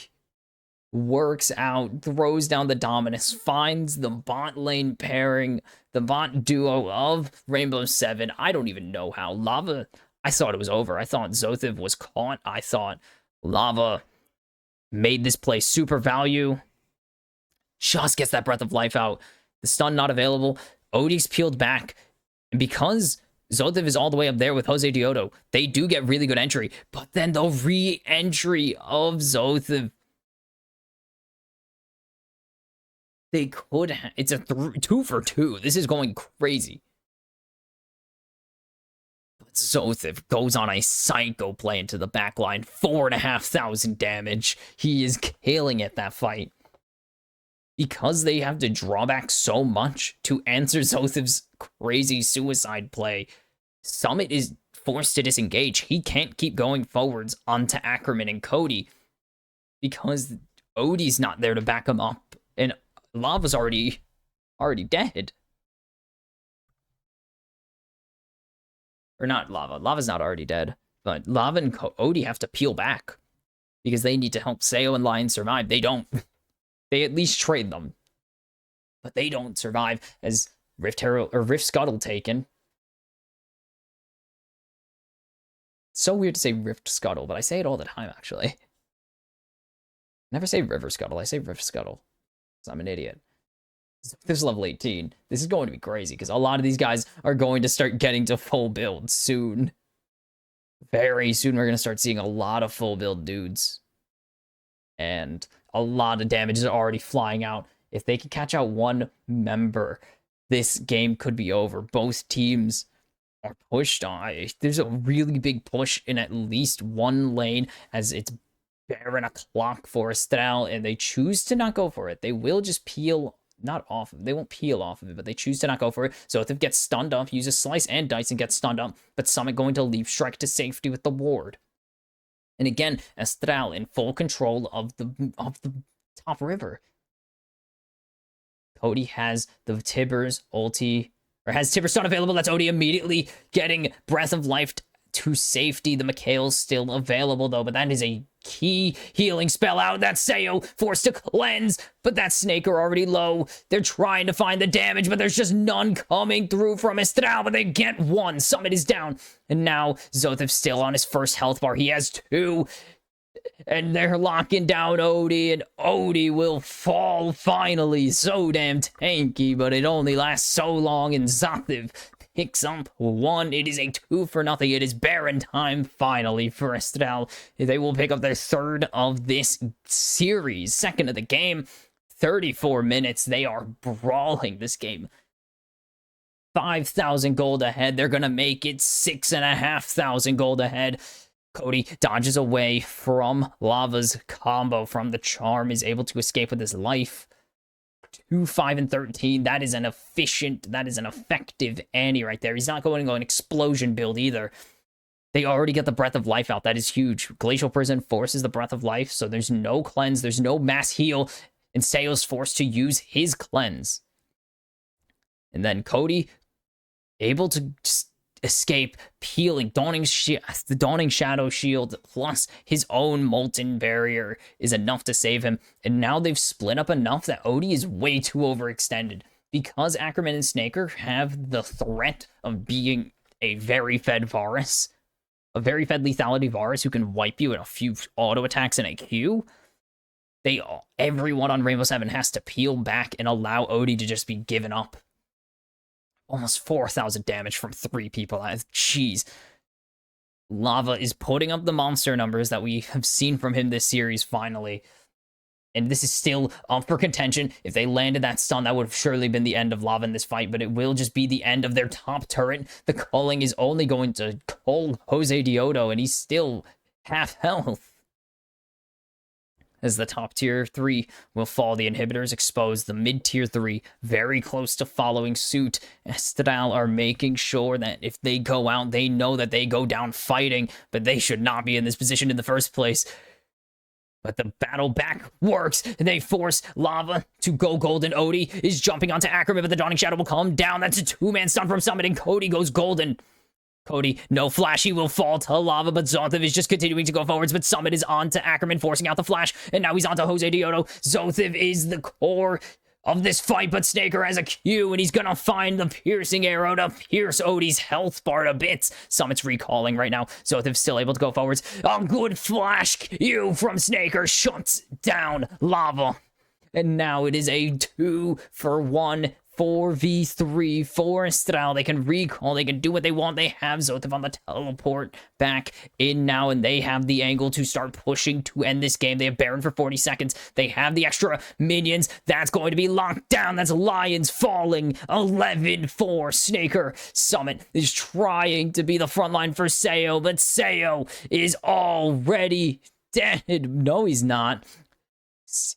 A: works out, throws down the Dominus, finds the bot lane pairing, the bot duo of Rainbow 7. I don't even know how. Lava, I thought it was over. I thought Zothiv was caught. I thought Lava made this play super value. Just gets that Breath of Life out. The stun not available. Odie's peeled back. And because Zothiv is all the way up there with Jose Diodo, they do get really good entry. But then the re-entry of Zothiv, they could have, it's a 2 for 2. This is going crazy. But Zothiv goes on a psycho play into the backline. 4,500 damage. He is killing it, that fight. Because they have to draw back so much to answer Zothiv's crazy suicide play, Summit is forced to disengage. He can't keep going forwards onto Ackerman and Cody because Odie's not there to back him up. And Lava's already dead. Or not Lava. Lava's not already dead. But Lava and Odie have to peel back because they need to help Seo and Lion survive. They don't. They at least trade them. But they don't survive as Rift Herald or Rift Scuttle taken. It's so weird to say Rift Scuttle, but I say it all the time, actually. Never say River Scuttle, I say Rift Scuttle. Because I'm an idiot. This is level 18. This is going to be crazy, because a lot of these guys are going to start getting to full build soon. Very soon we're going to start seeing a lot of full build dudes. And a lot of damage is already flying out. If they can catch out one member, this game could be over. Both teams are pushed on. There's a really big push in at least one lane as it's Baron o'clock for Estrella, and they choose to not go for it. They will just peel, not off of it. They won't peel off of it, but they choose to not go for it. So if it gets stunned up, uses Slice and Dice and gets stunned up, but Summit going to leave Shrek to safety with the ward. And again, Estrella in full control of the top river. Cody has the Tibbers ulti, or has Tibbers stun available. That's Odie immediately getting Breath of Life to safety. The Mikhail's still available though, but that is a key healing spell out. That's Sayo forced to cleanse, but that Snaker already low. They're trying to find the damage, but there's just none coming through from Estral, but they get one. Summit is down, and now Zothif still on his first health bar. He has 2. And they're locking down Odie, and Odie will fall finally. So damn tanky, but it only lasts so long, and Zothif picks up 1. It is a 2-0. It is Baron time finally for Estral. They will pick up their 3rd of this series, 2nd of the game. 34 minutes. They are brawling this game. 5,000 gold ahead. They're going to make it 6,500 gold ahead. Cody dodges away from Lava's combo from the charm, is able to escape with his life. 2, 5, and 13. That is an effective Annie right there. He's not going to go an explosion build either. They already get the Breath of Life out. That is huge. Glacial Prison forces the Breath of Life, so there's no cleanse, there's no mass heal, and Sayo's forced to use his cleanse. And then Cody able to escape, peeling the Dawning Shadow Shield plus his own Molten Barrier is enough to save him. And now they've split up enough that Odie is way too overextended. Because Ackerman and Snaker have the threat of being a very fed Varus, a very fed lethality Varus who can wipe you in a few auto attacks in a queue, everyone on Rainbow 7 has to peel back and allow Odie to just be given up. Almost 4,000 damage from 3 people. Jeez. Lava is putting up the monster numbers that we have seen from him this series, finally. And this is still up for contention. If they landed that stun, that would have surely been the end of Lava in this fight, but it will just be the end of their top turret. The culling is only going to cull Jose Diodo, and he's still half health. As the top tier 3 will fall, the inhibitors expose the mid tier 3 very close to following suit. Estral are making sure that if they go out, they know that they go down fighting, but they should not be in this position in the first place. But the battle back works, and they force Lava to go golden. Odie is jumping onto Ackerman, but the Dawning Shadow will come down. That's a 2-man stun from Summit, and Cody goes golden. Cody, no flash, he will fall to Lava, but Zothif is just continuing to go forwards, but Summit is on to Ackerman, forcing out the flash, and now he's on to Jose Diodo. Zothif is the core of this fight, but Snaker has a Q, and he's gonna find the piercing arrow to pierce Odie's health bar to bits. Summit's recalling right now. Zothif's still able to go forwards. A good flash Q from Snaker shuts down Lava. And now it is a 2-for-1 4v3 for Estral. They can recall, they can do what they want. They have Zothif on the teleport back in now, and they have the angle to start pushing to end this game. They have Baron for 40 seconds. They have the extra minions. That's going to be locked down. That's Lions falling 11 for Snaker. Summit is trying to be the front line for Sayo, but Sayo is already dead. No, he's not.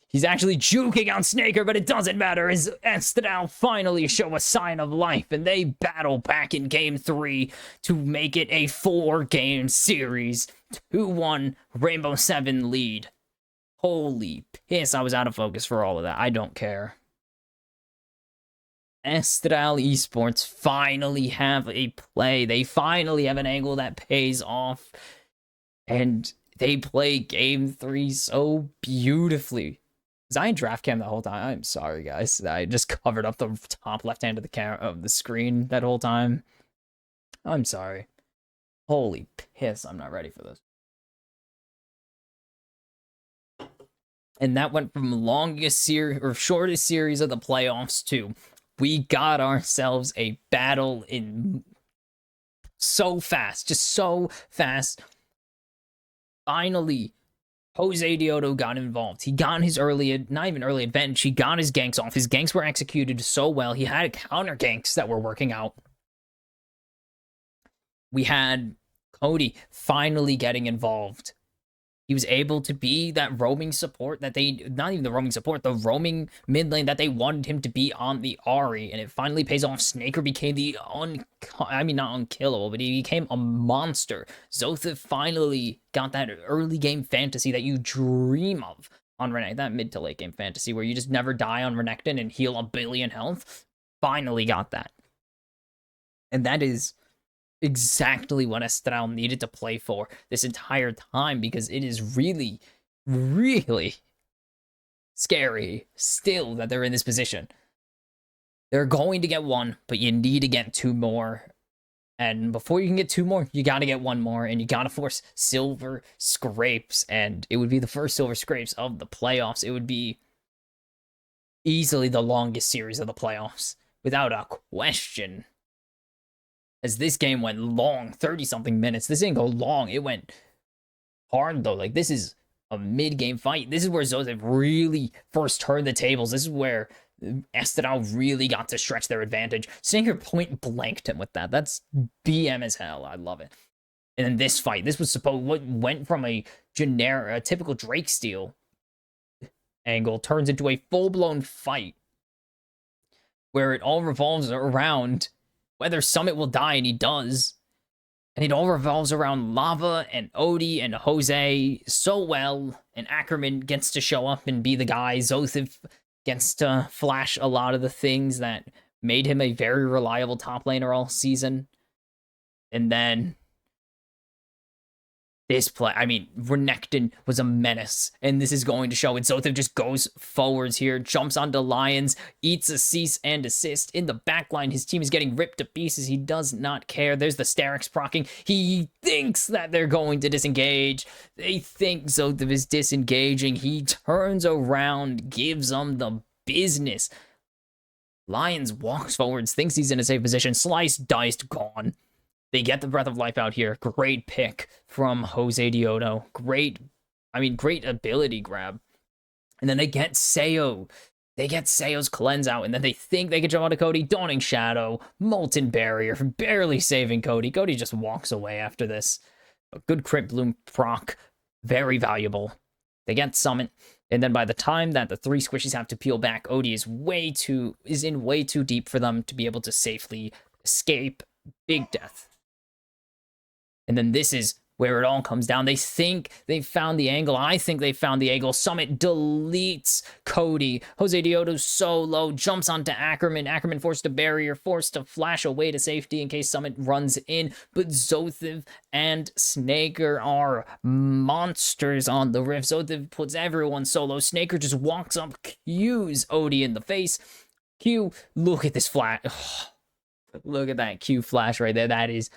A: He's actually juking on Snaker, but it doesn't matter as Estral finally show a sign of life, and they battle back in Game 3 to make it a 4-game series. 2-1 Rainbow 7 lead. Holy piss, I was out of focus for all of that. I don't care. Estral Esports finally have a play. They finally have an angle that pays off. And they play Game 3 so beautifully. Was I in draft cam the whole time? I'm sorry, guys. I just covered up the top left hand of the screen that whole time. I'm sorry. Holy piss, I'm not ready for this. And that went from longest series or shortest series of the playoffs to we got ourselves a battle in so fast, just so fast. Finally, Jose Diodo got involved. He got his not even early advantage, he got his ganks off. His ganks were executed so well. He had counter ganks that were working out. We had Cody finally getting involved. He was able to be that roaming support that not even the roaming support, the roaming mid lane that they wanted him to be on the Ahri, and it finally pays off. Snaker became not unkillable, but he became a monster. Zothif finally got that early game fantasy that you dream of on Renekton, that mid to late game fantasy where you just never die on Renekton and heal a billion health. Finally got that. And that is exactly what Estral needed to play for this entire time, because it is really, really scary still that they're in this position. They're going to get one, but you need to get two more. And before you can get two more, you got to get one more, and you got to force silver scrapes. And it would be the first silver scrapes of the playoffs. It would be easily the longest series of the playoffs, without a question. As this game went long, 30-something minutes. This didn't go long. It went hard, though. Like, this is a mid-game fight. This is where Zothev really first turned the tables. This is where Estral really got to stretch their advantage. Snaker point blanked him with that. That's BM as hell. I love it. And then this fight, this was what went from a typical Drake steal angle turns into a full-blown fight where it all revolves around whether Summit will die, and he does. And it all revolves around Lava and Odie and Jose so well. And Ackerman gets to show up and be the guy. Zothev gets to flash a lot of the things that made him a very reliable top laner all season. And then this play, I mean, Renekton was a menace, and this is going to show it. Zothev just goes forwards here, jumps onto Lions, eats a cease and assist. In the backline, his team is getting ripped to pieces. He does not care. There's the Starix proccing. He thinks that they're going to disengage. They think Zothev is disengaging. He turns around, gives them the business. Lions walks forwards, thinks he's in a safe position. Slice, diced, gone. They get the Breath of Life out here. Great pick from Jose Diodo. Great ability grab. And then they get Sayo. They get Sayo's cleanse out, and then they think they can jump onto Cody. Dawning Shadow, Molten Barrier, barely saving Cody. Cody just walks away after this. A good Crypt Bloom proc. Very valuable. They get Summit. And then by the time that the three squishies have to peel back, Odie is in way too deep for them to be able to safely escape. Big death. And then this is where it all comes down. They think they found the angle. I think they found the angle. Summit deletes Cody. Jose Diodo's so low, jumps onto Ackerman. Ackerman forced a barrier, forced to flash away to safety in case Summit runs in. But Zothev and Snaker are monsters on the rift. Zothev puts everyone solo. Snaker just walks up, cues Odie in the face. Q, look at this flash. Look at that Q flash right there. That is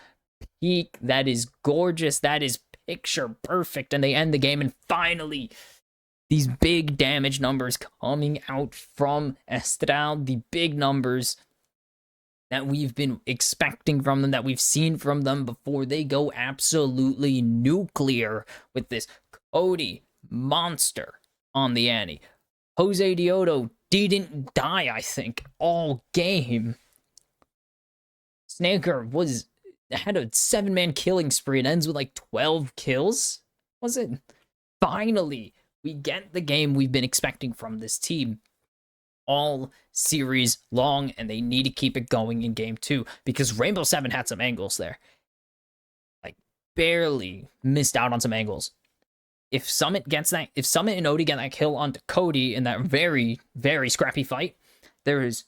A: peak. That is gorgeous. That is picture perfect. And they end the game, and finally these big damage numbers coming out from Estral, the big numbers that we've been expecting from them, that we've seen from them before. They go absolutely nuclear with this Cody monster on the ante. Jose Diodo didn't die, I think, all game. Snaker had a 7-man killing spree and ends with like 12 kills. Was it? Finally, we get the game we've been expecting from this team all series long, and they need to keep it going in game 2 because Rainbow 7 had some angles there. Like, barely missed out on some angles. If Summit and Odie get that kill onto Cody in that very, very scrappy fight, there is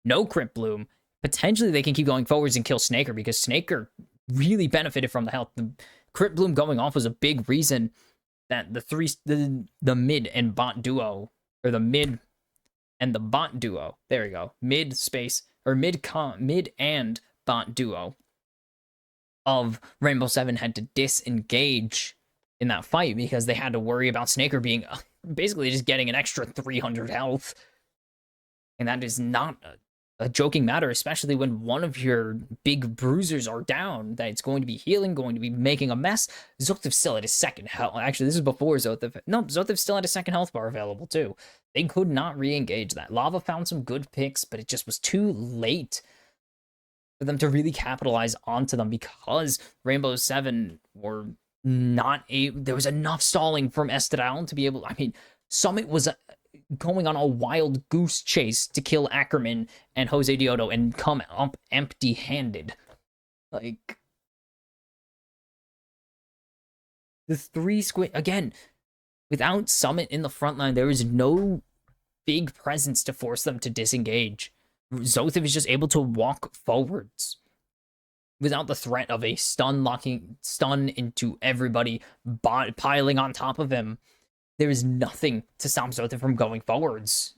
A: no Crypt Bloom. Potentially they can keep going forwards and kill Snaker, because Snaker really benefited from the health. The Crypt Bloom going off was a big reason that the mid and bot duo, or the mid and the bot duo, there we go, mid and bot duo of Rainbow 7 had to disengage in that fight because they had to worry about Snaker being basically just getting an extra 300 health. And that is not a joking matter, especially when one of your big bruisers are down, that it's going to be healing, going to be making a mess. Zothev's still at his second health. Actually, this is before Zothev. No, Zothev still had a second health bar available too. They could not re-engage that. Lava found some good picks, but it just was too late for them to really capitalize onto them because Rainbow 7 were not able. There was enough stalling from Estral to be able. I mean, Summit was going on a wild goose chase to kill Ackerman and Jose Diodo and come up empty-handed. Like, the three squid again Without Summit in the front line, there is no big presence to force them to disengage. Zothev is just able to walk forwards without the threat of a stun into everybody piling on top of him. There is nothing to stop Zothev from going forwards.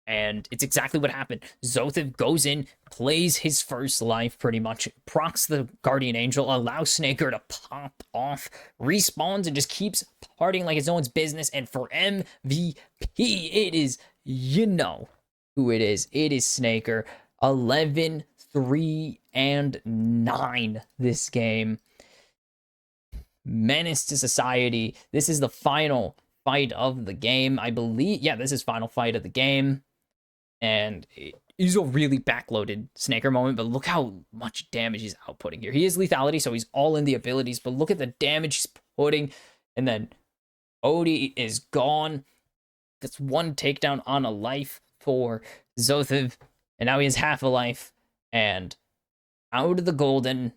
A: And it's exactly what happened. Zothev goes in, plays his first life pretty much, procs the Guardian Angel, allows Snaker to pop off, respawns, and just keeps partying like it's no one's business. And for MVP, it is, you know who it is. It is Snaker. 11, 3, and 9 this game. Menace to society. This is the final fight of the game, I believe. Yeah, this is final fight of the game. And he's a really backloaded Snaker moment, but look how much damage he's outputting here. He is lethality, so he's all in the abilities, but look at the damage he's putting. And then Odie is gone. That's one takedown on a life for Zothev. And now he has half a life. And out of the golden,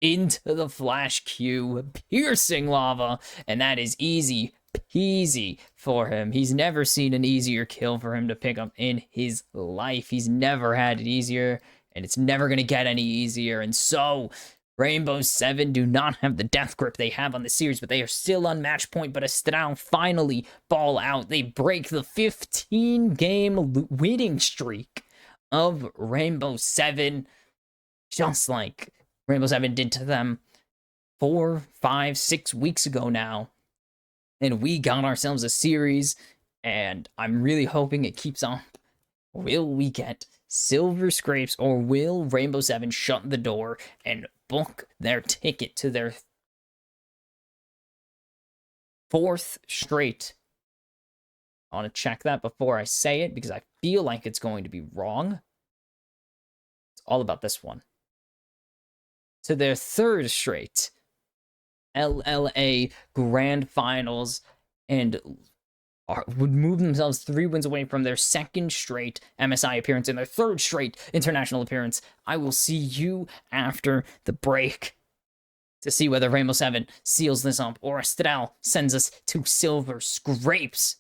A: into the flash Q, piercing lava. And that is easy peasy for him. He's never seen an easier kill for him to pick up in his life. He's never had it easier, and it's never going to get any easier. And so, Rainbow 7 do not have the death grip they have on the series, but they are still on match point. But Astral finally ball out. They break the 15-game winning streak of Rainbow 7, just like Rainbow 7 did to them 4, 5, 6 weeks ago now. And we got ourselves a series, and I'm really hoping it keeps up. Will we get silver scrapes, or will Rainbow 7 shut the door and book their ticket to their 4th straight? I want to check that before I say it, because I feel like it's going to be wrong. It's all about this one. To their 3rd straight LLA Grand Finals, and would move themselves 3 wins away from their 2nd straight MSI appearance and their 3rd straight international appearance. I will see you after the break to see whether Rainbow 7 seals this up or Astral sends us to silver scrapes.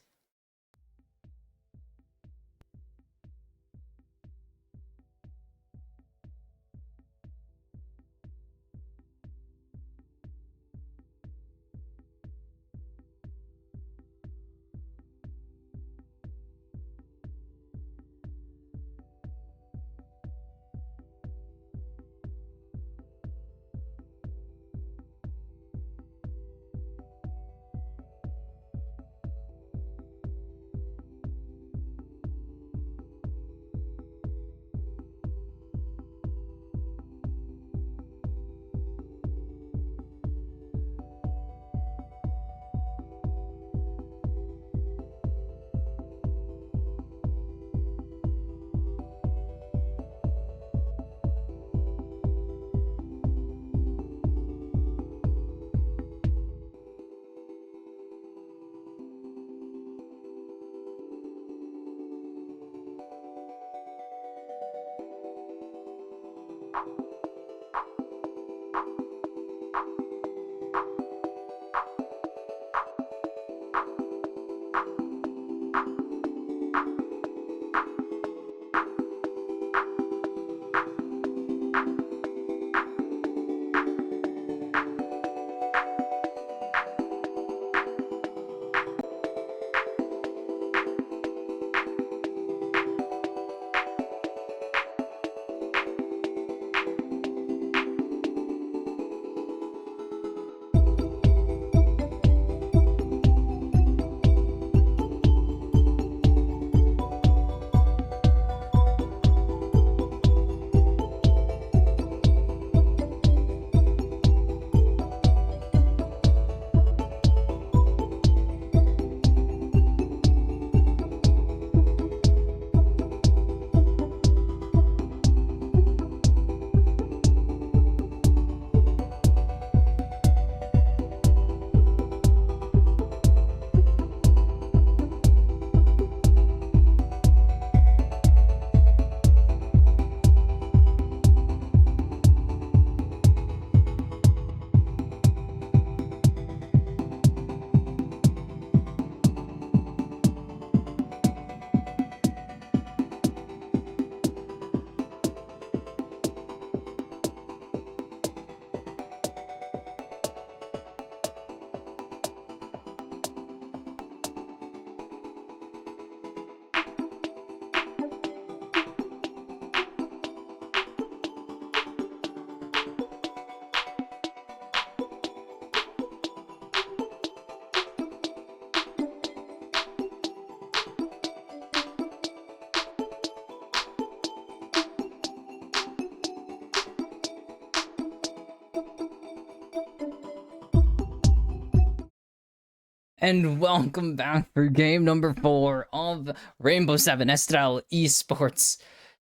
A: And welcome back for game number 4 of Rainbow Seven Estral Esports,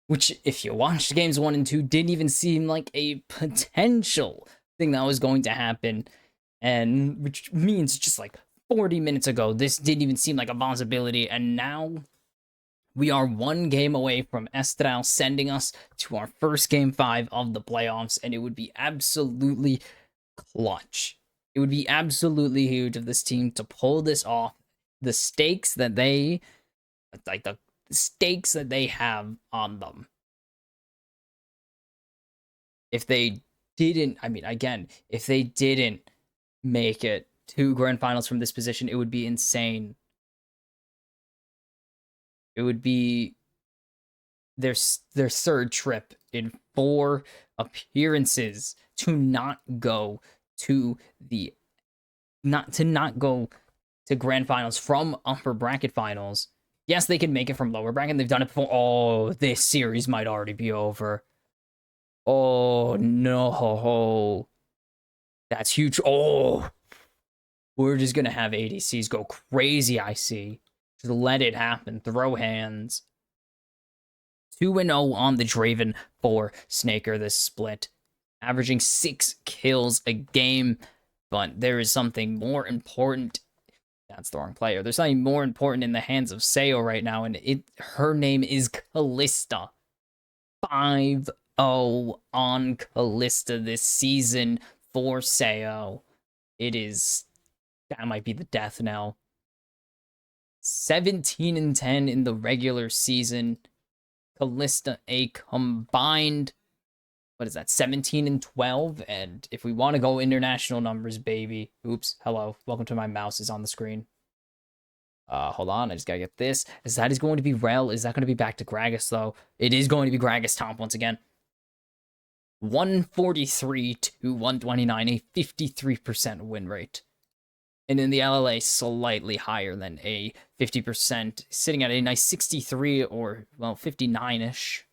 A: which, if you watched games 1 and 2, didn't even seem like a potential thing that was going to happen. And which means just like 40 minutes ago, this didn't even seem like a possibility. And now we are one game away from Estral sending us to our first game 5 of the playoffs, and it would be absolutely clutch. It would be absolutely huge of this team to pull this off. The stakes that they the stakes that they have on them. If they didn't, I mean, again, if they didn't make it to grand finals from this position, it would be insane. It would be their third trip in 4 appearances to not go to the not go to grand finals from upper bracket finals. Yes, they can make it from lower bracket. They've done it before. Oh, this series might already be over. Oh, no. That's huge. Oh, we're just going to have ADCs go crazy, I see. Just let it happen. Throw hands. 2-0 on the Draven for Snaker this split. Averaging 6 kills a game. But there is something more important. That's the wrong player. There's something more important in the hands of Sayo right now, and her name is Kalista. 5-0 on Kalista this season for Sayo. That might be the death knell. 17-10 in the regular season. Kalista a combined, what is that, 17-12? And if we want to go international numbers, baby. Oops, hello. Welcome to my mouse is on the screen. Hold on, I just gotta get this. Is that going to be Rel? Is that going to be back to Gragas, though? It is going to be Gragas top once again. 143 to 129, a 53% win rate. And in the LLA, slightly higher than a 50%, sitting at a nice 63 or, well, 59-ish.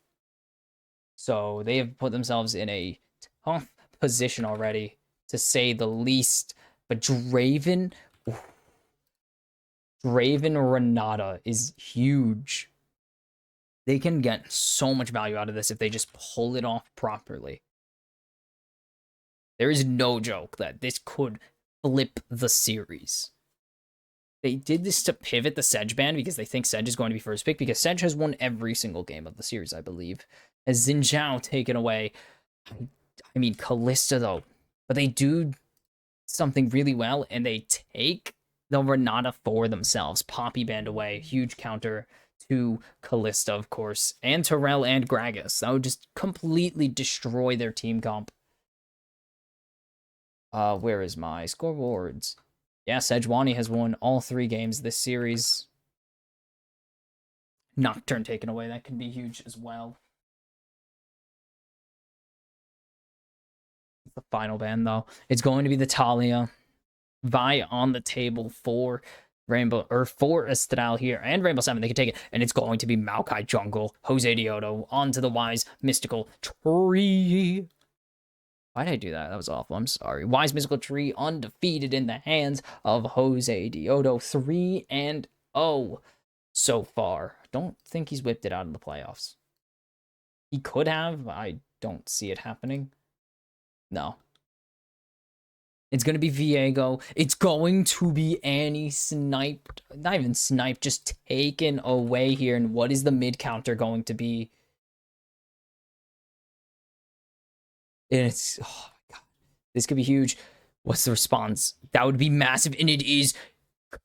A: So they have put themselves in a tough position already, to say the least. But Draven Renata is huge. They can get so much value out of this if they just pull it off properly. There is no joke that this could flip the series. They did this to pivot the Sedge ban because they think Sedge is going to be first pick, because Sedge has won every single game of the series, I believe. Has Xin Zhao taken away, I mean, Kalista, though. But they do something really well, and they take the Renata for themselves. Poppy banned away. Huge counter to Kalista, of course. And Terrell and Gragas. That would just completely destroy their team comp. Where is my scoreboards? Yeah, Sejuani has won all 3 games this series. Nocturne taken away. That can be huge as well. The final ban, though. It's going to be the Talia. Vi on the table for Rainbow, or for Estral here, and Rainbow 7, they can take it, and it's going to be Maokai Jungle, Jose Diodo, onto the Wise Mystical Tree. Why did I do that? That was awful. I'm sorry. Wise Mystical Tree undefeated in the hands of Jose Diodo. 3-0 so far. Don't think he's whipped it out in the playoffs. He could have. I don't see it happening. No. It's going to be Viego. It's going to be Annie sniped. Not even sniped, just taken away here. And what is the mid counter going to be? And it's, oh my god, this could be huge. What's the response? That would be massive, and it is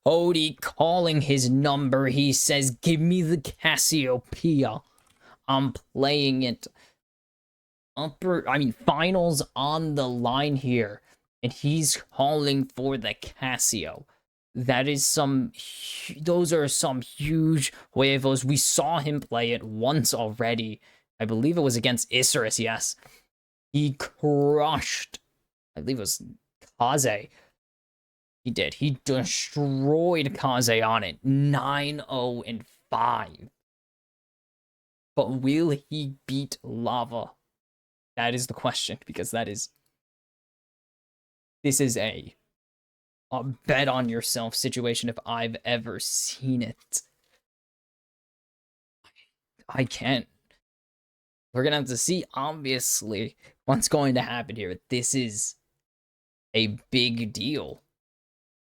A: Cody calling his number. He says, give me the Cassiopeia. I'm playing it. Finals on the line here, and he's calling for the Cassio. Those are some huge huevos. We saw him play it once already. I believe it was against Isurus, yes. He crushed, I believe it was Kaze. He did. He destroyed Kaze on it. 9-0-5. But will he beat Lava? That is the question, because this is a a bet on yourself situation if I've ever seen it. I can't. We're gonna have to see, obviously, what's going to happen here. This is a big deal.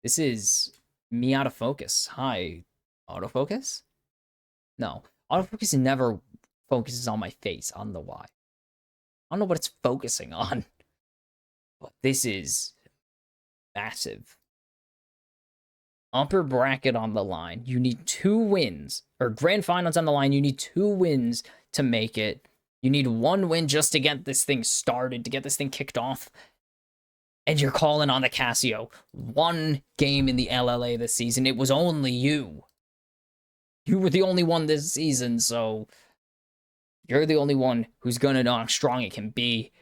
A: This is me out of focus. Hi, autofocus? No, autofocus never focuses on my face, on the Y. I don't know what it's focusing on, but this is massive. Upper bracket on the line. You need 2 wins, or grand finals on the line. You need 2 wins to make it. You need 1 win just to get this thing started, to get this thing kicked off. And you're calling on the Casio. 1 game in the LLA this season. It was only you. You were the only one this season, so you're the only one who's gonna know how strong it can be.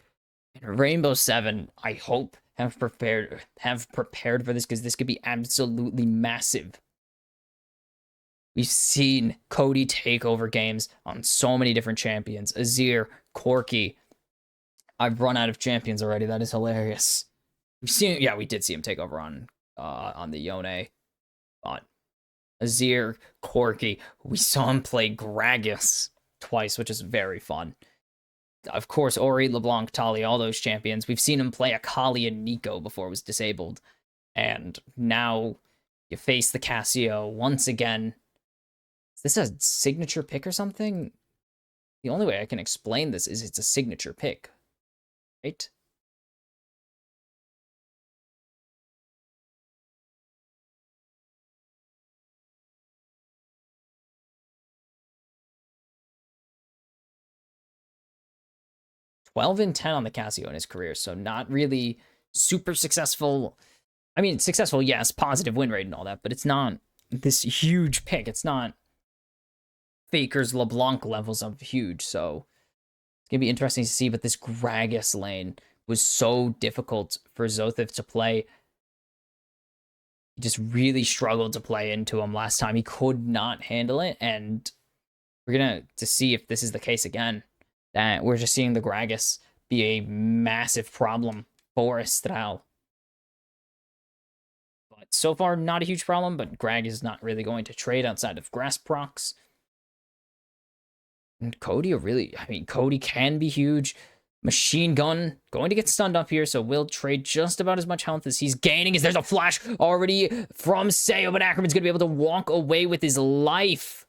A: And Rainbow 7, I hope, have prepared for this, because this could be absolutely massive. We've seen Cody take over games on so many different champions. Azir, Corki. I've run out of champions already. That is hilarious. We did see him take over on the Yone. But Azir, Corki. We saw him play Gragas twice, which is very fun. Of course, Ori, LeBlanc, Tali, all those champions. We've seen him play Akali and Nico before it was disabled. And now you face the Casio once again. Is this a signature pick or something? The only way I can explain this is it's a signature pick, right? (12-10) on the Casio in his career, so not really super successful. I mean, successful, yes, positive win rate and all that, but it's not this huge pick. It's not Faker's LeBlanc levels of huge, so it's going to be interesting to see. But this Gragas lane was so difficult for Zothif to play. He just really struggled to play into him last time. He could not handle it, and we're going to see if this is the case again. That we're just seeing the Gragas be a massive problem for Estral. But so far, not a huge problem, but Grag is not really going to trade outside of Grass procs. And Cody Cody can be huge. Machine Gun going to get stunned up here, so will trade just about as much health as he's gaining. As there's a flash already from Sayo, but Ackerman's going to be able to walk away with his life.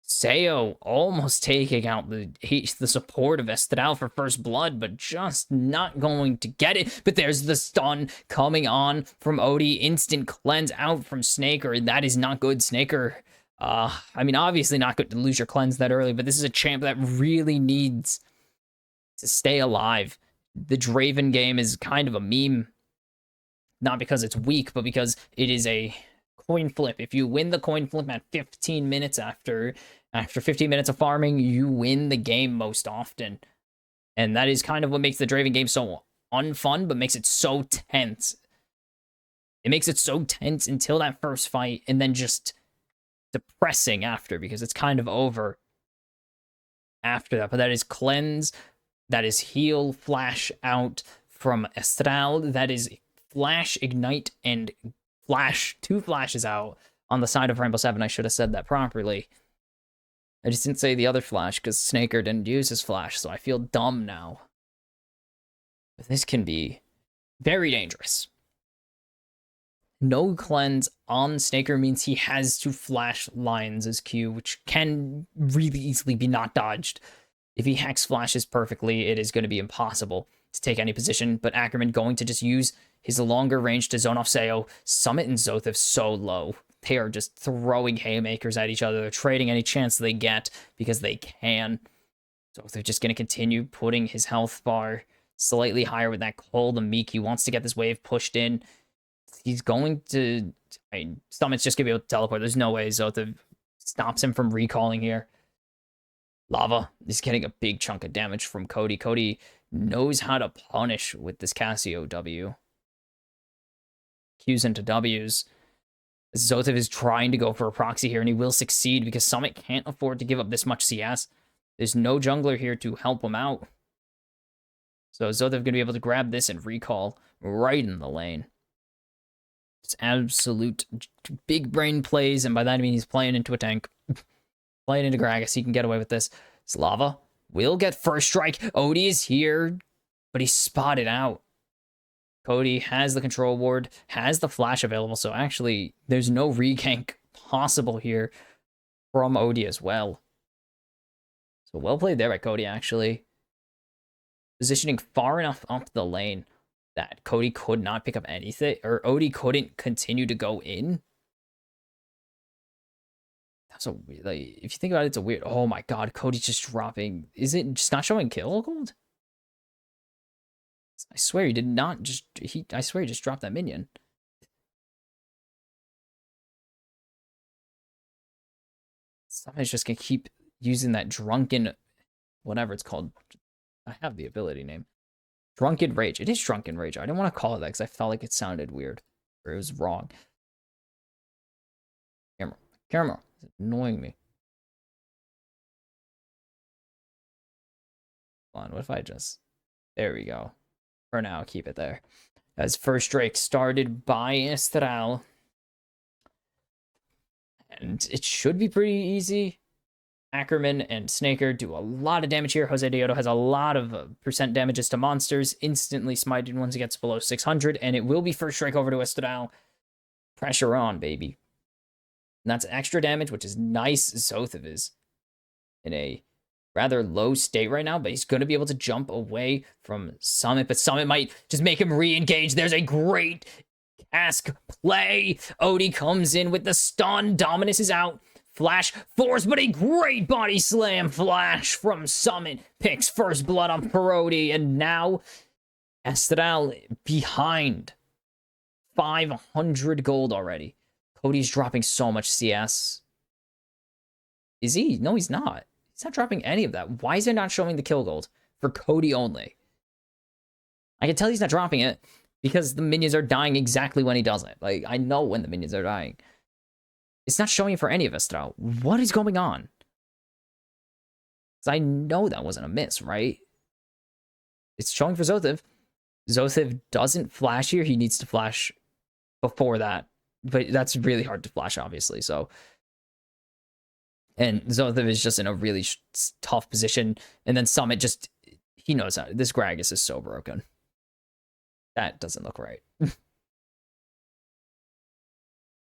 A: Sayo almost taking out the support of Estral for first blood, but just not going to get it. But there's the stun coming on from Odie. Instant cleanse out from Snaker. That is not good. Snaker, obviously not good to lose your cleanse that early, but this is a champ that really needs to stay alive. The Draven game is kind of a meme. Not because it's weak, but because it is a coin flip. If you win the coin flip at 15 minutes after 15 minutes of farming, you win the game most often. And that is kind of what makes the Draven game so unfun, but makes it so tense. It makes it so tense until that first fight, and then just depressing after, because it's kind of over after that. But that is cleanse, that is heal, flash out from Estral, that is flash, ignite, and flash, 2 flashes out on the side of Rainbow 7. I should have said that properly. I just didn't say the other flash because Snaker didn't use his flash, so I feel dumb now. But this can be very dangerous. No cleanse on Snaker means he has to flash lines as Q, which can really easily be not dodged. If he hacks flashes perfectly, it is going to be impossible to take any position, but Ackerman going to just use his longer range to zone off Sayo. Summit and Zothif so low. They are just throwing haymakers at each other. They're trading any chance they get because they can. So they're just going to continue putting his health bar slightly higher with that Cole the Meek. He wants to get this wave pushed in. He's going to... Summit's just going to be able to teleport. There's no way Zothif stops him from recalling here. Lava is getting a big chunk of damage from Cody. Cody knows how to punish with this Casio W. Qs into Ws. Zothif is trying to go for a proxy here, and he will succeed because Summit can't afford to give up this much CS. There's no jungler here to help him out. So Zothev going to be able to grab this and recall right in the lane. It's absolute big brain plays, and by that I mean he's playing into a tank. Playing into Gragas, he can get away with this. Slava will get first strike. Odie is here, but he's spotted out. Cody has the control ward, has the flash available, so actually there's no regank possible here from Odie as well. So well played there by Cody, actually. Positioning far enough up the lane that Cody could not pick up anything, or Odie couldn't continue to go in. That's a weird, like, if you think about it, it's a weird. Oh my god, Cody's just dropping. Is it just not showing kill gold? I swear he did not just. I swear he just dropped that minion. Somebody's just gonna keep using that drunken, whatever it's called. I have the ability name. Drunken Rage. It is Drunken Rage. I didn't want to call it that because I felt like it sounded weird. Or it was wrong. Camera. It's annoying me. Hold on, what if I just... There we go. For now, keep it there. As first Drake started by Estral. And it should be pretty easy. Ackerman and Snaker do a lot of damage here. Jose Deodo has a lot of percent damages to monsters, instantly smited once it gets below 600, and it will be first strike over to Estral. Pressure on, baby. And that's extra damage, which is nice. Zothev is in a rather low state right now, but he's going to be able to jump away from Summit, but Summit might just make him re-engage. There's a great cask play. Odie comes in with the stun. Dominus is out. Flash force, but a great body slam flash from Summit. Picks first blood on Parodi, and now Estral behind 500 gold already. Cody's dropping so much CS. Is he? No, he's not. He's not dropping any of that. Why is it not showing the kill gold for Cody only? I can tell he's not dropping it because the minions are dying exactly when he does it. Like, I know when the minions are dying. It's not showing it for any of us, though. What is going on? Because I know that wasn't a miss, right? It's showing for Zothev. Zothev doesn't flash here. He needs to flash before that. But that's really hard to flash, obviously. So, and Zothev is just in a really tough position. And then Summit just, he knows how. This Gragas is so broken. That doesn't look right.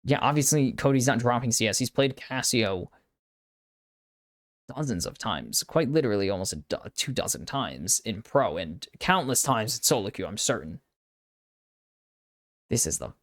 A: Yeah, obviously, Cody's not dropping CS. He's played Cassio dozens of times. Quite literally almost 24 times in Pro and countless times in solo queue, I'm certain. This is the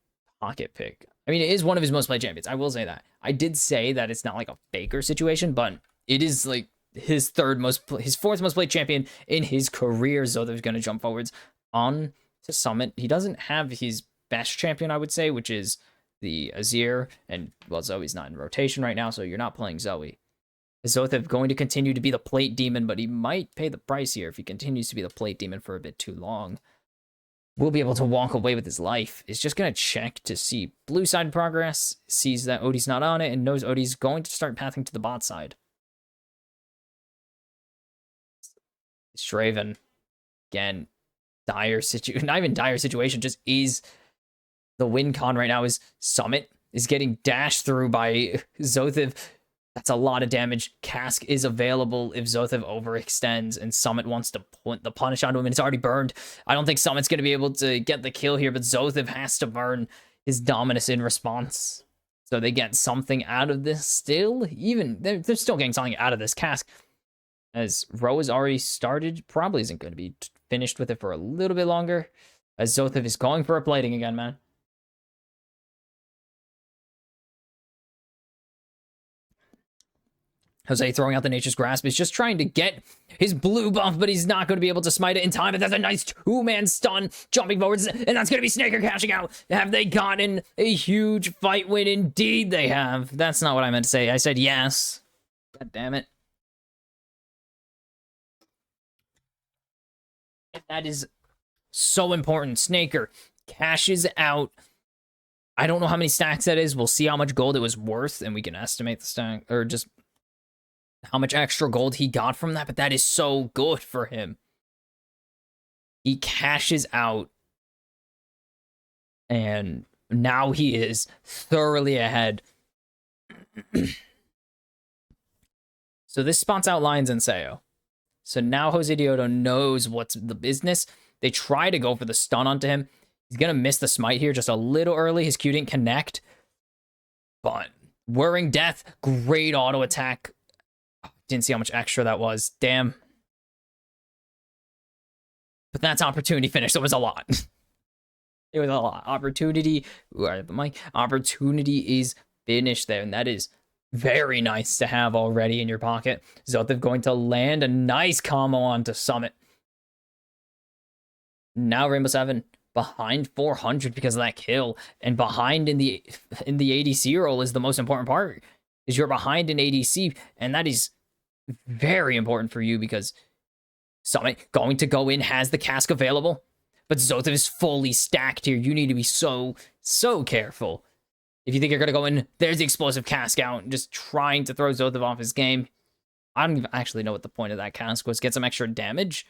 A: pocket pick. I mean, it is one of his most played champions. I will say that. I did say that it's not like a Faker situation, but it is like his fourth most played champion in his career. Zothev's going to jump forwards on to Summit. He doesn't have his best champion, I would say, which is the Azir, and, well, Zoe's not in rotation right now, so you're not playing Zoe. Is Zothev going to continue to be the plate demon, but he might pay the price here if he continues to be the plate demon for a bit too long. Will be able to walk away with his life. Is just going to check to see blue side progress, sees that Odie's not on it, and knows Odie's going to start pathing to the bot side. Shraven, again, dire situation, not even dire situation, just is... The win con right now is Summit is getting dashed through by Zothev. That's a lot of damage. Cask is available if Zothev overextends and Summit wants to put the punish onto him, and it's already burned. I don't think Summit's going to be able to get the kill here, but Zothev has to burn his Dominus in response. So they get something out of this still. Even they're still getting something out of this Cask. As Ro has already started, probably isn't going to be finished with it for a little bit longer. As Zothev is going for a plating again, man. Jose throwing out the Nature's Grasp is just trying to get his blue buff, but he's not going to be able to smite it in time. But that's a nice two-man stun, jumping forwards, and that's going to be Snaker cashing out. Have they gotten a huge fight win? Indeed they have. That's not what I meant to say. I said yes. God damn it. That is so important. Snaker cashes out. I don't know how many stacks that is. We'll see how much gold it was worth, and we can estimate the stack, or just how much extra gold he got from that, but that is so good for him. He cashes out, and now he is thoroughly ahead. So this spots out Lions and Seo. So now Jose Dioto knows what's the business. They try to go for the stun onto him. He's going to miss the smite here just a little early. His Q didn't connect. But Whirring Death, great auto attack. Didn't see how much extra that was. Damn. But that's opportunity finish. So it was a lot. It was a lot. Opportunity. Opportunity is finished there. And that is very nice to have already in your pocket. Zothev going to land a nice combo onto Summit. Now Rainbow 7 behind 400 because of that kill, and behind in the ADC role is the most important part. Is you're behind in ADC, and that is very important for you because Summit going to go in, has the cask available, but Zothev is fully stacked here. You need to be so careful. If you think you're going to go in, there's the explosive cask out, just trying to throw Zothev off his game. I don't even actually know what the point of that cask was. Get some extra damage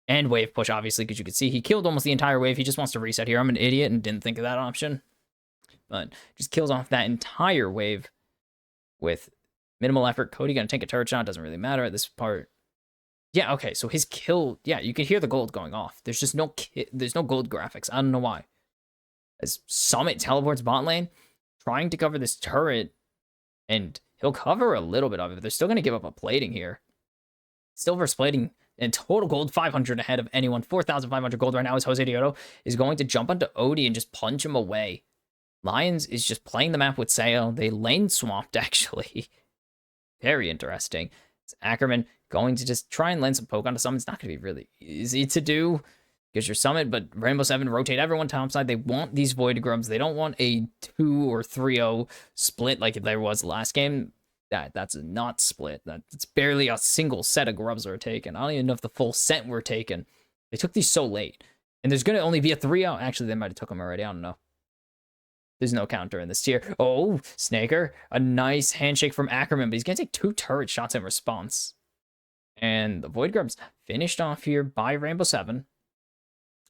A: and wave push, obviously, because you could see he killed almost the entire wave. He just wants to reset here. I'm an idiot and didn't think of that option. But just kills off that entire wave with minimal effort. Cody going to take a turret shot. Doesn't really matter at this part. Yeah, okay, so his kill, yeah, you can hear the gold going off. There's just there's no gold graphics. I don't know why. As Summit teleports bot lane, trying to cover this turret, and he'll cover a little bit of it, but they're still going to give up a plating here. Still versus plating, and total gold 500 ahead of anyone. 4,500 gold right now as Jose Dioto is going to jump onto Odie and just punch him away. Lions is just playing the map with Seo. They lane swapped, actually. Very interesting. It's Ackerman going to just try and land some poke onto Summit. It's not going to be really easy to do because you're Summit, but Rainbow 7 rotate everyone topside. They want these Void Grubs. They don't want a 2 or 3-0 split like there was last game. That's not split. That's barely a single set of grubs were taken. I don't even know if the full set were taken. They took these so late. And there's going to only be a 3-0. Actually, they might have took them already. I don't know. There's no counter in this tier. Oh, Snaker. A nice handshake from Ackerman, but he's going to take 2 turret shots in response. And the Void Grubs finished off here by Rainbow 7.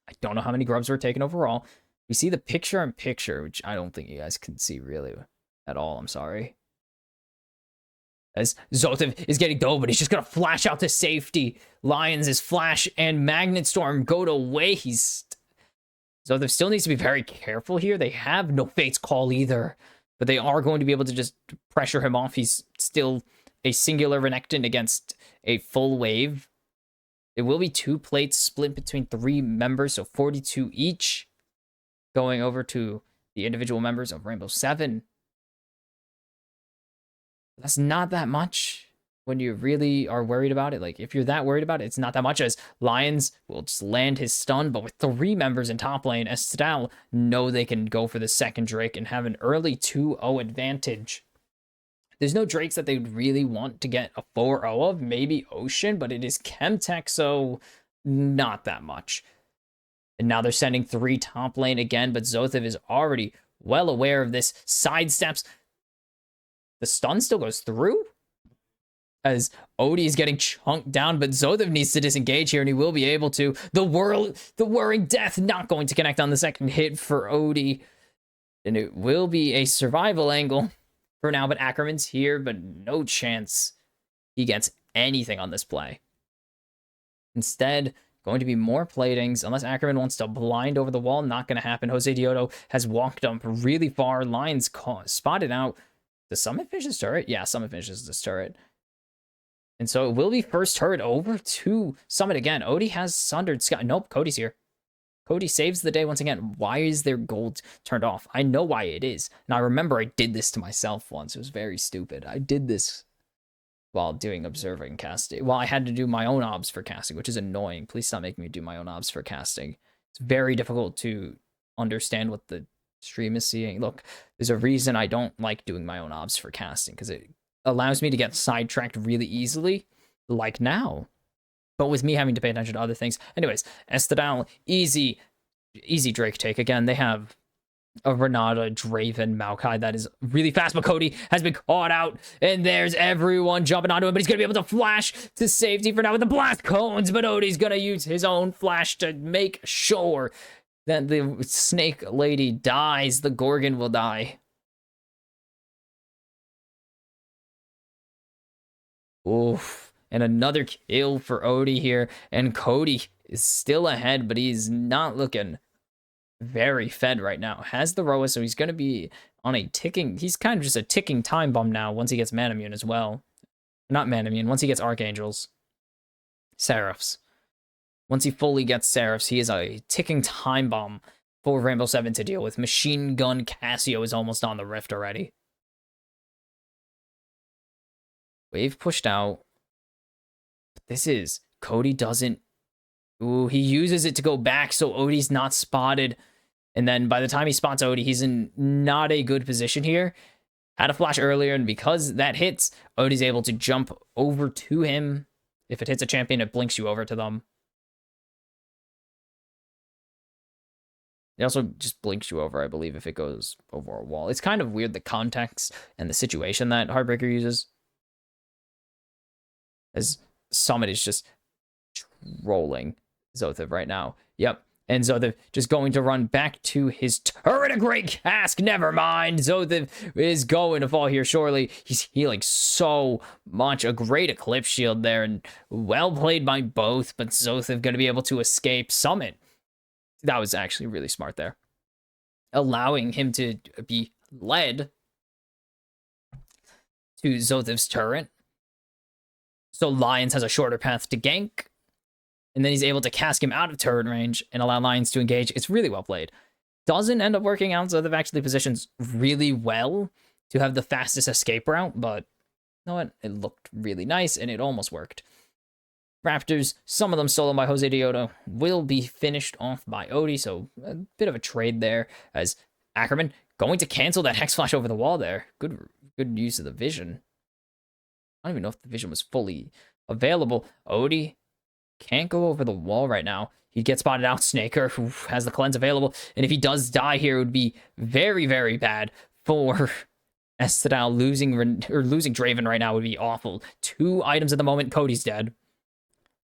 A: I don't know how many grubs were taken overall. We see the picture-in-picture, which I don't think you guys can see really at all. I'm sorry. As Zothev is getting go, but he's just going to flash out to safety. Lions is flash and Magnet Storm go to waste. Zothev still needs to be very careful here. They have no Fate's Call either, but they are going to be able to just pressure him off. He's still a singular Renekton against a full wave. It will be 2 plates split between 3 members, so 42 each, going over to the individual members of Rainbow 7. That's not that much when you really are worried about it. Like, if you're that worried about it, it's not that much, as Lions will just land his stun, but with 3 members in top lane, Estelle know they can go for the second Drake and have an early 2-0 advantage. There's no Drakes that they'd really want to get a 4-0 of, maybe Ocean, but it is Chemtech, so not that much. And now they're sending 3 top lane again, but Zothev is already well aware of this. Sidesteps. The stun still goes through as Odie is getting chunked down, but Zothev needs to disengage here, and he will be able to. The Whirring Death not going to connect on the second hit for Odie, and it will be a survival angle for now, but Ackerman's here, but no chance he gets anything on this play. Instead, going to be more platings, unless Ackerman wants to blind over the wall. Not going to happen. Jose Dioto has walked up really far. Lions spotted out. Does Summit finish this turret? Yeah, Summit finishes this turret. And so it will be first turret over to Summit again. Odie has Sundered Sky. Nope, Cody's here. Cody saves the day once again. Why is their gold turned off? I know why it is. And I remember I did this to myself once. It was very stupid. I did this while doing observing casting. Well, I had to do my own obs for casting, which is annoying. Please stop making me do my own obs for casting. It's very difficult to understand what the stream is seeing. Look, there's a reason I don't like doing my own obs for casting, because it allows me to get sidetracked really easily, like now. But with me having to pay attention to other things. Anyways, Estadal, easy Drake take. Again, they have a Renata, Draven, Maokai that is really fast, but Cody has been caught out, and there's everyone jumping onto him, but he's going to be able to flash to safety for now with the blast cones, but Odie's going to use his own flash to make sure that the snake lady dies. The Gorgon will die. Oof. And another kill for Odie here, and Cody is still ahead, but he's not looking very fed right now. Has the Roa, so he's going to be on a ticking... He's kind of just a ticking time bomb now once he gets Manamune as well. Not Manamune, once he gets Archangels. Seraphs. Once he fully gets Seraphs, he is a ticking time bomb for Rainbow Seven to deal with. Machine Gun Cassio is almost on the Rift already. Wave pushed out. But this is... Cody doesn't... Ooh, he uses it to go back so Odie's not spotted. And then by the time he spots Odie, he's in not a good position here. Had a flash earlier, and because that hits, Odie's able to jump over to him. If it hits a champion, it blinks you over to them. It also just blinks you over, I believe, if it goes over a wall. It's kind of weird, the context and the situation that Heartbreaker uses. As Summit is just trolling Zothev right now. Yep. And Zothev just going to run back to his turret. A great cask. Never mind. Zothev is going to fall here shortly. He's healing so much. A great Eclipse shield there. And well played by both. But Zothev going to be able to escape Summit. That was actually really smart there. Allowing him to be led to Zothev's turret. So Lions has a shorter path to gank. And then he's able to cask him out of turret range and allow Lions to engage. It's really well played. Doesn't end up working out, so they've actually positions really well to have the fastest escape route, but you know what? It looked really nice, and it almost worked. Raptors, some of them stolen by Jose Dioto, will be finished off by Odie, so a bit of a trade there, as Ackerman going to cancel that Hex Flash over the wall there. Good use of the vision. I don't even know if the vision was fully available. Odie can't go over the wall right now. He'd get spotted out. Snaker, who has the cleanse available. And if he does die here, it would be very, very bad for Estadal. Losing Draven right now would be awful. 2 items at the moment. Cody's dead.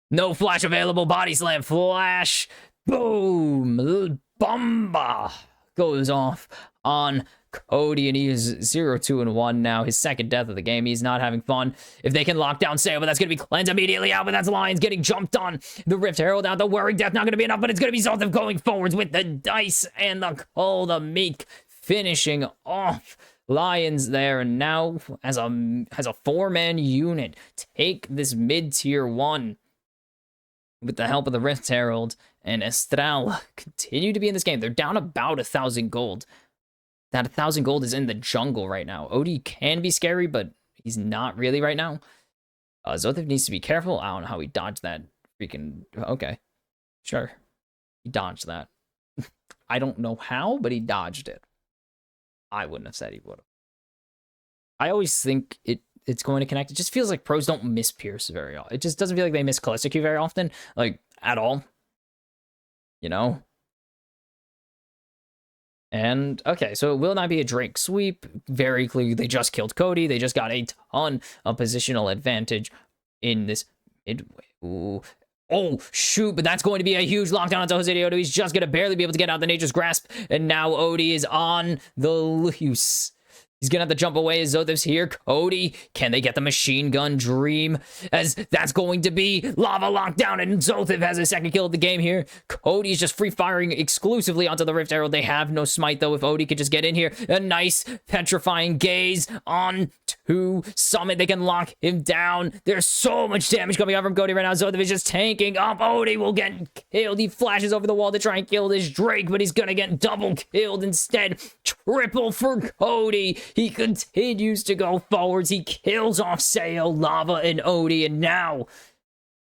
A: No flash available. Body slam. Flash. Boom. Bomba goes off on Cody, and he is 0-2-1 now. His second death of the game. He's not having fun. If they can lock down Sayo, but that's going to be cleansed immediately out, but that's Lions getting jumped on. The Rift Herald out. The Whirring Death not going to be enough, but it's going to be Zothev going forwards with the dice and the call to Meek finishing off Lions there. And now, as a 4-man unit, take this mid-tier 1 with the help of the Rift Herald, and Estral continue to be in this game. They're down about 1,000 gold. That 1,000 gold is in the jungle right now. Odie can be scary, but he's not really right now. Zothev needs to be careful. I don't know how he dodged that freaking... Okay. Sure. He dodged that. I don't know how, but he dodged it. I wouldn't have said he would have. I always think it's going to connect. It just feels like pros don't miss Pierce very often. It just doesn't feel like they miss Kalista Q very often. Like, at all. You know? And, okay, so it will not be a Drake sweep. Very clearly, they just killed Cody. They just got a ton of positional advantage in this midway. Ooh. Oh, shoot, but that's going to be a huge lockdown on Jose Dioto. He's just going to barely be able to get out the Nature's Grasp. And now Odie is on the loose. He's going to have to jump away as Zothev's here. Cody, can they get the Machine Gun Dream? As that's going to be Lava Lockdown, and Zothev has a second kill of the game here. Cody's just free-firing exclusively onto the Rift Herald. They have no smite, though, if Odie could just get in here. A nice petrifying gaze on to Summit. They can lock him down. There's so much damage coming out from Cody right now. Zothev is just tanking up. Odie will get killed. He flashes over the wall to try and kill this Drake, but he's going to get double killed instead. Triple for Cody. He continues to go forwards. He kills off Sayo, Lava, and Odie, and now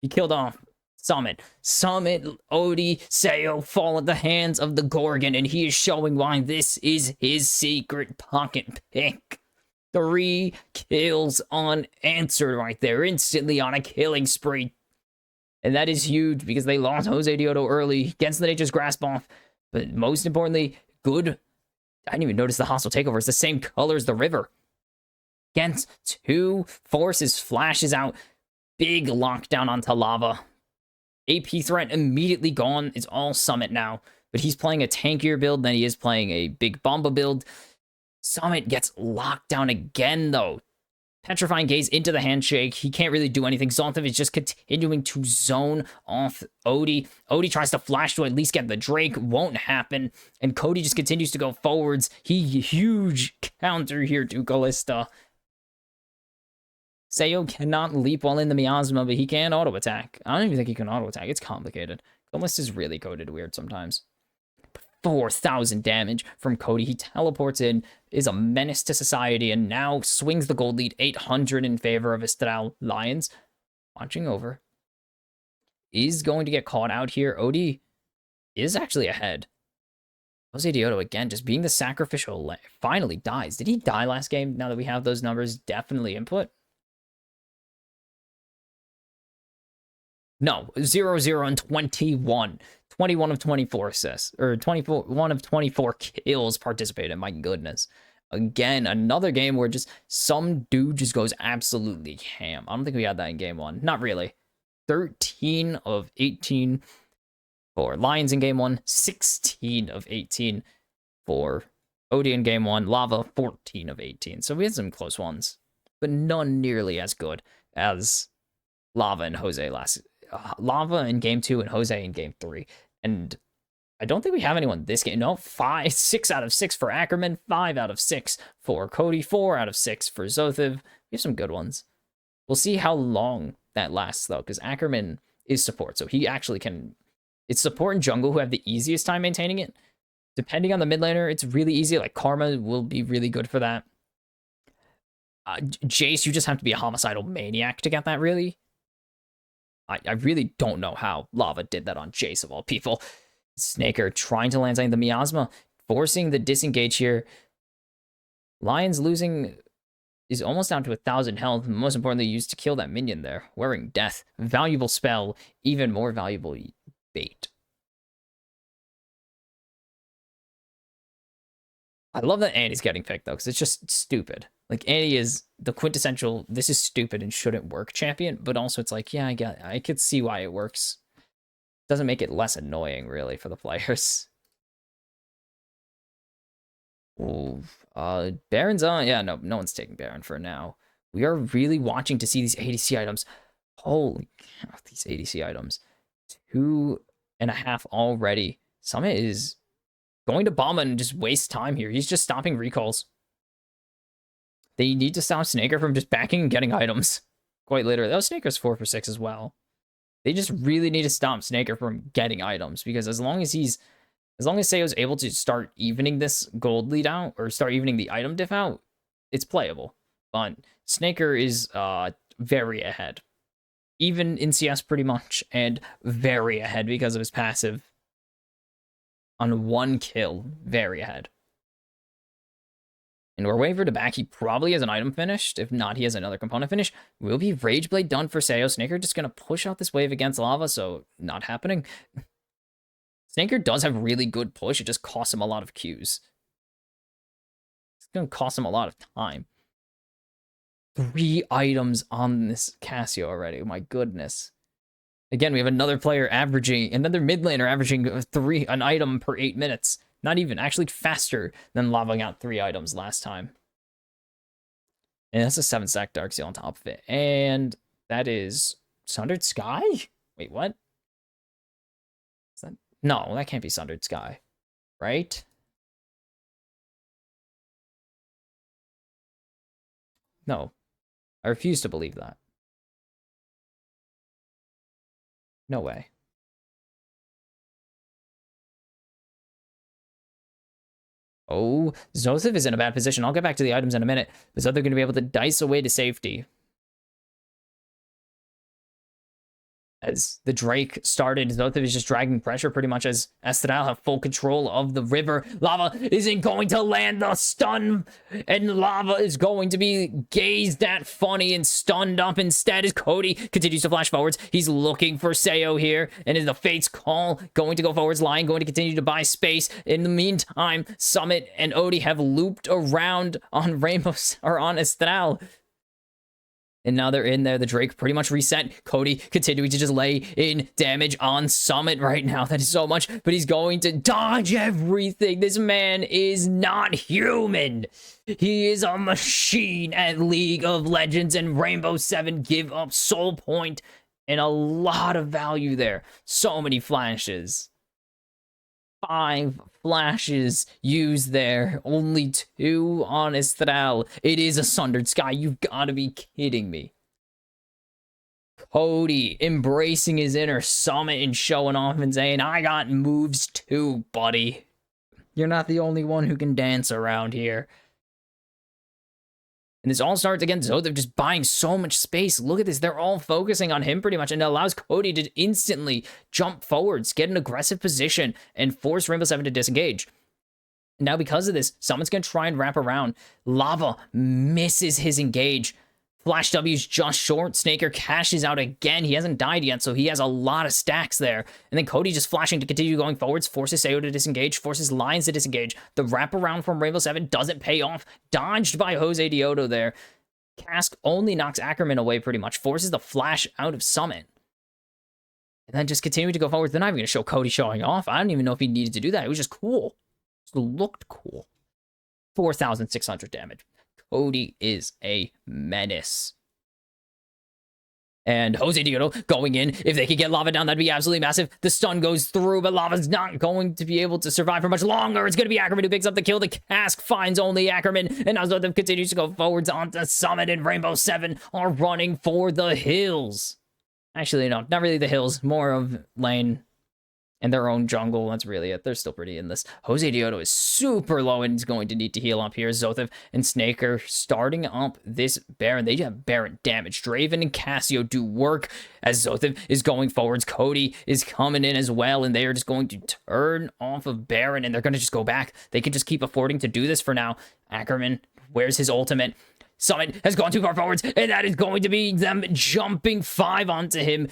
A: he killed off Summit. Summit, Odie, Sayo fall at the hands of the Gorgon, and he is showing why this is his secret pocket pick. 3 kills unanswered right there, instantly on a killing spree. And that is huge because they lost Jose Dioto early, gets the Nature's Grasp off, but most importantly, good I didn't even notice the hostile takeover. It's the same color as the river. Against 2 forces, flashes out. Big lockdown onto lava. AP threat immediately gone. It's all Summit now. But he's playing a tankier build than he is playing a big Bomba build. Summit gets locked down again, though. Petrifying Gaze into the handshake. He can't really do anything. Zontov is just continuing to zone off Odie. Odie tries to flash to at least get the Drake. Won't happen. And Cody just continues to go forwards. Huge counter here to Callista. Sayo cannot leap while in the miasma, but he can auto attack. I don't even think he can auto attack. It's complicated. Callista's really coded weird sometimes. 4,000 damage from Cody. He teleports in, is a menace to society, and now swings the gold lead 800 in favor of Estral Lions. Watching over. Is going to get caught out here. Odie is actually ahead. Jose Dioto, again, just being the sacrificial, finally dies. Did he die last game? Now that we have those numbers, definitely input. No, 0-0 and 21. 21 of 24 assists, or 21 of 24 kills participated. My goodness. Again, another game where just some dude just goes absolutely ham. I don't think we had that in game 1. Not really. 13 of 18 for Lions in game 1. 16 of 18 for Odie in game 1. Lava, 14 of 18. So we had some close ones, but none nearly as good as Lava and Jose Lava in game 2 and Jose in game 3. And I don't think we have anyone this game. No, 6 out of 6 for Ackerman, 5 out of 6 for Cody, 4 out of 6 for Zothiv. We have some good ones. We'll see how long that lasts, though, because Ackerman is support, so he actually can... It's support and jungle who have the easiest time maintaining it. Depending on the mid laner, it's really easy. Like, Karma will be really good for that. Jace, you just have to be a homicidal maniac to get that, really. I really don't know how Lava did that on Jace, of all people. Snaker trying to land something. The miasma forcing the disengage here. Lions losing is almost down to 1,000 health. Most importantly, used to kill that minion there. Wearing Death. Valuable spell. Even more valuable bait. I love that Annie's getting picked, though, because it's just stupid. Like, Annie is the quintessential, this is stupid and shouldn't work champion, but also it's like, yeah, I could see why it works. Doesn't make it less annoying, really, for the players. Ooh, Baron's on. Yeah, no one's taking Baron for now. We are really watching to see these ADC items. Holy cow, these ADC items. 2.5 already. Summit is going to bomb and just waste time here. He's just stopping recalls. They need to stop Snaker from just backing and getting items. Quite literally. Oh, Snaker's 4 for 6 as well. They just really need to stop Snaker from getting items, because as long as Seo's able to start evening this gold lead out, or start evening the item diff out, it's playable. But Snaker is very ahead. Even in CS pretty much, and very ahead because of his passive. On 1 kill, very ahead. And we're waiting for to back. He probably has an item finished. If not, he has another component finished. Will be Rageblade done for Seo. Snaker just going to push out this wave against Lava, so not happening. Snaker does have really good push. It just costs him a lot of Qs. It's going to cost him a lot of time. 3 items on this Casio already. My goodness. Again, we have another player averaging, another mid laner averaging an item per 8 minutes. Not even, actually faster than Lava out 3 items last time. And that's a 7-stack Dark Seal on top of it. And that is Sundered Sky? Wait, what? Is that... No, that can't be Sundered Sky. Right? No. I refuse to believe that. No way. Oh, Zothiv is in a bad position. I'll get back to the items in a minute. But Zothiv going to be able to dice away to safety. As the Drake started, Zothif is just dragging pressure pretty much as Estradal have full control of the river. Lava isn't going to land the stun, and Lava is going to be gazed at funny and stunned up instead as Cody continues to flash forwards. He's looking for Sayo here, and is the Fate's call going to go forwards? Lion going to continue to buy space. In the meantime, Summit and Odie have looped around on on Estradal. And now they're in there. The Drake pretty much reset. Cody continuing to just lay in damage on Summit right now. That is so much. But he's going to dodge everything. This man is not human. He is a machine at League of Legends. And Rainbow Seven give up Soul Point and a lot of value there. So many flashes. 5 flashes used there. Only 2 on Estradal. It is a Sundered Sky. You've got to be kidding me. Cody embracing his inner Summit and showing off and saying, I got moves too, buddy. You're not the only one who can dance around here. And this all starts again. Zothif just buying so much space. Look at this. They're all focusing on him pretty much. And it allows Cody to instantly jump forwards, get an aggressive position, and force Rainbow Seven to disengage. Now, because of this, someone's going to try and wrap around. Lava misses his engage. Flash W's just short. Snaker cashes out again. He hasn't died yet, so he has a lot of stacks there. And then Cody just flashing to continue going forwards, forces Sayo to disengage, forces Lions to disengage. The wraparound from Rainbow Seven doesn't pay off. Dodged by Jose Dioto there. Cask only knocks Ackerman away pretty much, forces the flash out of Summit. And then just continuing to go forwards. They're not even going to show Cody showing off. I don't even know if he needed to do that. It was just cool. It looked cool. 4,600 damage. Cody is a menace. And Jose Dioto going in. If they could get Lava down, that'd be absolutely massive. The stun goes through, but Lava's not going to be able to survive for much longer. It's going to be Ackerman who picks up the kill. The Cask finds only Ackerman. And now Zothif continues to go forwards onto Summit, and Rainbow Seven are running for the hills. Actually, no, not really the hills. More of lane and their own jungle. That's really it. They're still pretty in this. Jose Dioto is super low and is going to need to heal up here. Zothif and Snaker starting up this Baron. They have Baron damage. Draven and Cassio do work as Zothif is going forwards. Cody is coming in as well, and they are just going to turn off of Baron, and they're going to just go back. They can just keep affording to do this for now. Ackerman, where's his ultimate? Summit has gone too far forwards, and that is going to be them jumping 5 onto him.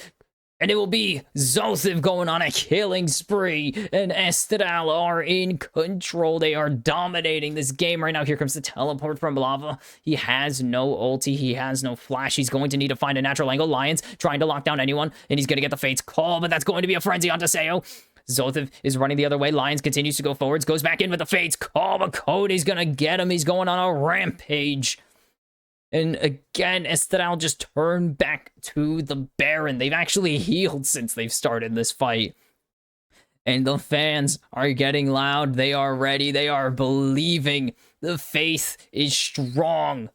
A: And it will be Zothif going on a killing spree, and Estradal are in control. They are dominating this game right now. Here comes the teleport from Lava. He has no ulti. He has no flash. He's going to need to find a natural angle. Lions trying to lock down anyone, and he's going to get the Fate's call, but that's going to be a frenzy onto Sayo. Zothif is running the other way. Lions continues to go forwards, goes back in with the Fate's call, but Cody's going to get him. He's going on a rampage. And again, Estradal just turned back to the Baron. They've actually healed since they've started this fight. And the fans are getting loud. They are ready. They are believing. The faith is strong.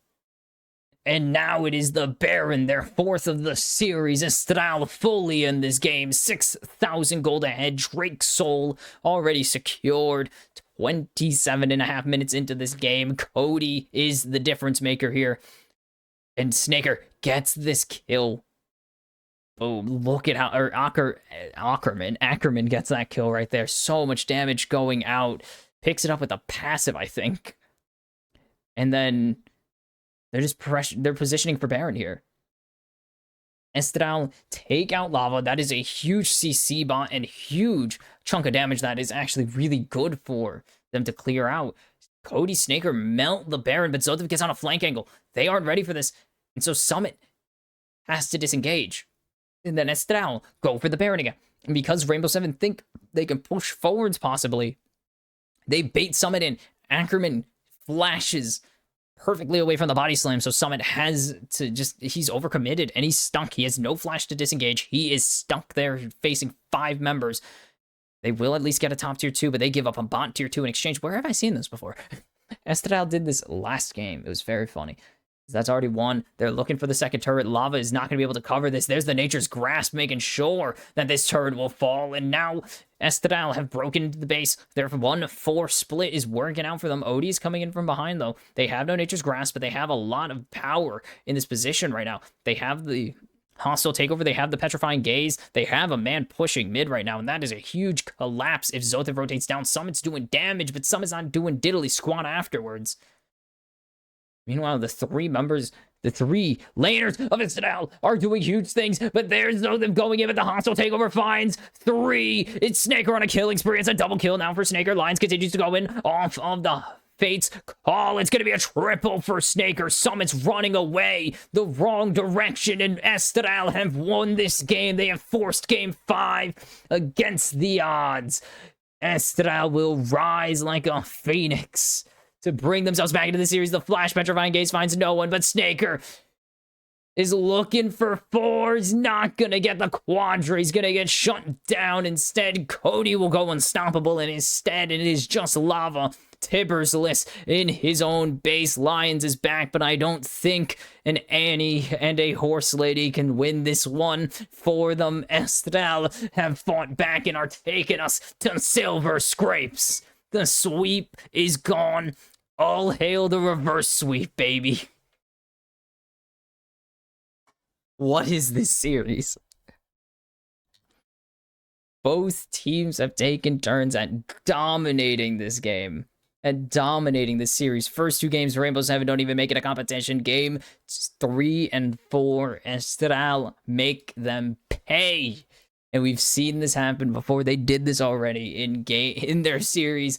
A: And now it is the Baron, their 4th of the series. Estradal fully in this game. 6,000 gold ahead. Drake's Soul already secured. 27.5 minutes into this game. Cody is the difference maker here. And Snaker gets this kill. Boom. Look at how Ackerman gets that kill right there. So much damage going out. Picks it up with a passive, I think. And then they're positioning for Baron here. Estradal take out Lava. That is a huge CC bot and huge chunk of damage that is actually really good for them to clear out. Cody Snaker melt the Baron, but Zothif gets on a flank angle. They aren't ready for this. And so Summit has to disengage. And then Estradal go for the Baron again. And because Rainbow Seven think they can push forwards possibly, they bait Summit in. Ackerman flashes perfectly away from the body slam, so Summit has to he's overcommitted, and he's stuck. He has no flash to disengage. He is stuck there facing 5 members. They will at least get a top tier 2, but they give up a bot tier 2 in exchange. Where have I seen this before? Estradal did this last game. It was very funny. That's already won. They're looking for the second turret. Lava is not going to be able to cover this. There's the Nature's Grasp making sure that this turret will fall. And now Estradal have broken into the base. Their 1-4 split is working out for them. Odie's coming in from behind, though. They have no Nature's Grasp, but they have a lot of power in this position right now. They have the Hostile takeover, they have the Petrifying Gaze. They have a man pushing mid right now, and that is a huge collapse if Zothev rotates down. Summit's doing damage, but Summit's not doing diddly squat afterwards. Meanwhile, the three laners of Istadal are doing huge things, but there's Zothev going in, but the hostile takeover finds 3. It's Snaker on a killing spree. It's a double kill now for Snaker. Lions continues to go in off of the Fates call. It's going to be a triple for Snaker. Summit's running away the wrong direction, and Estadal have won this game. They have forced game 5 against the odds. Estadal will rise like a phoenix to bring themselves back into the series. The Flash Petrifying Gaze finds no one, but Snaker is looking for 4. He's not going to get the Quadra. He's going to get shut down. Instead, Cody will go unstoppable, and instead it is just lava. Tibbersless in his own base. Lions is back, but I don't think an Annie and a horse lady can win this one for them. Estadal have fought back and are taking us to silver scrapes. The sweep is gone. All hail the reverse sweep, baby. What is this series? Both teams have taken turns at dominating this game. At dominating this series. First 2 games, Rainbow Seven don't even make it a competition. Game 3 and 4, Estadal make them pay. And we've seen this happen before. They did this already in their series.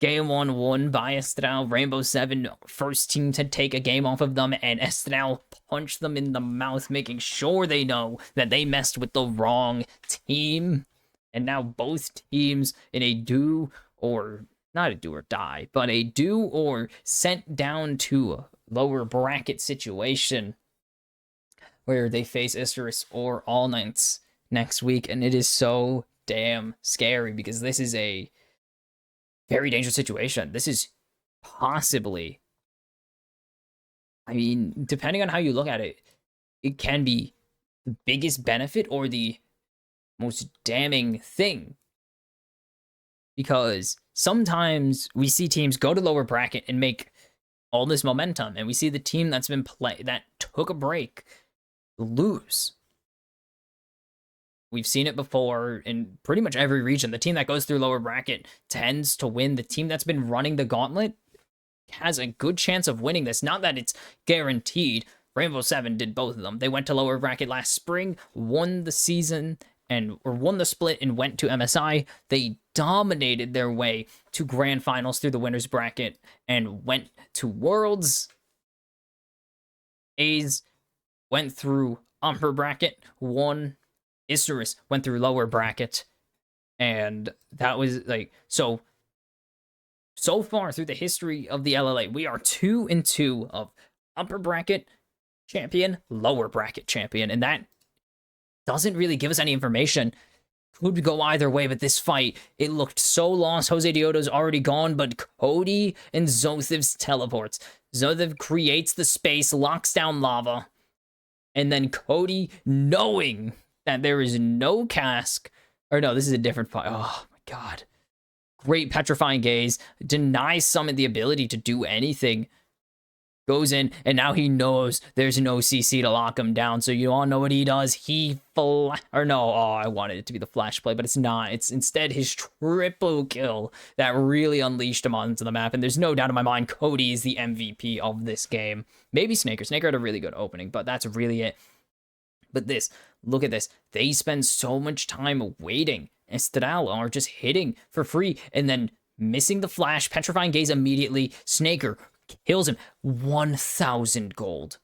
A: Game 1 won by Estadal. Rainbow Seven, first team to take a game off of them, and Estadal punched them in the mouth, making sure they know that they messed with the wrong team. And now both teams in a do or not a do or die, but a do or sent down to a lower bracket situation where they face Isurus or All Knights next week. And it is so damn scary because this is a very dangerous situation. This is possibly, I mean, depending on how you look at it, it can be the biggest benefit or the most damning thing. Because sometimes we see teams go to lower bracket and make all this momentum, and we see the team that took a break lose. We've seen it before in pretty much every region. The team that goes through lower bracket tends to win. The team that's been running the gauntlet has a good chance of winning this. Not that it's guaranteed. Rainbow Seven did both of them. They went to lower bracket last spring, won the season, or won the split and went to MSI. They dominated their way to grand finals through the winners bracket and went to Worlds. A's went through upper bracket, won. Isurus went through lower bracket, and that was like so far through the history of the LLA, we are 2-2 of upper bracket champion, lower bracket champion, and that doesn't really give us any information. Could go either way, but this fight, it looked so lost. Jose Dioto's already gone, but Cody and Zothev's teleports. Zothev creates the space, locks down lava, and then Cody, knowing that there is no cask, or no, this is a different fight. Oh my god. Great Petrifying Gaze, denies Summit the ability to do anything. Goes in, and now he knows there's no CC to lock him down. So you all know what he does. I wanted it to be the flash play, but it's not. It's instead his triple kill that really unleashed him onto the map. And there's no doubt in my mind, Cody is the MVP of this game. Maybe Snaker. Snaker had a really good opening, but that's really it. But look at this. They spend so much time waiting. Estadal are just hitting for free and then missing the flash. Petrifying Gaze immediately. Snaker kills him. 1,000 gold.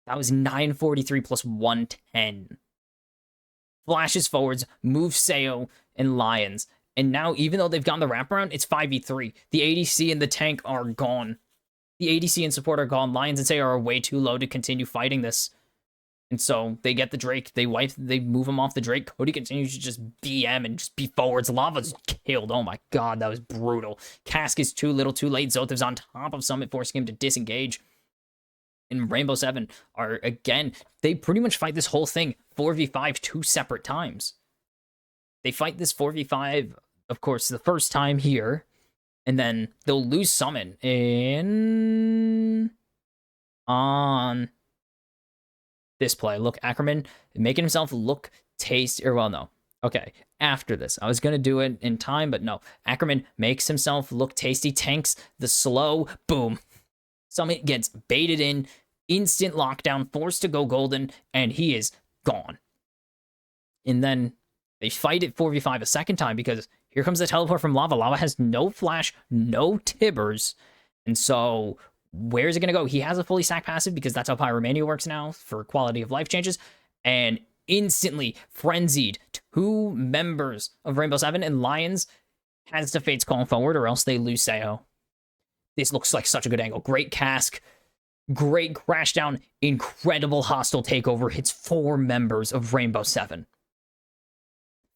A: That was 943 plus 110. Flashes forwards, moves Seo and Lions. And now, even though they've gotten the wraparound, it's 5v3. The ADC and the tank are gone. The ADC and support are gone. Lions and Seo are way too low to continue fighting this. And so they get the Drake, they move him off the Drake. Cody continues to just BM and just be forwards. Lava's killed. Oh my god, that was brutal. Cask is too little, too late. Zothev's on top of Summit, forcing him to disengage. And Rainbow Seven are, again, they pretty much fight this whole thing 4v5 2 separate times. They fight this 4v5, of course, the first time here. And then they'll lose Summit on this play. Look, Ackerman making himself look tasty, or well, no. Okay, after this. I was going to do it in time, but no. Ackerman makes himself look tasty, tanks the slow, boom. Summit gets baited in, instant lockdown, forced to go golden, and he is gone. And then they fight it 4v5 a second time because here comes the teleport from Lava. Lava has no flash, no Tibbers. And so where's it going to go? He has a fully stacked passive because that's how Pyromania works now for quality of life changes. And instantly frenzied, 2 members of Rainbow Seven and Lions has to Fate's Call forward or else they lose Seo. This looks like such a good angle. Great cask, great crash down, incredible hostile takeover. Hits 4 members of Rainbow Seven.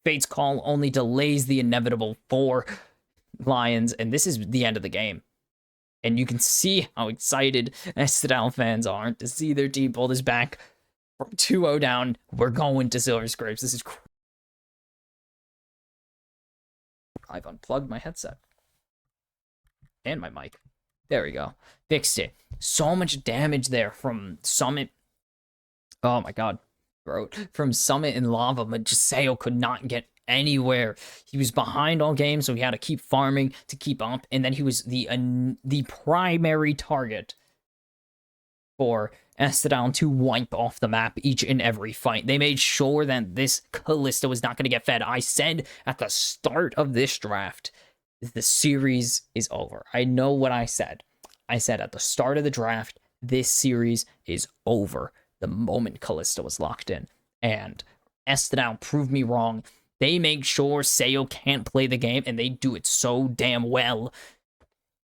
A: Fate's Call only delays the inevitable for Lions, and this is the end of the game. And you can see how excited Estadal fans are to see their team pull this back from 2-0 down. We're going to Silver Scrapes. This is I've unplugged my headset. And my mic. There we go. Fixed it. So much damage there from Summit. Oh my god. Throat. From Summit and Lava, but Seo could not get anywhere. He was behind all game, so he had to keep farming to keep up, and then he was the primary target for Estadal to wipe off the map each and every fight. They made sure that this Kalista was not going to get fed. I said at the start of this draft, the series is over. I know what I said. I said at the start of the draft, this series is over the moment Kalista was locked in. And Estadal proved me wrong. They make sure Seo can't play the game, and they do it so damn well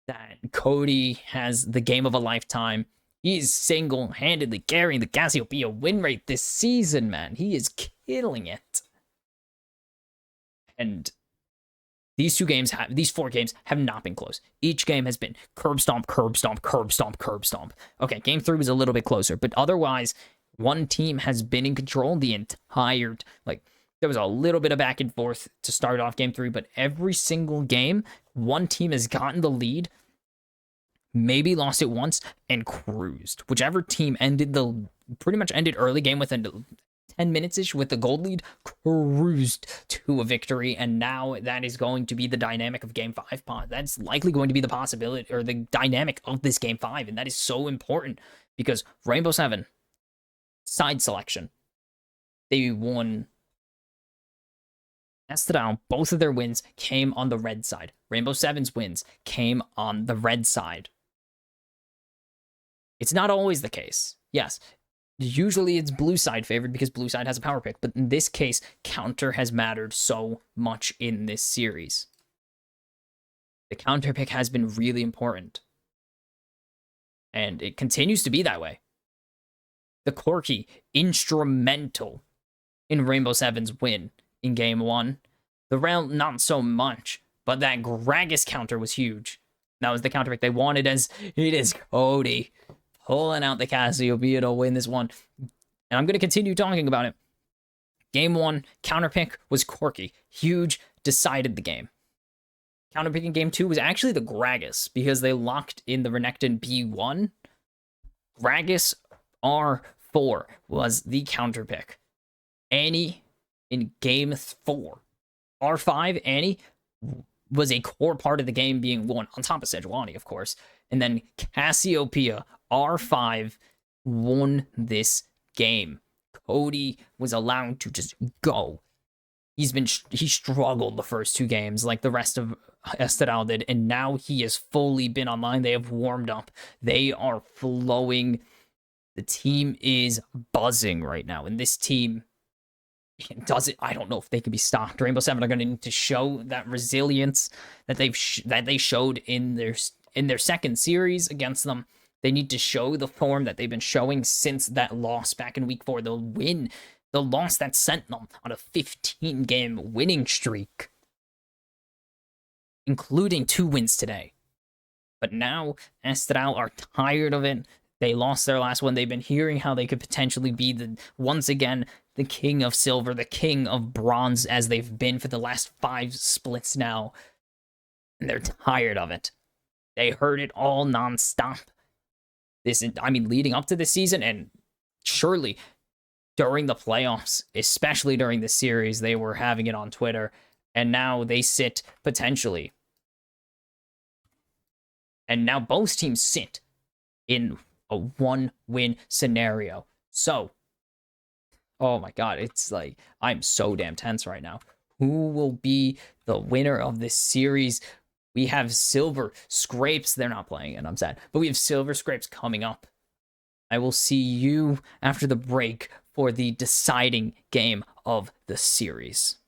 A: that Cody has the game of a lifetime. He's single-handedly carrying the Cassiopeia win rate this season, man. He is killing it. And these 4 games have not been close. Each game has been curb stomp, curb stomp, curb stomp, curb stomp. Okay, game 3 was a little bit closer, but otherwise, one team has been in control the entire, there was a little bit of back and forth to start off game 3, but every single game, one team has gotten the lead, maybe lost it once, and cruised. Whichever team pretty much ended early game within 10 minutes-ish with the gold lead, cruised to a victory, and now that is going to be the dynamic of Game 5. That's likely going to be the possibility, or the dynamic of this Game 5, and that is so important, because Rainbow Seven, side selection, they won Estadal, both of their wins came on the red side. Rainbow Seven's wins came on the red side. It's not always the case. Yes, usually it's blue side favored because blue side has a power pick, but in this case, counter has mattered so much in this series. The counter pick has been really important. And it continues to be that way. The Corki, instrumental in Rainbow Seven's win in Game 1. The Rel, not so much, but that Gragas counter was huge. That was the counter pick they wanted, as it is Cody pulling out the Cassiopeia to win this one. And I'm going to continue talking about it. Game 1, counter pick was Corki. Huge, decided the game. Counter pick in Game 2 was actually the Gragas, because they locked in the Renekton B1. Gragas R4 was the counter pick. Annie in Game 4. R5, Annie, was a core part of the game being won, on top of Sejuani, of course. And then Cassiopeia, R5, won this game. Cody was allowed to just go. He struggled the first 2 games like the rest of Estadal did, and now he has fully been online. They have warmed up. They are flowing. The team is buzzing right now, and this team I don't know if they can be stopped. Rainbow Seven are going to need to show that resilience that they showed in their second series against them. They need to show the form that they've been showing since that loss back in week 4. The loss that sent them on a 15-game winning streak, including 2 wins today. But now Estadal are tired of it. They lost their last one. They've been hearing how they could potentially be once again the king of silver, the king of bronze, as they've been for the last 5 splits now. And they're tired of it. They heard it all nonstop. Leading up to this season, and surely during the playoffs, especially during the series, they were having it on Twitter, and now they sit potentially. And now both teams sit in a 1-win scenario. So, oh my God, it's like, I'm so damn tense right now. Who will be the winner of this series? We have Silver Scrapes. They're not playing it, I'm sad. But we have Silver Scrapes coming up. I will see you after the break for the deciding game of the series.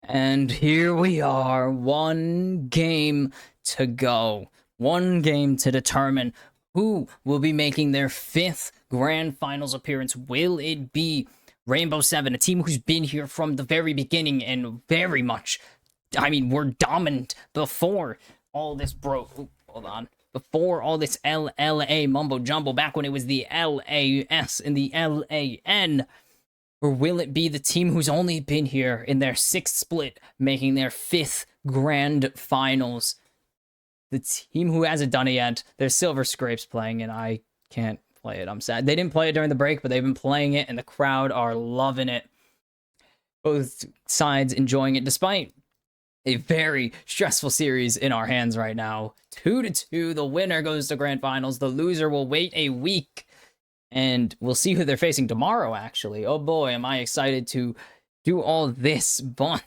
A: And here we are, one game to go. One game to determine who will be making their 5th Grand Finals appearance. Will it be Rainbow Seven, a team who's been here from the very beginning and very much, I mean, were dominant before all this before all this LLA mumbo jumbo, back when it was the LAS and the LAN? Or will it be the team who's only been here in their 6th split, making their 5th Grand Finals? The team who hasn't done it yet, there's Silver Scrapes playing, and I can't play it. I'm sad. They didn't play it during the break, but they've been playing it, and the crowd are loving it. Both sides enjoying it, despite a very stressful series in our hands right now. 2-2, the winner goes to Grand Finals. The loser will wait a week. And we'll see who they're facing tomorrow, actually. Oh boy, am I excited to do all this. But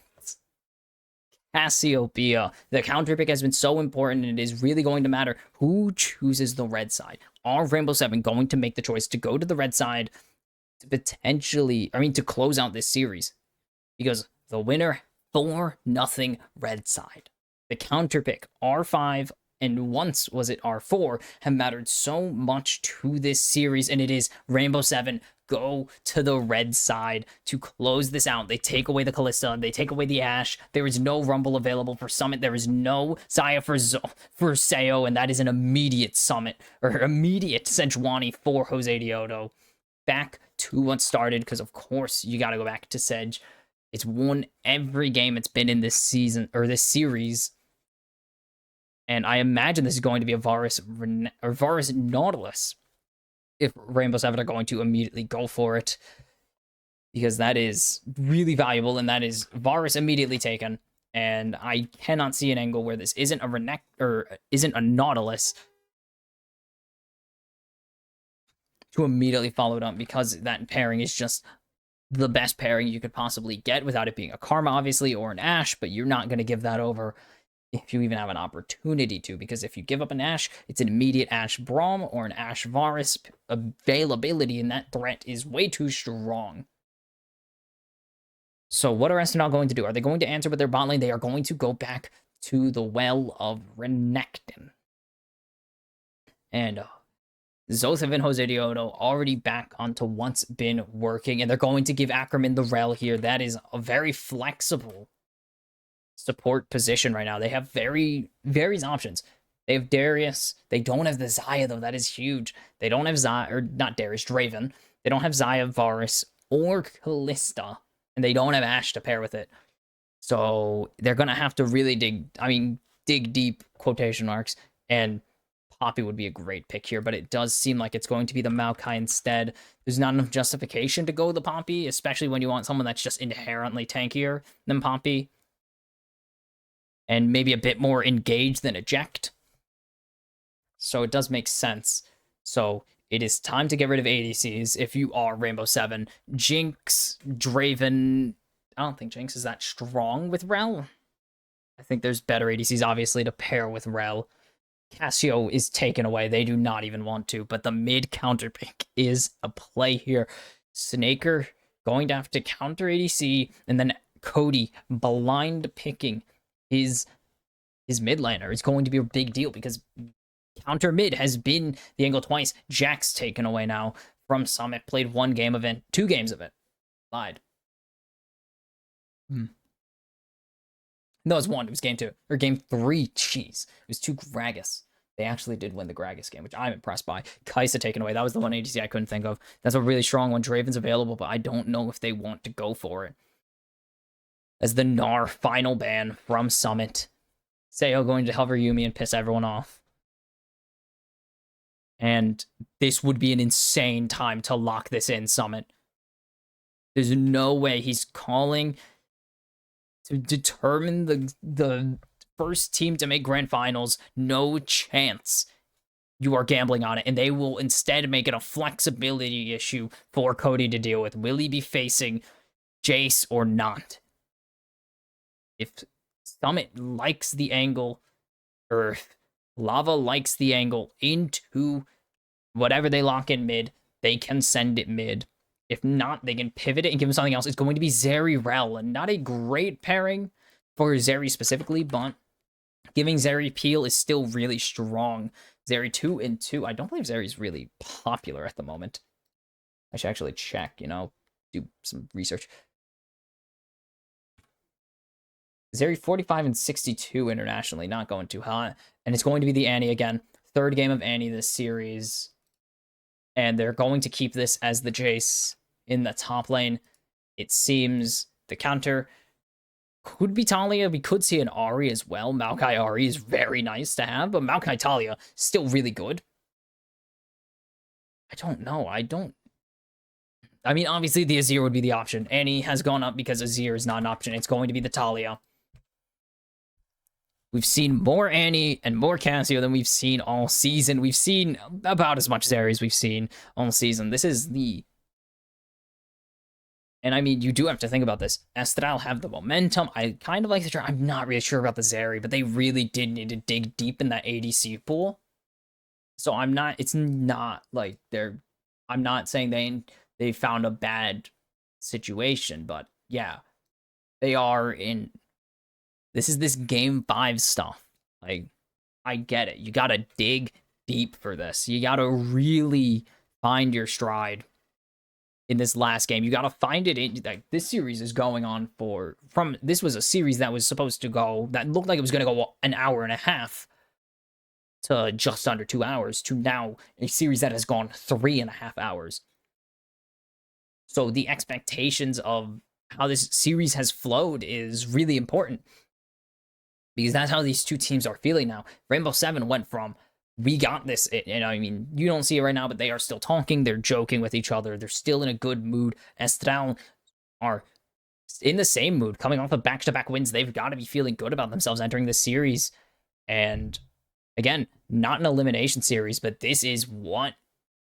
A: Cassiopeia, the counter pick has been so important, and it is really going to matter who chooses the red side. Are Rainbow Seven going to make the choice to go to the red side to to close out this series? Because the winner, 4-0 red side. The counter pick, R5, and once was it R4, have mattered so much to this series, and it is Rainbow Seven go to the red side to close this out. They take away the Kalista, they take away the Ashe. There is no Rumble available for Summit. There is no Xayah for Sayo, and that is an immediate Summit, or immediate Sejuani for Jose Diodo. Back to what started, because of course you gotta go back to Sej. It's won every game it's been in this season or this series. And I imagine this is going to be a Varus Nautilus if Rainbow Seven are going to immediately go for it. Because that is really valuable, and that is Varus immediately taken. And I cannot see an angle where this isn't a Nautilus to immediately follow it up, because that pairing is just the best pairing you could possibly get without it being a Karma, obviously, or an Ashe, but you're not going to give that over if you even have an opportunity to, because if you give up an Ashe, it's an immediate Ashe Braum or an Ashe Varus availability, and that threat is way too strong. So what are Arsenal going to do? Are they going to answer with their bot lane? They are going to go back to the Well of Renekton. And Zothev and Jose Diodo already back onto what's been working, and they're going to give Ackerman the Rel here. That is a very flexible support position right now. They have various options. They have Darius. They don't have the Xayah, though. That is huge. They don't have Xayah, or not Darius, Draven. They don't have Xayah, Varus, or Kalista, and they don't have Ashe to pair with it. So they're going to have to really dig deep, quotation marks, and Poppy would be a great pick here, but it does seem like it's going to be the Maokai instead. There's not enough justification to go the Poppy, especially when you want someone that's just inherently tankier than Poppy, and maybe a bit more engaged than eject. So it does make sense. So it is time to get rid of ADCs if you are Rainbow Seven. Jinx, Draven. I don't think Jinx is that strong with Rel. I think there's better ADCs, obviously, to pair with Rel. Cassio is taken away. They do not even want to, but the mid counter pick is a play here. Snaker going to have to counter ADC, and then Cody blind picking his mid laner. It's going to be a big deal because counter mid has been the angle twice. Jack's taken away now from Summit. Played 1 game of it, 2 games of it. Lied. No, it was 1. It was game 2. Or game 3. Jeez. It was 2 Gragas. They actually did win the Gragas game, which I'm impressed by. Kaisa taken away. That was the one ADC I couldn't think of. That's a really strong one. Draven's available, but I don't know if they want to go for it. As the Gnar final ban from Summit. Seo going to hover Yuumi and piss everyone off. And this would be an insane time to lock this in, Summit. There's no way he's calling to determine the first team to make grand finals. No chance you are gambling on it, and they will instead make it a flexibility issue for Cody to deal with. Will he be facing Jace or not? If Summit likes the angle, or if Lava likes the angle into whatever they lock in mid, they can send it mid. If not, they can pivot it and give him something else. It's going to be Zeri Rel, and not a great pairing for Zeri specifically, but giving Zeri Peel is still really strong. Zeri 2 and 2. I don't believe Zeri's really popular at the moment. I should actually check, do some research. Zeri 45 and 62 internationally, not going too hot. And it's going to be the Annie again. 3rd game of Annie this series. And they're going to keep this as the Jace in the top lane. It seems the counter could be Talia. We could see an Ahri as well. Maokai Ahri is very nice to have, but Maokai Talia still really good. I don't know. I mean, obviously the Azir would be the option. Annie has gone up because Azir is not an option. It's going to be the Talia. We've seen more Annie and more Cassio than we've seen all season. We've seen about as much Zeri as we've seen all season. This is the... And I mean, you do have to think about this. Estral have the momentum. I kind of like the try. I'm not really sure about the Zeri, but they really did need to dig deep in that ADC pool. So it's not like I'm not saying they found a bad situation, but yeah, they are in... This is this game 5 stuff. Like, I get it. You gotta dig deep for this. You gotta really find your stride in this last game. You gotta find it in, like, this series is going on this was a series that was supposed to go, that looked like it was gonna go an hour and a half to just under 2 hours, to now a series that has gone 3.5 hours. So the expectations of how this series has flowed is really important, because that's how these two teams are feeling now. Rainbow Seven went from, we got this, I mean, you don't see it right now, but they are still talking, they're joking with each other, they're still in a good mood. Estral are in the same mood, coming off of back-to-back wins. They've got to be feeling good about themselves entering this series. And again, not an elimination series, but this is what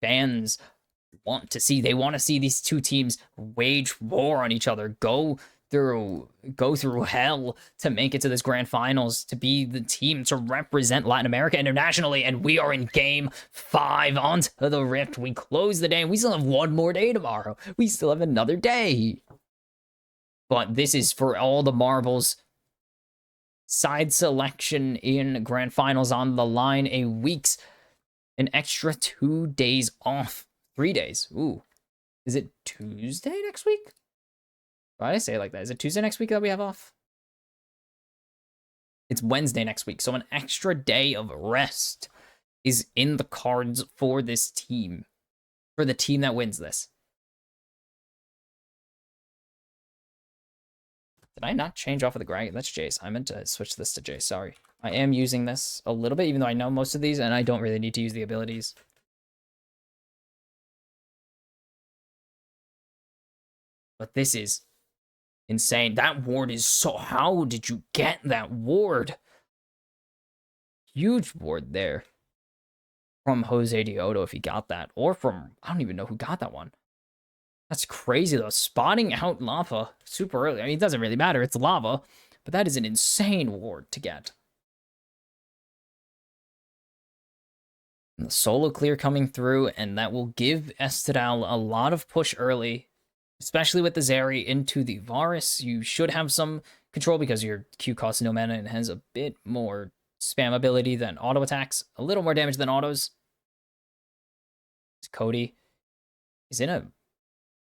A: fans want to see. They want to see these two teams wage war on each other, go through hell to make it to this grand finals, to be the team to represent Latin America internationally. And we are in game 5 onto the Rift. We close the day, and we still have one more day tomorrow. We still have another day. But this is for all the marbles. Side selection in grand finals on the line. An extra 2 days off. 3 days. Ooh. Is it Tuesday next week? Why did I say it like that? Is it Tuesday next week that we have off? It's Wednesday next week. So an extra day of rest is in the cards for this team. For the team that wins this. Did I not change off of the Gragon? That's Jace. I meant to switch this to Jace. Sorry. I am using this a little bit, even though I know most of these, and I don't really need to use the abilities. But this is insane. That ward is so... How did you get that ward? Huge ward there. From Jose Dioto, if he got that. Or from... I don't even know who got that one. That's crazy, though. Spotting out lava super early. I mean, it doesn't really matter. It's lava. But that is an insane ward to get. And the solo clear coming through, and that will give Estral a lot of push early. Especially with the Zeri into the Varus. You should have some control because your Q costs no mana and has a bit more spam ability than auto attacks. A little more damage than autos. Cody is in a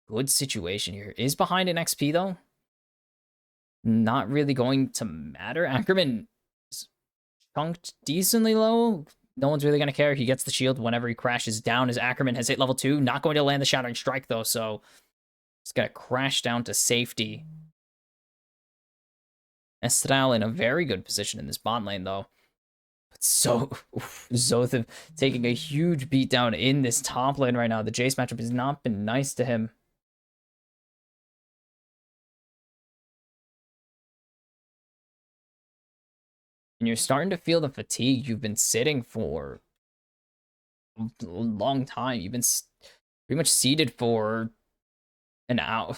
A: good situation here. Is behind in XP, though. Not really going to matter. Ackerman is chunked decently low. No one's really going to care. He gets the shield whenever he crashes down, as Ackerman has hit level 2. Not going to land the Shattering Strike, though, so he's going to crash down to safety. Estral in a very good position in this bot lane, though. But so, Zothev taking a huge beatdown in this top lane right now. The Jace matchup has not been nice to him. And you're starting to feel the fatigue. You've been sitting for a long time. You've been pretty much seated for an hour.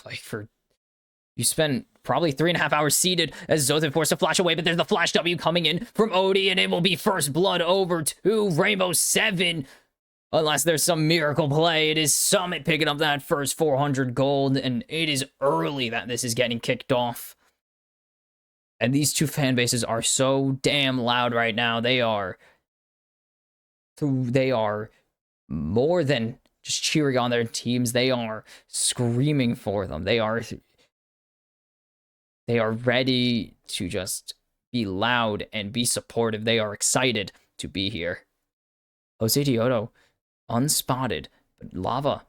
A: You spent probably 3.5 hours seated as Zothev forced to flash away, but there's the flash W coming in from Odie, and it will be first blood over to Rainbow Seven. Unless there's some miracle play. It is Summit picking up that first 400 gold, and it is early that this is getting kicked off. And these two fan bases are so damn loud right now. They are more than just cheering on their teams. They are screaming for them. They are ready to just be loud and be supportive. They are excited to be here. Jose Dioto, unspotted, but Lava,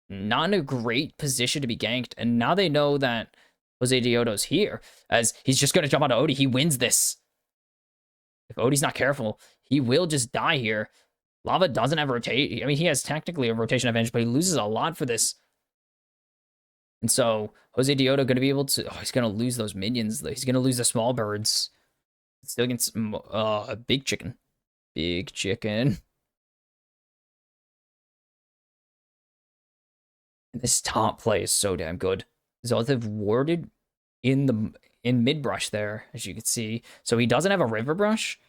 A: not in a great position to be ganked. And now they know that Jose Dioto's here, as he's just going to jump onto Odie. He wins this. If Odie's not careful, he will just die here. Lava doesn't have rotate. I mean, he has technically a rotation advantage, but he loses a lot for this. And so, Jose Dioto going to be able to... Oh, he's going to lose those minions. He's going to lose the small birds. Still against a big chicken. Big chicken. And this top play is so damn good. Zothev warded in mid brush there, as you can see. So he doesn't have a river brush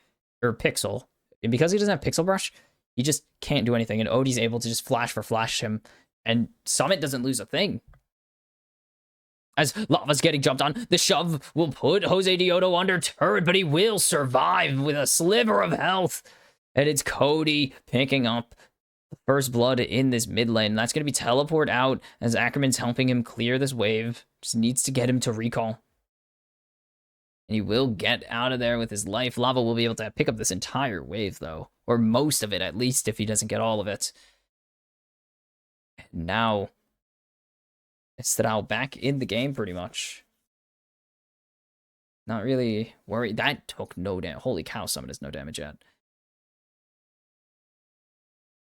A: or pixel. And because he doesn't have pixel brush, he just can't do anything. And Odie's able to just flash him. And Summit doesn't lose a thing. As Lava's getting jumped on, the shove will put Jose Dioto under turret, but he will survive with a sliver of health. And it's Cody picking up the first blood in this mid lane. And that's going to be teleport out as Ackerman's helping him clear this wave. Just needs to get him to recall. And he will get out of there with his life. Lava will be able to pick up this entire wave, though. Or most of it, at least, if he doesn't get all of it. And now Estrao back in the game pretty much. Not really worried. That took no damage. Holy cow, Summon has no damage yet.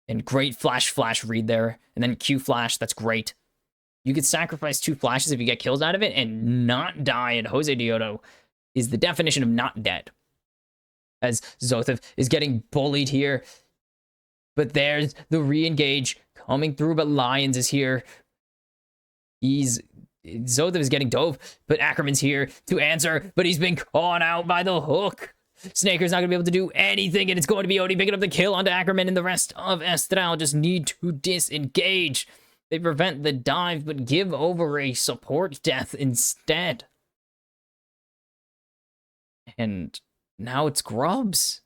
A: And great flash read there. And then Q flash. That's great. You could sacrifice 2 flashes if you get kills out of it and not die. And Jose Dioto is the definition of not dead. As Zothev is getting bullied here. But there's the re-engage coming through. But Lions is here. Zothev is getting dove. But Ackerman's here to answer. But he's been caught out by the hook. Snaker's not going to be able to do anything, and it's going to be Odie picking up the kill onto Ackerman, and the rest of Estral just need to disengage. They prevent the dive, but give over a support death instead. And now it's Grubs.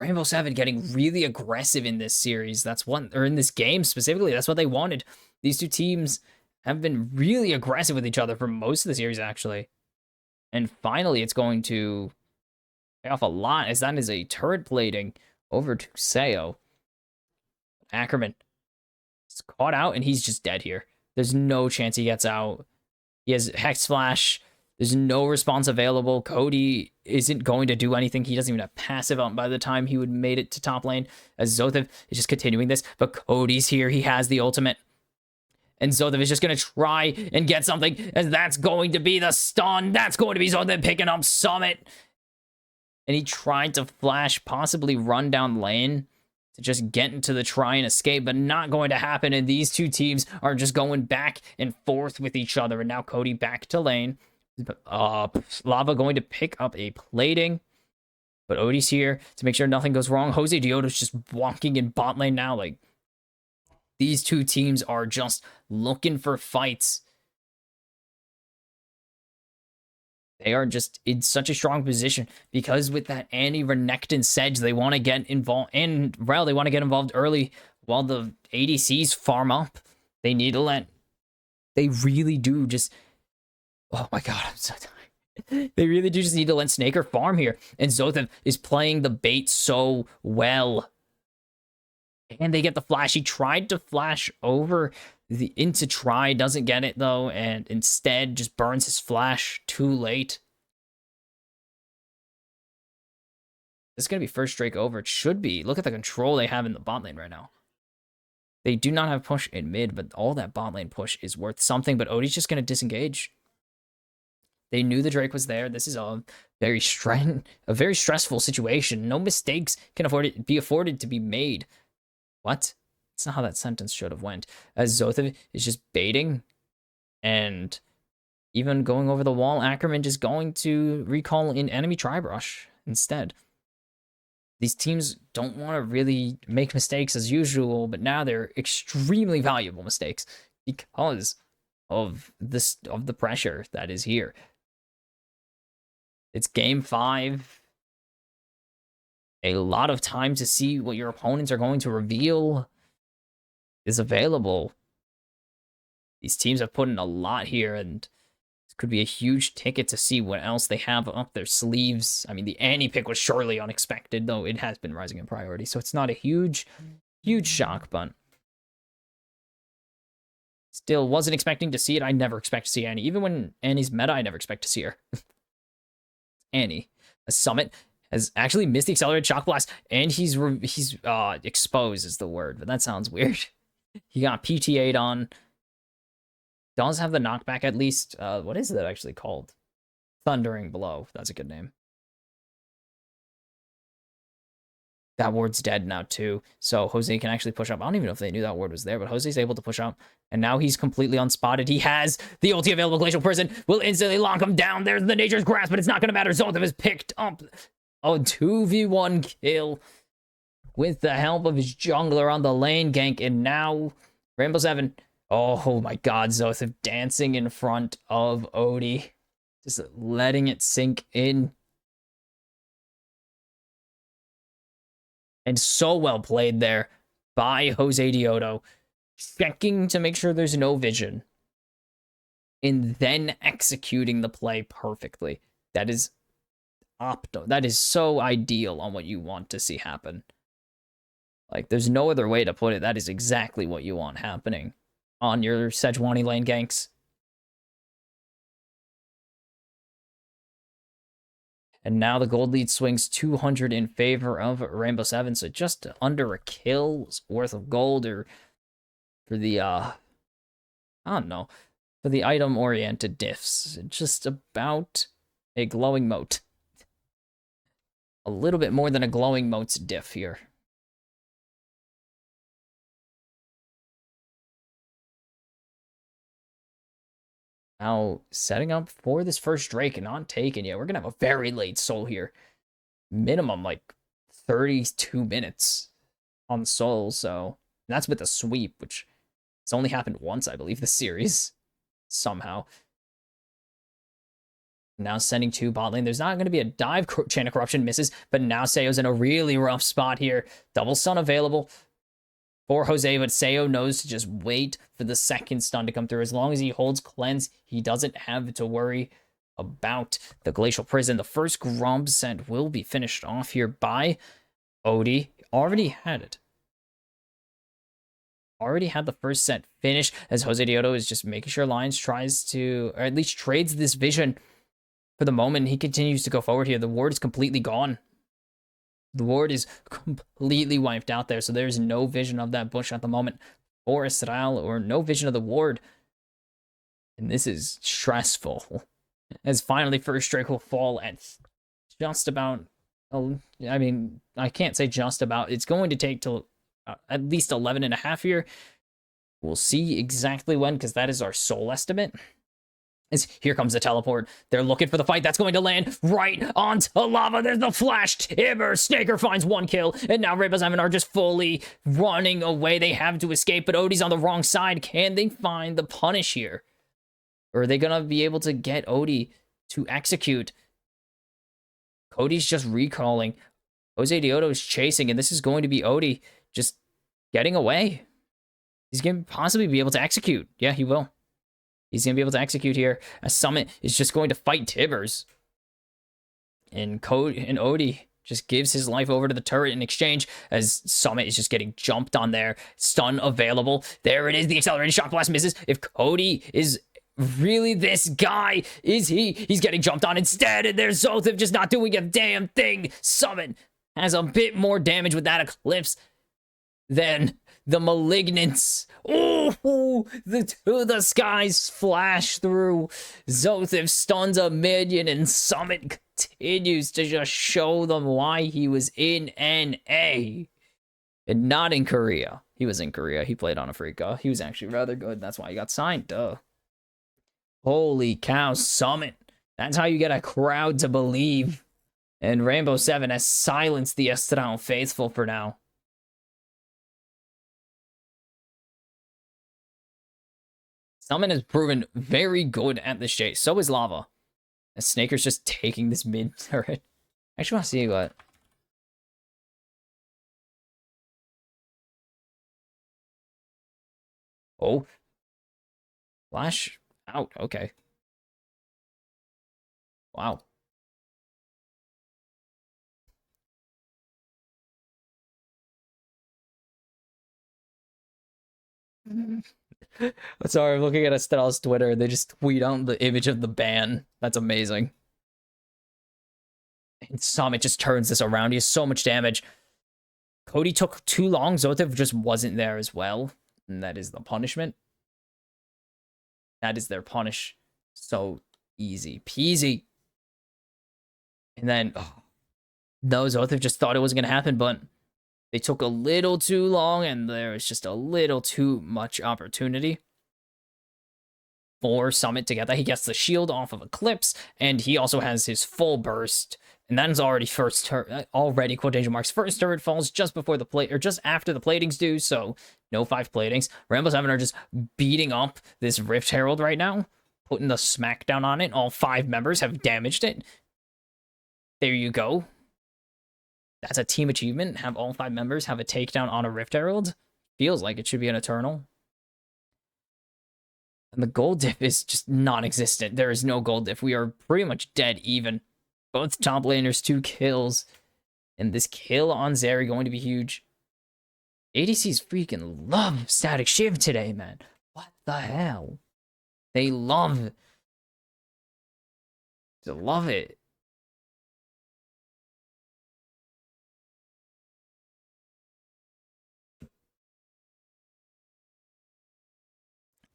A: Rainbow Seven getting really aggressive in this series. Or in this game specifically, that's what they wanted. These two teams have been really aggressive with each other for most of the series, actually. And finally, it's going to pay off a lot, as that is a turret plating over to Seo. Ackerman is caught out, and he's just dead here. There's no chance he gets out. He has Hex Flash. There's no response available. Cody isn't going to do anything. He doesn't even have passive out by the time he would made it to top lane, as Zothev is just continuing this. But Cody's here. He has the ultimate. And Zothev is just going to try and get something, as that's going to be the stun. That's going to be Zothev picking up Summit. And he tried to flash, possibly run down lane to just get into the try and escape, but not going to happen. And these two teams are just going back and forth with each other. And now Cody back to lane. Lava going to pick up a plating. But Odie's here to make sure nothing goes wrong. Jose Dioto's just walking in bot lane now. Like, these two teams are just looking for fights. They are just in such a strong position because with that anti-Renekton Sedge, they want to get involved. And, well, they want to get involved early while the ADCs farm up. They need to let... They really do just... Oh my god, I'm so tired. They really do just need to let Snaker farm here. And Zothev is playing the bait so well. And they get the flash. He tried to flash over into try, doesn't get it though, and instead just burns his flash too late. This is going to be first Drake over. It should be. Look at the control they have in the bot lane right now. They do not have push in mid, but all that bot lane push is worth something, but Odie's just going to disengage. They knew the Drake was there. This is a very stressful situation. No mistakes can be afforded to be made. What? That's not how that sentence should have went. As Zothev is just baiting and even going over the wall, Ackerman just going to recall in enemy Tribrush instead. These teams don't want to really make mistakes as usual, but now they're extremely valuable mistakes because of the pressure that is here. It's game 5. A lot of time to see what your opponents are going to reveal is available. These teams have put in a lot here, and this could be a huge ticket to see what else they have up their sleeves. I mean, the Annie pick was surely unexpected, though it has been rising in priority, so it's not a huge shock, but still wasn't expecting to see it. I never expect to see Annie. Even when Annie's meta, I never expect to see her. Annie. A Summit has actually missed the accelerated shock blast, and he's exposed is the word, but that sounds weird. He got PTA'd on. Does have the knockback at least. What is that actually called? Thundering Blow. That's a good name. That ward's dead now too, so Jose can actually push up. I don't even know if they knew that ward was there, but Jose's able to push up, and now he's completely unspotted. He has the ulti available. Glacial Prison will instantly lock him down. There's the Nature's Grasp, but it's not going to matter. Zothev has picked up a 2v1 kill with the help of his jungler on the lane gank, and now Rainbow Seven. Oh my god, Zothev dancing in front of Odie. Just letting it sink in. And so well played there by Jose Dioto. Checking to make sure there's no vision. And then executing the play perfectly. That is that is so ideal on what you want to see happen. Like, there's no other way to put it. That is exactly what you want happening. on your Sejuani lane ganks. And now the gold lead swings 200 in favor of Rainbow Seven, so just under a kill's worth of gold, or for the, I don't know, for the item-oriented diffs. Just about a glowing moat. A little bit more than a glowing moat's diff here. Now, setting up for this first Drake and not taken yet. We're going to have a very late soul here. Minimum, like, 32 minutes on soul, so... And that's with the sweep, which has only happened once, I believe, this series. Somehow. Now sending to bot lane. There's not going to be a dive. Chain of Corruption misses, but now Seo's in a really rough spot here. Double stun available for Jose, but Seo knows to just wait for the second stun to come through. As long as he holds cleanse, he doesn't have to worry about the Glacial Prison. The first Gromp set will be finished off here by Odie. Already had it. Already had the first set finished, as Jose Dioto is just making sure Lions tries to, or at least trades this vision for the moment. He continues to go forward here. The ward is completely gone. The ward is completely wiped out there, so there's no vision of that bush at the moment for Estral, or no vision of the ward. And this is stressful. As finally first Drake will fall at just about, I mean, I can't say just about. It's going to take till at least 11 and a half here. We'll see exactly when, because that is our soul estimate. As here comes the teleport. They're looking for the fight. That's going to land right onto lava. There's the flash timber. Snaker finds one kill. And now Rainbow Seven are just fully running away. They have to escape, but Odie's on the wrong side. Can they find the punish here? Or are they going to be able to get Odie to execute? Cody's just recalling. Jose Dioto is chasing, and this is going to be Odie just getting away. He's going to possibly be able to execute. Yeah, he will. He's going to be able to execute here. As Summit is just going to fight Tibbers. And Odie just gives his life over to the turret in exchange, as Summit is just getting jumped on there. Stun available. There it is. The accelerated shock blast misses. If Cody is really this guy, is he? He's getting jumped on instead, and there's Zoltiv just not doing a damn thing. Summit has a bit more damage with that Eclipse than the Malignance. Oh, the skies flash through. Zoltiv stuns a minion, and Summit continues to just show them why he was in NA and not in Korea. He was in Korea. He played on Africa. He was actually rather good. That's why he got signed. Duh. Holy cow, Summit. That's how you get a crowd to believe. And Rainbow Seven has silenced the Estral faithful for now. Summit has proven very good at this chase. So is Lava. And Snaker's just taking this mid turret. I actually want to see what. Oh. Flash out. Okay. Wow. Sorry, I'm looking at Estral's Twitter. They just tweet out the image of the ban. That's amazing. And Summit just turns this around. He has so much damage. Cody took too long. Zotev just wasn't there as well. And that is the punishment. That is their punish. So easy peasy. And then, no, Zotev just thought it wasn't going to happen, but they took a little too long, and there was just a little too much opportunity for Summit to get that. He gets the shield off of Eclipse, and he also has his full burst, and that is already first turret. Already, quotation marks, first turret falls just before the plate, or just after the platings do. So no 5 platings. Rainbow Seven are just beating up this Rift Herald right now, putting the smackdown on it. All 5 members have damaged it. There you go. That's a team achievement. Have all 5 members have a takedown on a Rift Herald. Feels like it should be an Eternal. And the gold diff is just non-existent. There is no gold diff. We are pretty much dead even. Both top laners, 2 kills. And this kill on Zeri going to be huge. ADCs freaking love Static Shiv today, man. What the hell? They love it.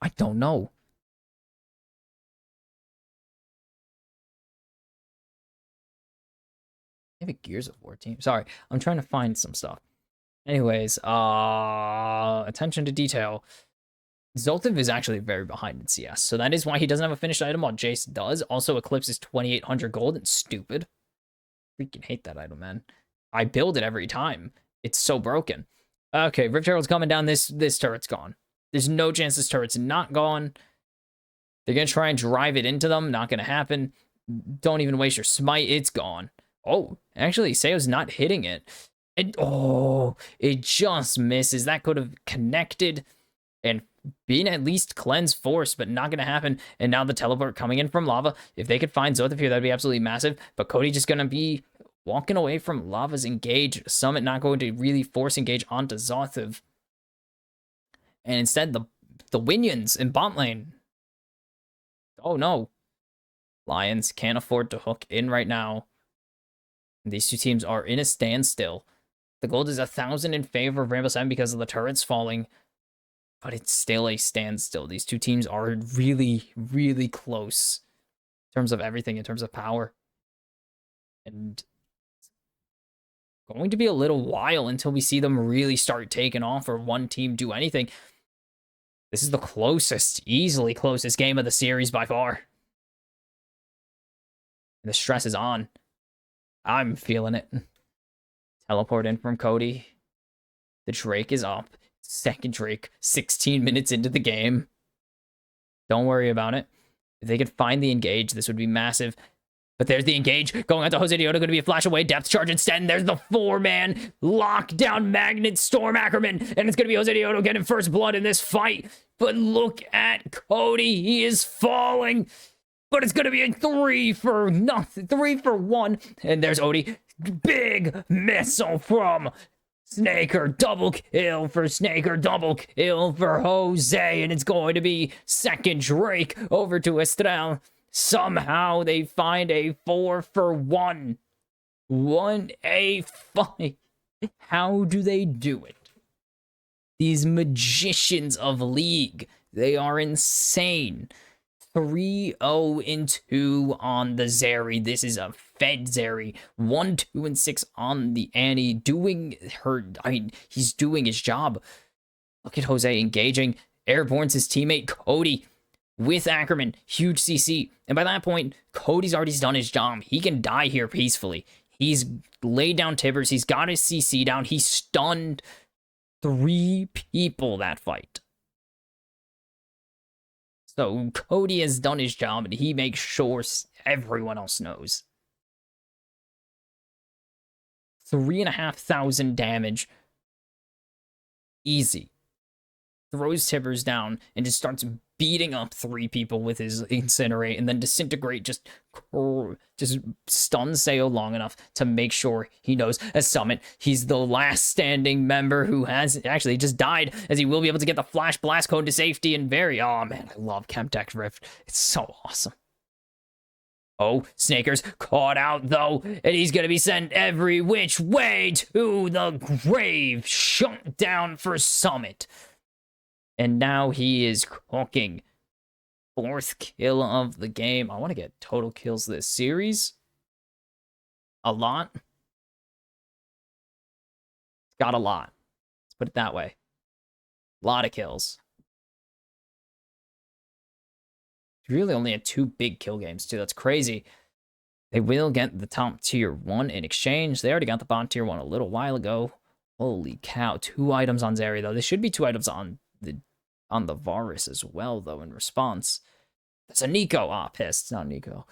A: I don't know. Maybe Gears of War team. Sorry, I'm trying to find some stuff. Anyways, attention to detail. Zoltan is actually very behind in CS, so that is why he doesn't have a finished item while Jace does. Also, Eclipse is 2,800 gold and stupid. Freaking hate that item, man. I build it every time. It's so broken. Okay, Rift Herald's coming down. This turret's gone. There's no chance this turret's not gone. They're going to try and drive it into them. Not going to happen. Don't even waste your smite. It's gone. Oh, actually, Seo's not hitting it. It just misses. That could have connected and been at least cleanse force, but not going to happen. And now the teleport coming in from lava. If they could find Zothif here, that'd be absolutely massive. But Cody just going to be walking away from lava's engage. Summit not going to really force engage onto Zothif. And instead, the Winions in bot lane. Oh no. Lions can't afford to hook in right now. These two teams are in a standstill. The gold is 1,000 in favor of Rainbow Seven because of the turrets falling. But it's still a standstill. These two teams are really, really close in terms of everything, in terms of power. And it's going to be a little while until we see them really start taking off or one team do anything. This is the closest, easily closest game of the series by far. The stress is on. I'm feeling it. Teleport in from Cody. The Drake is up. Second Drake, 16 minutes into the game. Don't worry about it. If they could find the engage, this would be massive. But there's the engage. Going out to Jose Dioto, going to be a flash away. Depth charge instead. And there's the 4-man lockdown magnet Storm Ackerman. And it's going to be Jose Dioto getting first blood in this fight. But look at Cody. He is falling. But it's going to be a 3 for nothing. 3 for 1. And there's Odie. Big missile from Snaker. Double kill for Snaker. Double kill for Jose. And it's going to be second Drake over to Estrel. Somehow they find a 4 for 1. 1A5. How do they do it? These magicians of League. They are insane. 3-0-2 on the Zeri. This is a fed Zeri. 1-2-6 on the Annie. He's doing his job. Look at Jose engaging. Airborne's his teammate, Cody, with Ackerman. Huge CC. And by that point, Cody's already done his job. He can die here peacefully. He's laid down Tibbers. He's got his CC down. He stunned 3 people that fight. So Cody has done his job, and he makes sure everyone else knows. 3,500 damage. Easy. Throws Tibbers down and just starts beating up 3 people with his Incinerate, and then Disintegrate just stuns Seo long enough to make sure he knows as Summit. He's the last standing member who has actually just died, as he will be able to get the Flash Blast Cone to safety. And oh man, I love Chemtech Rift. It's so awesome. Oh, Snaker's caught out though, and he's gonna be sent every which way to the grave. Shut down for Summit. And now he is cooking. 4th kill of the game. I want to get total kills this series. A lot. Got a lot. Let's put it that way. A lot of kills. Really only had 2 big kill games, too. That's crazy. They will get the top tier 1 in exchange. They already got the bottom tier 1 a little while ago. Holy cow. 2 items on Zeri, though. There should be 2 items on the Varus as well, though, in response. That's a Nico. Ah, pissed. It's not Nico.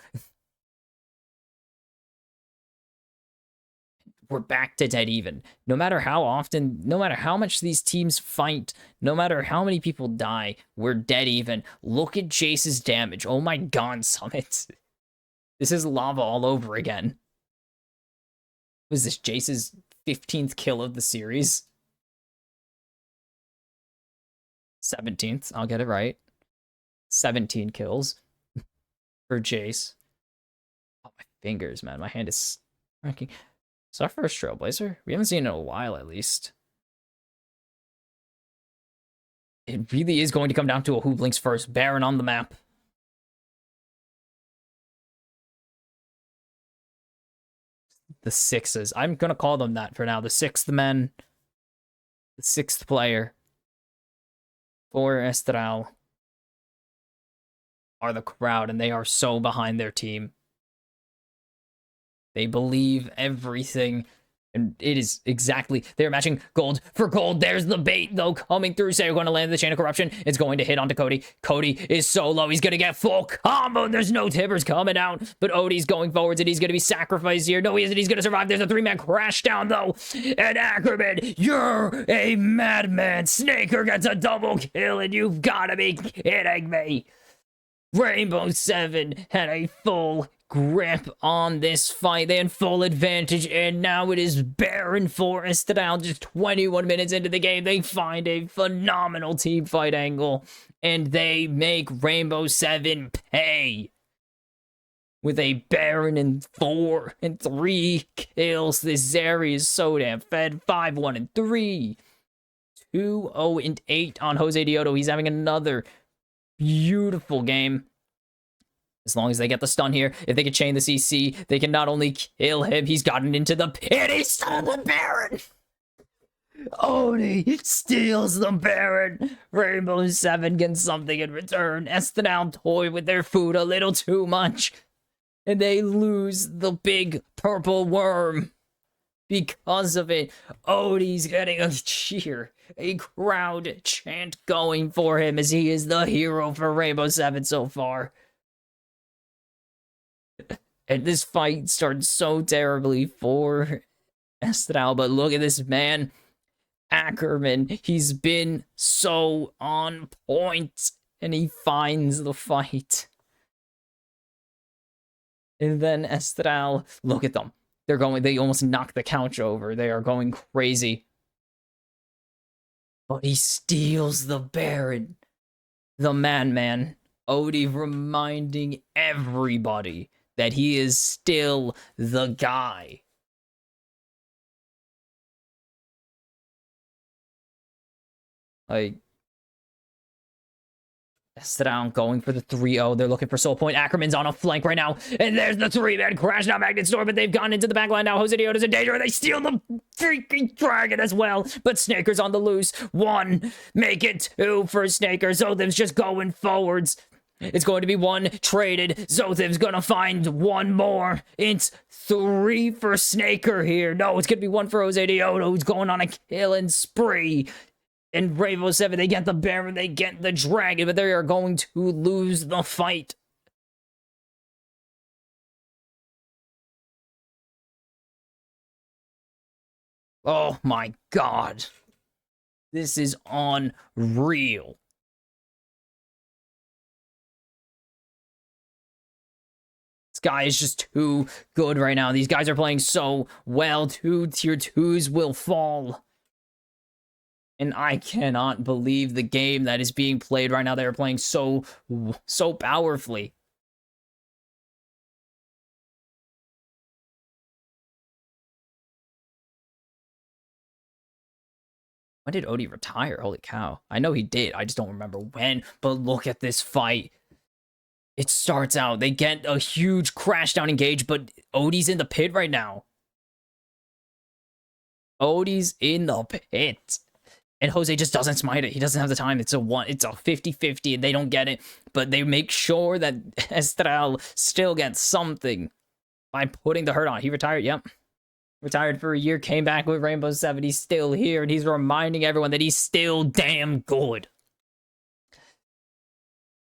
A: We're back to dead even. No matter how often, no matter how much these teams fight, no matter how many people die, we're dead even. Look at Jace's damage. Oh my god, Summit. This is lava all over again. Was this Jace's 15th kill of the series? 17th, I'll get it right. 17 kills for Jace. Oh, my fingers, man. My hand is cracking. It's our first Trailblazer. We haven't seen it in a while, at least. It really is going to come down to a who blinks first. Baron on the map. The sixes. I'm going to call them that for now. The sixth men. The sixth player for Estral are the crowd, and they are so behind their team. They believe everything, and it is exactly, they're matching gold for gold. There's the bait, though, coming through. Say, we're going to land the Chain of Corruption. It's going to hit onto Cody. Cody is so low. He's going to get full combo. There's no Tibbers coming out, but Odie's going forwards, and he's going to be sacrificed here. No, he isn't. He's going to survive. There's a 3-man crash down, though. And Ackerman, you're a madman. Snaker gets a double kill, and you've got to be kidding me. Rainbow 7 had a full grip on this fight. They had full advantage, and now it is Baron for Estral. Just 21 minutes into the game, they find a phenomenal team fight angle, and they make Rainbow 7 pay. With a Baron and 4 and 3 kills, this Zeri is so damn fed. 5-1 and 3. 2-0 and 8 on Jose Dioto. He's having another beautiful game. As long as they get the stun here, if they can chain the CC, they can not only kill him, he's gotten into the pit, he stole the Baron! Oni steals the Baron! Rainbow 7 gets something in return. Estral toy with their food a little too much. And they lose the big purple worm. Because of it, Odie's getting a cheer, a crowd chant going for him as he is the hero for Rainbow 7 so far. And this fight started so terribly for Estral, but look at this man, Ackerman. He's been so on point, and he finds the fight. And then Estral, look at them. They almost knocked the couch over. They are going crazy. But he steals the Baron. The man. Odie reminding everybody that he is still the guy. Like, Estral going for the 3-0. They're looking for Soul Point. Ackerman's on a flank right now. And there's the 3-man crash. Now Magnet Storm, but they've gone into the back line now. Jose Dioto's in danger. They steal the freaking dragon as well. But Snaker's on the loose. 1. Make it 2 for Snaker. Zothiv's just going forwards. It's going to be 1 traded. Zothiv's gonna find 1 more. It's 3 for Snaker here. No, it's gonna be 1 for Jose Dioto, who's going on a killing spree. And Rainbow 7, they get the Baron, they get the dragon, but they are going to lose the fight. Oh my god. This is unreal. This guy is just too good right now. These guys are playing so well. 2 tier 2s will fall. And I cannot believe the game that is being played right now. They are playing so powerfully. When did Odie retire? Holy cow. I know he did. I just don't remember when. But look at this fight. It starts out. They get a huge crash down engage, but Odie's in the pit right now. Odie's in the pit. And Jose just doesn't smite it. He doesn't have the time. It's a 50-50, and they don't get it. But they make sure that Estral still gets something by putting the hurt on. He retired, yep. Retired for a year, came back with Rainbow 7. He's still here, and he's reminding everyone that he's still damn good.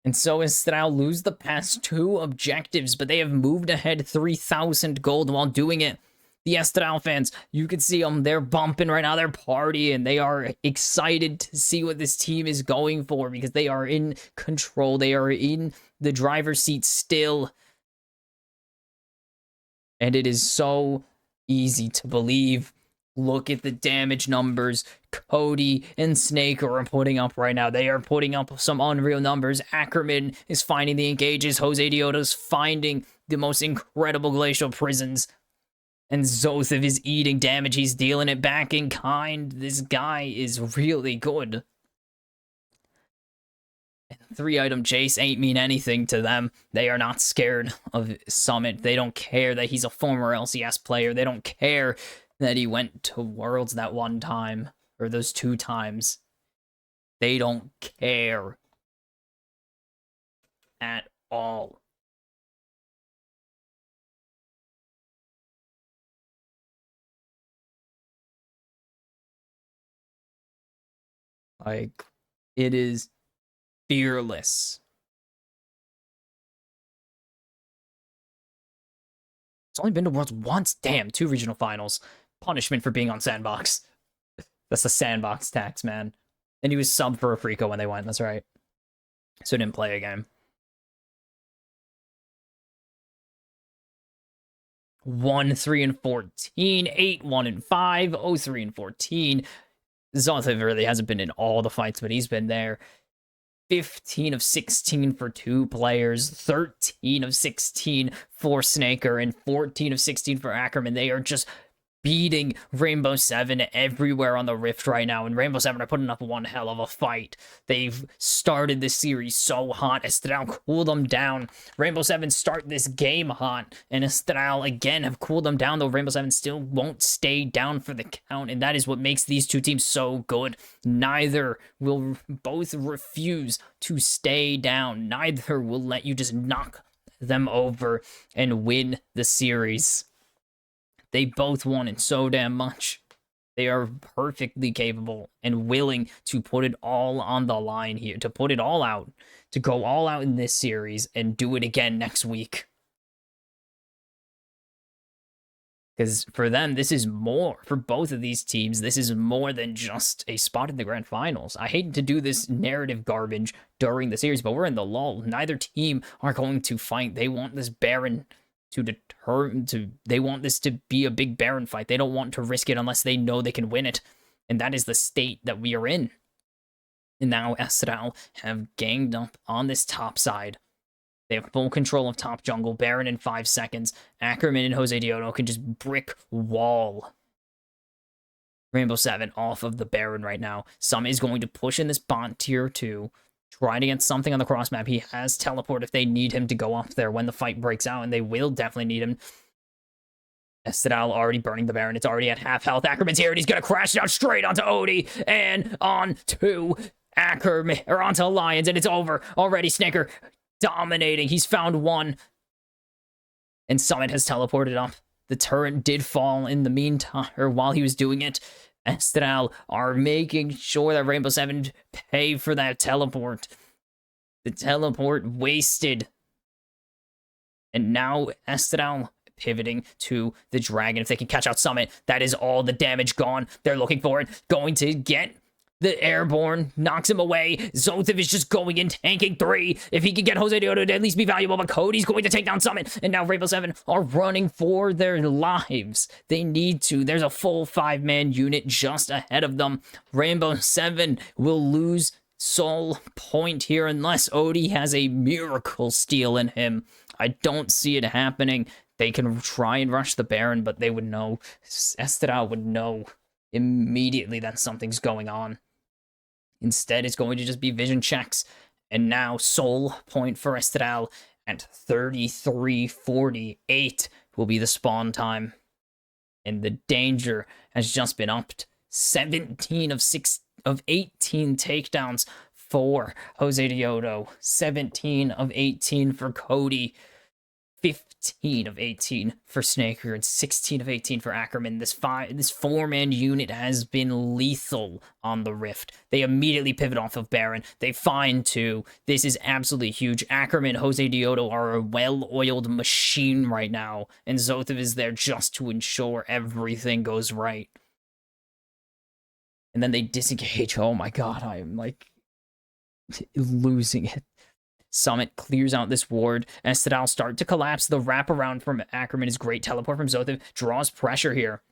A: And so Estral lose the past 2 objectives, but they have moved ahead 3,000 gold while doing it. The Estral fans, you can see them, they're bumping right now, they're partying, they are excited to see what this team is going for because they are in control, they are in the driver's seat still. And it is so easy to believe Look at the damage numbers Cody and Snaker are putting up right now. They are putting up some unreal numbers. Ackerman is finding the engages. Jose Dioto's finding the most incredible glacial prisons. And Zothev is eating damage. He's dealing it back in kind. This guy is really good. 3-item chase ain't mean anything to them. They are not scared of Summit. They don't care that he's a former LCS player. They don't care that he went to Worlds that one time, or those 2 times. They don't care at all. Like, it is fearless. It's only been to Worlds once. Damn, 2 regional finals. Punishment for being on Sandbox. That's the Sandbox tax, man. And he was sub for Afrika when they went, that's right. So didn't play a game. 1-3-14, 8-1-5, 0-3-14. Zothev really hasn't been in all the fights, but he's been there. 15 of 16 for 2 players, 13 of 16 for Snaker, and 14 of 16 for Ackerman. They are just beating Rainbow 7 everywhere on the Rift right now, and Rainbow 7 are putting up one hell of a fight. They've started this series so hot. Estral cooled them down. Rainbow 7 start this game hot, and Estral again have cooled them down, though Rainbow 7 still won't stay down for the count, and that is what makes these 2 teams so good. Both refuse to stay down. Neither will let you just knock them over and win the series. They both wanted so damn much. They are perfectly capable and willing to put it all on the line here, to put it all out, to go all out in this series and do it again next week. Because for them, this is more. For both of these teams, this is more than just a spot in the grand finals. I hate to do this narrative garbage during the series, but we're in the lull. Neither team are going to fight. They want this Baron they want this to be a big Baron fight. They don't want to risk it unless they know they can win it. And that is the state that we are in. And now Estral have ganged up on this top side. They have full control of top jungle. Baron in 5 seconds. Ackerman and Jose Dioto can just brick wall Rainbow 7 off of the Baron right now. Summit is going to push in this bot tier 2. Try to get something on the cross map. He has teleport if they need him to go up there when the fight breaks out, and they will definitely need him. Estral already burning the Baron. It's already at half health. Ackerman's here, and he's going to crash down straight onto Odie and onto Ackerman, or onto Lions, and it's over. Already Snaker dominating. He's found one. And Summit has teleported up. The turret did fall in the meantime, or while he was doing it. Estral are making sure that Rainbow 7 pay for that teleport. The teleport wasted. And now Estral pivoting to the Dragon. If they can catch out Summit, that is all the damage gone. They're looking for it. Going to get the airborne, knocks him away. Zothev is just going in, tanking 3. If he can get Jose Dioto to at least be valuable, but Cody's going to take down Summit. And now Rainbow 7 are running for their lives. They need to. There's a full 5-man unit just ahead of them. Rainbow 7 will lose soul point here unless Odie has a miracle steal in him. I don't see it happening. They can try and rush the Baron, but they would know. Estral would know immediately that something's going on. Instead, it's going to just be vision checks. And now soul point for Estral at 33:48 will be the spawn time. And the danger has just been upped. 17 of 18 takedowns for Jose Dioto. 17 of 18 for Cody. 15 of 18 for Snaker and 16 of 18 for Ackerman. This 4-man unit has been lethal on the Rift. They immediately pivot off of Baron. They find 2. This is absolutely huge. Ackerman, Jose Dioto are a well-oiled machine right now, and Zothev is there just to ensure everything goes right. And then they disengage. Oh my god, I am like losing it. Summit clears out this ward. Estral start to collapse. The wraparound from Ackerman is great. Teleport from Zothev draws pressure here.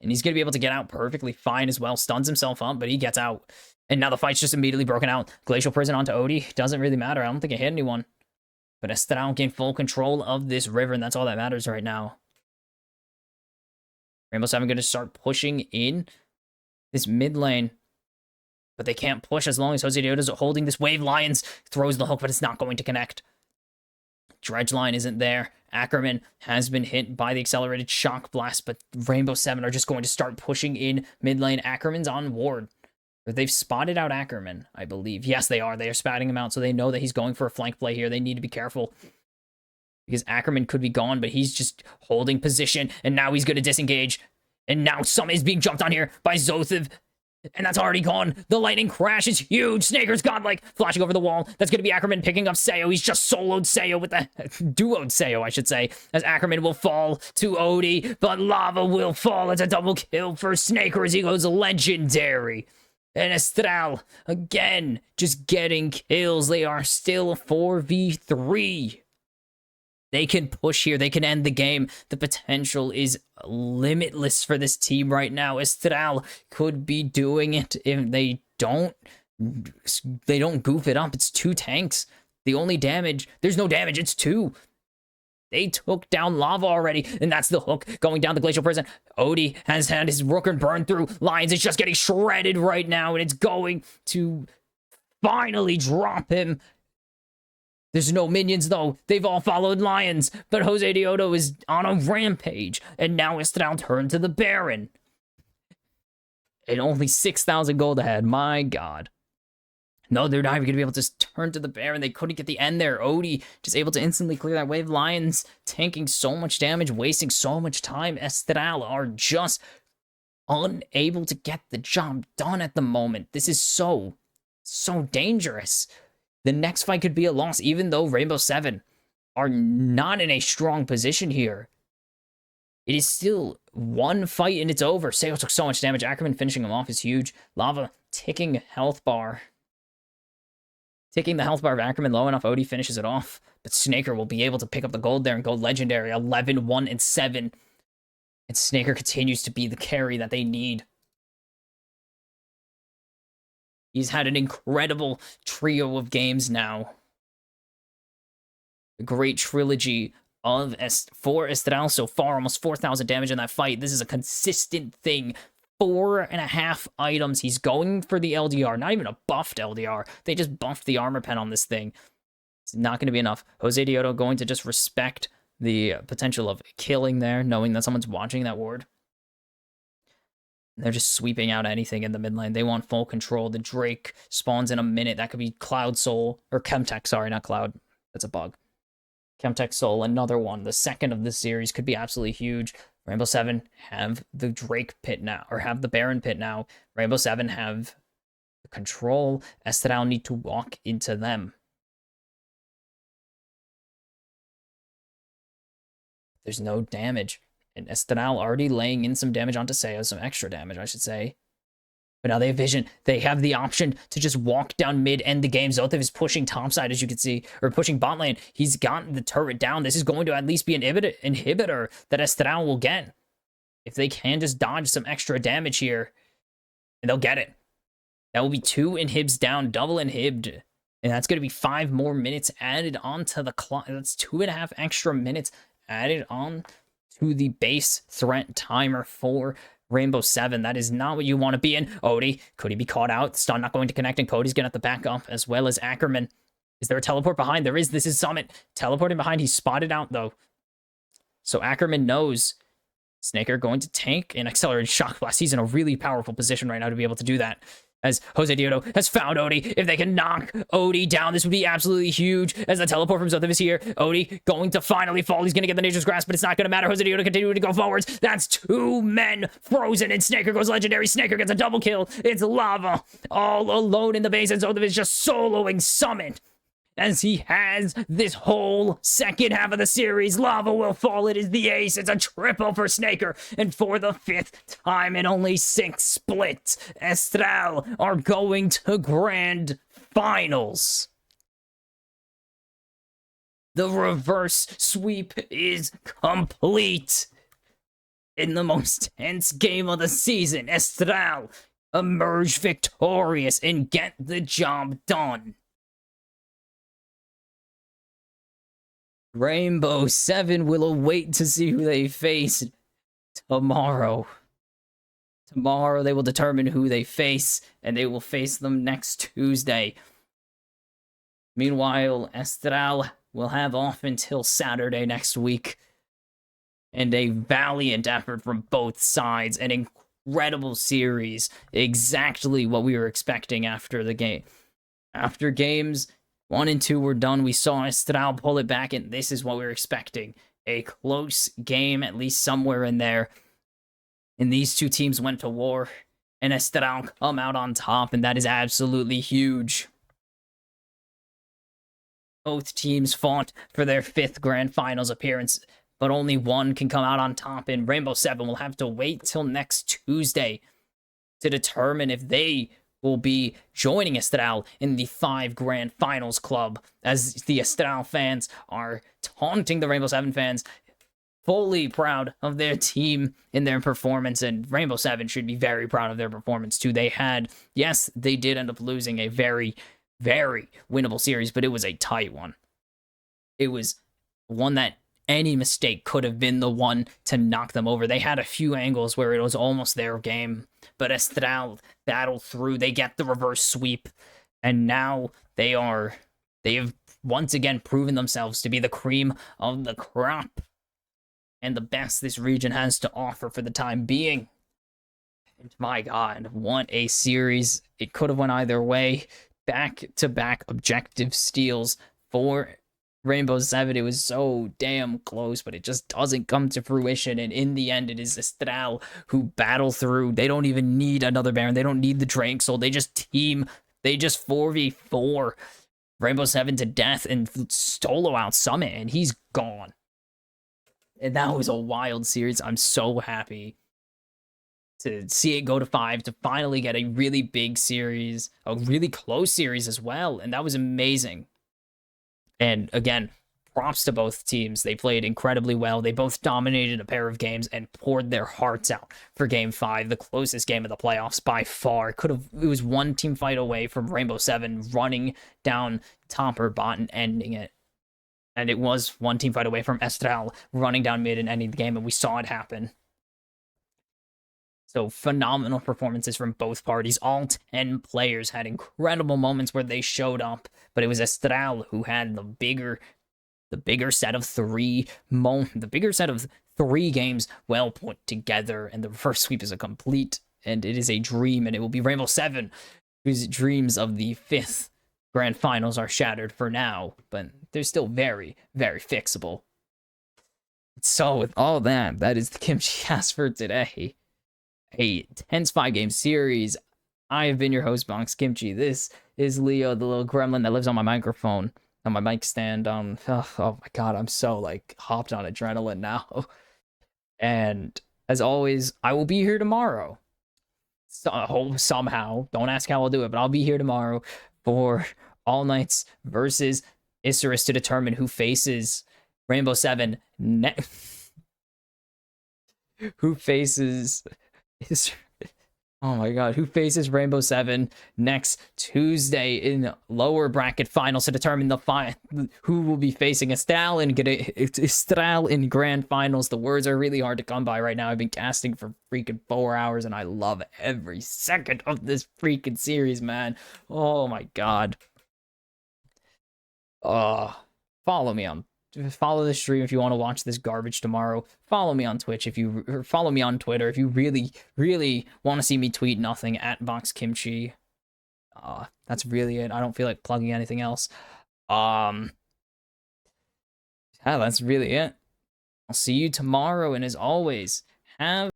A: And he's going to be able to get out perfectly fine as well. Stuns himself up, but he gets out. And now the fight's just immediately broken out. Glacial Prison onto Odie. Doesn't really matter. I don't think it hit anyone. But Estral gained full control of this river, and that's all that matters right now. Rainbow Seven going to start pushing in this mid lane. But they can't push as long as Jose Dioda's holding this wave. Lions throws the hook, but it's not going to connect. Dredge line isn't there. Ackerman has been hit by the accelerated shock blast, but Rainbow Seven are just going to start pushing in mid lane. Ackerman's on ward. They've spotted out Ackerman, I believe. Yes, they are. They are spatting him out, so they know that he's going for a flank play here. They need to be careful. Because Ackerman could be gone, but he's just holding position, and now he's going to disengage. And now Summit is being jumped on here by Zothiv. And that's already gone. The lightning crash is huge. Snaker's godlike, flashing over the wall. That's going to be Ackerman picking up Sayo. He's just soloed Sayo with the... duoed Sayo, I should say. As Ackerman will fall to Odie, but Lava will fall. It's a double kill for Snaker as he goes legendary. And Estral, again, just getting kills. They are still 4v3. They can push here. They can end the game. The potential is limitless for this team right now. Estral could be doing it if they don't goof it up. It's 2 tanks. The only damage, there's no damage. It's 2. They took down Lava already, and that's the hook going down the Glacial Prison. Odie has had his Rooker burn through. Lions is just getting shredded right now, and it's going to finally drop him. There's no minions, though. They've all followed Lions, but Jose Diodo is on a rampage, and now Estral turned to the Baron. And only 6,000 gold ahead. My God. No, they're not even going to be able to just turn to the Baron. They couldn't get the end there. Odie just able to instantly clear that wave. Lions tanking so much damage, wasting so much time. Estral are just unable to get the job done at the moment. This is so dangerous. The next fight could be a loss, even though Rainbow Seven are not in a strong position here. It is still one fight and it's over. Sayo took so much damage. Ackerman finishing him off is huge. Lava ticking health bar. Taking the health bar of Ackerman low enough, Odie finishes it off. But Snaker will be able to pick up the gold there and go legendary. 11, 1, and 7. And Snaker continues to be the carry that they need. He's had an incredible trio of games now. A great trilogy of for Estral so far. Almost 4,000 damage in that fight. This is a consistent thing. 4.5 items. He's going for the LDR. Not even a buffed LDR. They just buffed the armor pen on this thing. It's not going to be enough. Jose Diodo going to just respect the potential of killing there, knowing that someone's watching that ward. They're just sweeping out anything in the mid lane. They want full control. The Drake spawns in a minute. That could be Cloud Soul. Or Chemtech, sorry, not Cloud. That's a bug. Chemtech Soul, another one. The second of this series could be absolutely huge. Rainbow Seven have the Drake pit now, or have the Baron pit now. Rainbow Seven have the control. Estral need to walk into them. There's no damage. And Estral already laying in some damage onto Sayo, some extra damage, I should say. But now they have vision. They have the option to just walk down mid, end the game. Zothiv is pushing topside, as you can see, or pushing bot lane. He's gotten the turret down. This is going to at least be an inhibitor that Estral will get. If they can just dodge some extra damage here, and they'll get it. That will be 2 inhibs down, double inhibbed. And that's going to be 5 more minutes added onto the clock. That's 2.5 extra minutes added on to the base threat timer for Rainbow Seven. That is not what you want to be in. Odie, could he be caught out? Stun not going to connect, and Cody's going to have to back up, as well as Ackerman. Is there a teleport behind? There is. This is Summit. Teleporting behind. He's spotted out, though. So Ackerman knows. Snaker going to tank an accelerated shock blast. He's in a really powerful position right now to be able to do that. As Jose Diodo has found Odie. If they can knock Odie down, this would be absolutely huge. As the teleport from Zothiv is here. Odie going to finally fall. He's going to get the Nature's Grasp, but it's not going to matter. Jose Diodo continuing to go forwards. That's 2 men frozen, and Snaker goes legendary. Snaker gets a double kill. It's Lava all alone in the base, and Zothiv is just soloing Summit. As he has this whole second half of the series. Lava will fall. It is the ace. It's a triple for Snaker. And for the 5th time in only 6 splits, Estral are going to grand finals. The reverse sweep is complete. In the most tense game of the season, Estral emerge victorious and get the job done. Rainbow 7 will await to see who they face tomorrow. Tomorrow they will determine who they face, and they will face them next Tuesday. Meanwhile, Estral will have off until Saturday next week. And a valiant effort from both sides. An incredible series. Exactly what we were expecting after the game. After games 1 and 2 were done, we saw Estral pull it back, and this is what we were expecting. A close game, at least somewhere in there. And these two teams went to war, and Estral come out on top, and that is absolutely huge. Both teams fought for their 5th Grand Finals appearance, but only one can come out on top, and Rainbow 7 will have to wait till next Tuesday to determine if they will be joining Estral in the 5 Grand Finals club, as the Estral fans are taunting the Rainbow 7 fans, fully proud of their team in their performance, and Rainbow 7 should be very proud of their performance too. They did end up losing a very, very winnable series, but it was a tight one. It was one that any mistake could have been the one to knock them over. They had a few angles where it was almost their game, but Estral battled through. They get the reverse sweep, and now they have once again proven themselves to be the cream of the crop and the best this region has to offer for the time being. And my God, what a series. It could have went either way. Back-to-back objective steals for Rainbow 7. It was so damn close, but it just doesn't come to fruition. And in the end, it is Estral who battle through. They don't even need another Baron. They don't need the Drake Soul. They just 4v4 Rainbow 7 to death and solo out Summit, and he's gone. And that was a wild series. I'm so happy to see it go to 5, to finally get a really big series, a really close series as well. And that was amazing. And again, props to both teams. They played incredibly well. They both dominated a pair of games and poured their hearts out for Game 5, the closest game of the playoffs by far. It was one team fight away from Rainbow 7 running down top or bot and ending it. And it was one team fight away from Estral running down mid and ending the game, and we saw it happen. So phenomenal performances from both parties. All 10 players had incredible moments where they showed up, but it was Estral who had the bigger set of 3 games well put together, and the first sweep is a complete, and it is a dream, and it will be Rainbow 7 whose dreams of the 5th Grand Finals are shattered for now, but they're still very, very fixable. So with all that is the Kimchi cast for today. A tense 5-game series. I have been your host, Bonks Kimchi. This is Leo, the little gremlin that lives on my microphone, on my mic stand. Oh my God, I'm so hopped on adrenaline now. And as always, I will be here tomorrow. Somehow, don't ask how I'll do it, but I'll be here tomorrow for All Knights versus Isurus to determine who faces Rainbow 7 who faces Rainbow 7 next Tuesday in lower bracket finals to determine who will be facing Estral in grand finals. The words are really hard to come by right now. I've been casting for freaking 4 hours, and I love every second of this freaking series, man. Oh my God. Follow the stream if you want to watch this garbage tomorrow. Follow me on Twitch or follow me on Twitter if you really, really want to see me tweet nothing at BoxKimchi. That's really it. I don't feel like plugging anything else. Yeah, that's really it. I'll see you tomorrow, and as always, have